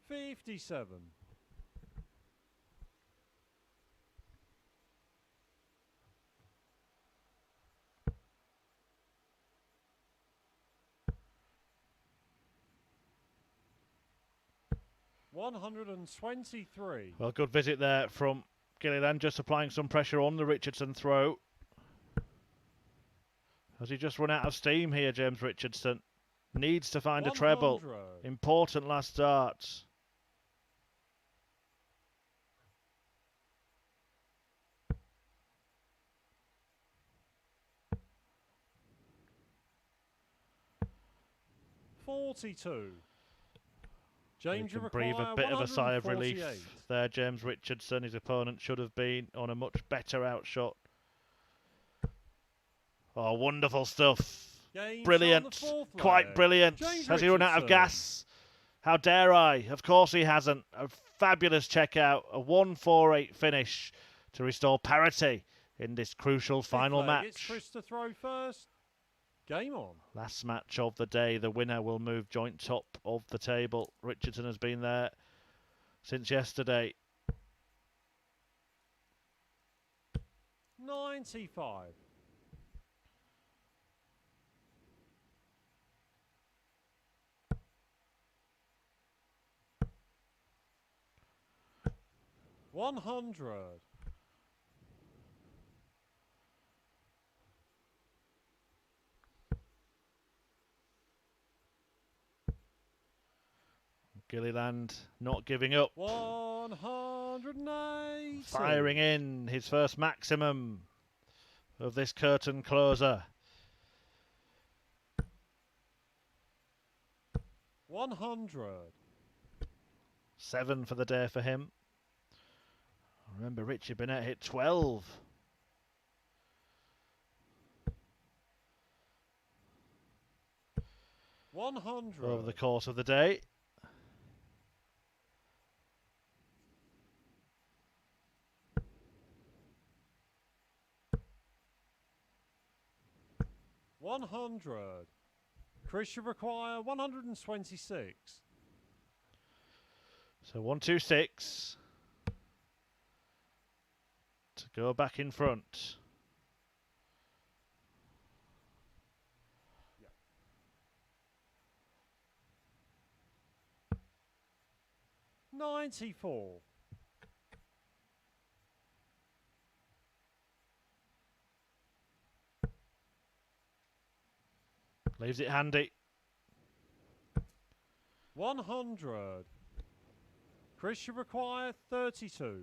57. $123. Well, good visit there from Gilliland, just applying some pressure on the Richardson throw. Has he just run out of steam here, James Richardson? Needs to find 100. a treble. Important last start. $42. James can breathe a bit of a sigh of relief there, James Richardson. His opponent should have been on a much better outshot. Oh, wonderful stuff. James Brilliant. Quite brilliant. Has he run out of gas? How dare I? Of course he hasn't. A fabulous checkout. A 1-4-8 finish to restore parity in this crucial final match. It's Chris to throw first. Game on. Last match of the day. The winner will move joint top of the table. Richardson has been there since yesterday. 95. $100. Gilliland not giving up. 180. Firing in his first maximum of this curtain closer. 100. 7 for the day for him. Remember, Richie Burnett hit 12. $100 over the course of the day. $100. Chris should require 126. So 126 to go back in front. Yep. 94. Leaves it handy. 100. Chris should require 32.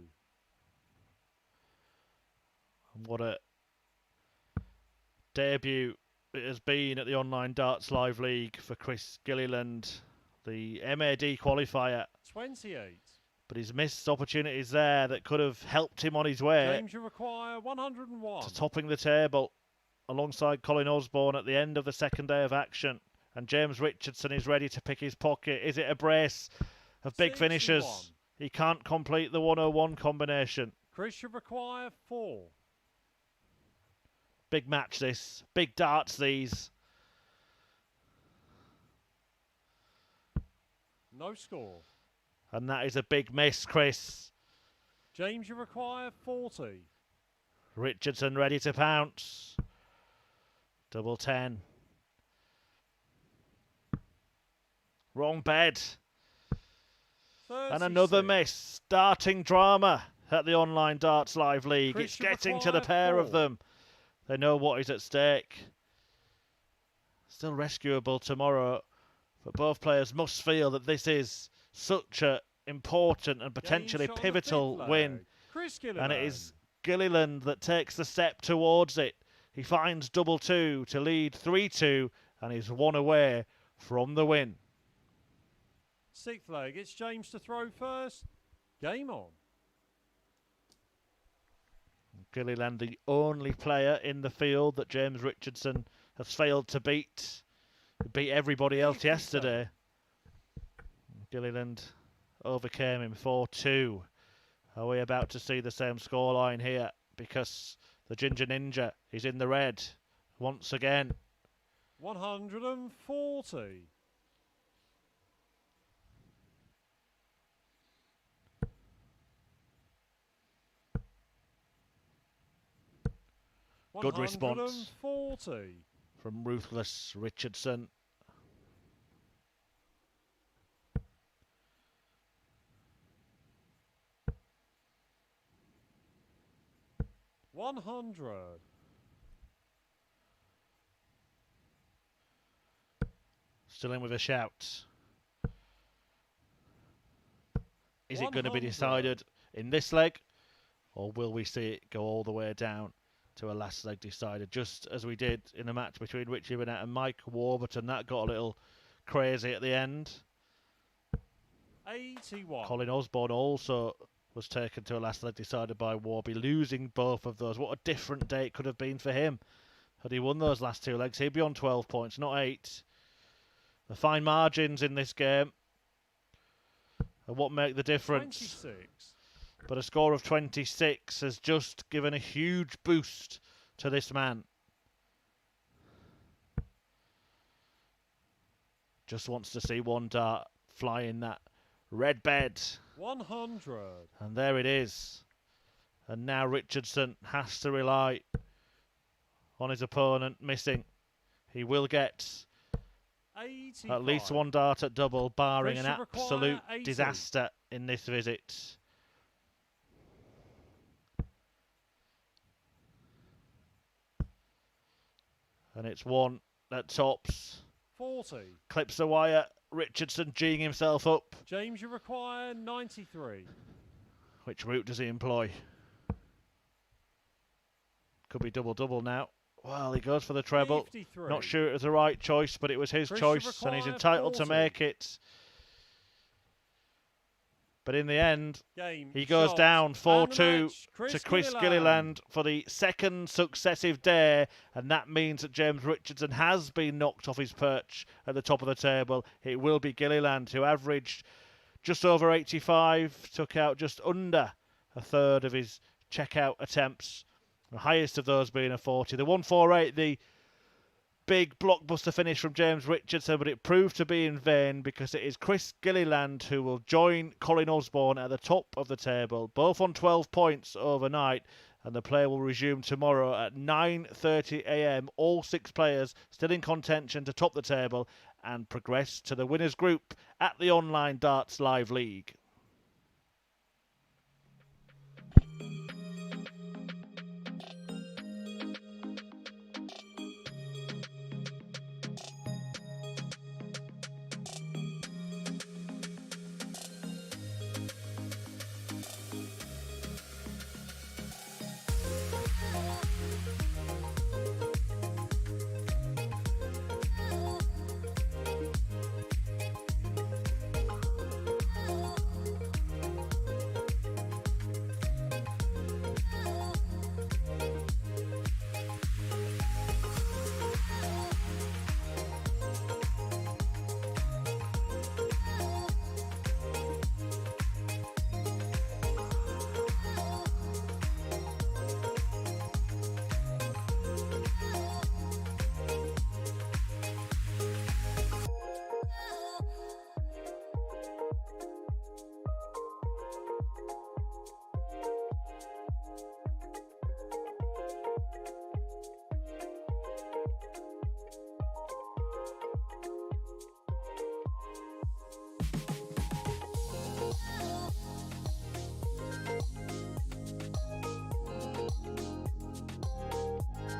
And what a debut it has been at the Online Darts Live League for Chris Gilliland, the MAD qualifier. 28. But he's missed opportunities there that could have helped him on his way. James should require 101. To topping the table alongside Colin Osborne at the end of the second day of action. And James Richardson is ready to pick his pocket. Is it a brace of big 61. finishers? He can't complete the 101 combination. Chris should require 4. Big match this. Big darts these. No score. And that is a big miss, Chris. James should require 40. Richardson ready to pounce. Double 10. Wrong bed. 36. And another miss. Starting drama at the Online Darts Live League. Chris It's getting to the require pair of 4. them. They know what is at stake. Still rescuable tomorrow. But both players must feel that this is such an important and potentially Game shot on the pivotal fifth win. leg. Chris Gilliland. And it is Gilliland that takes the step towards it. He finds double 2 to lead 3-2 and is one away from the win. Sixth leg. It's James to throw first. Game on. Gilliland, the only player in the field that James Richardson has failed to beat. He beat everybody else yesterday. Gilliland overcame him 4-2. Are we about to see the same scoreline here? Because the Ginger Ninja is in the red once again. 140. Good response 140. from ruthless Richardson. $100. Still in with a shout. Is it going to be decided in this leg, or will we see it go all the way down to a last leg decider, just as we did in the match between Richie Burnett and Mike Warburton? That got a little crazy at the end. 81. Colin Osborne also was taken to a last leg decider by Warby, losing both of those. What a different day it could have been for him. Had he won those last two legs, he'd be on 12 points, not 8. The fine margins in this game are what make the difference. 26. But a score of 26 has just given a huge boost to this man. Just wants to see one dart fly in that red bed. 100. And there it is. And now Richardson has to rely on his opponent missing. He will get 85. at least one dart at double, barring an Pressure absolute require 80. disaster in this visit. And it's one that tops. 40. Clips the wire. Richardson geeing himself up. James, you require 93. Which route does he employ? Could be double-double now. Well, he goes for the treble. 53. Not sure it was the right choice, but it was his choice, and he's entitled 40. to make it. But in the end, Game, he goes shot, down 4-2 match, to Chris Gilliland for the second successive day, and that means that James Richardson has been knocked off his perch at the top of the table. It will be Gilliland, who averaged just over 85, took out just under a third of his checkout attempts, the highest of those being a 40. The 148, the big blockbuster finish from James Richardson, but it proved to be in vain because it is Chris Gilliland who will join Colin Osborne at the top of the table, both on 12 points overnight, and the play will resume tomorrow at 9:30 a.m. All 6 players still in contention to top the table and progress to the winners group at the Online Darts Live League.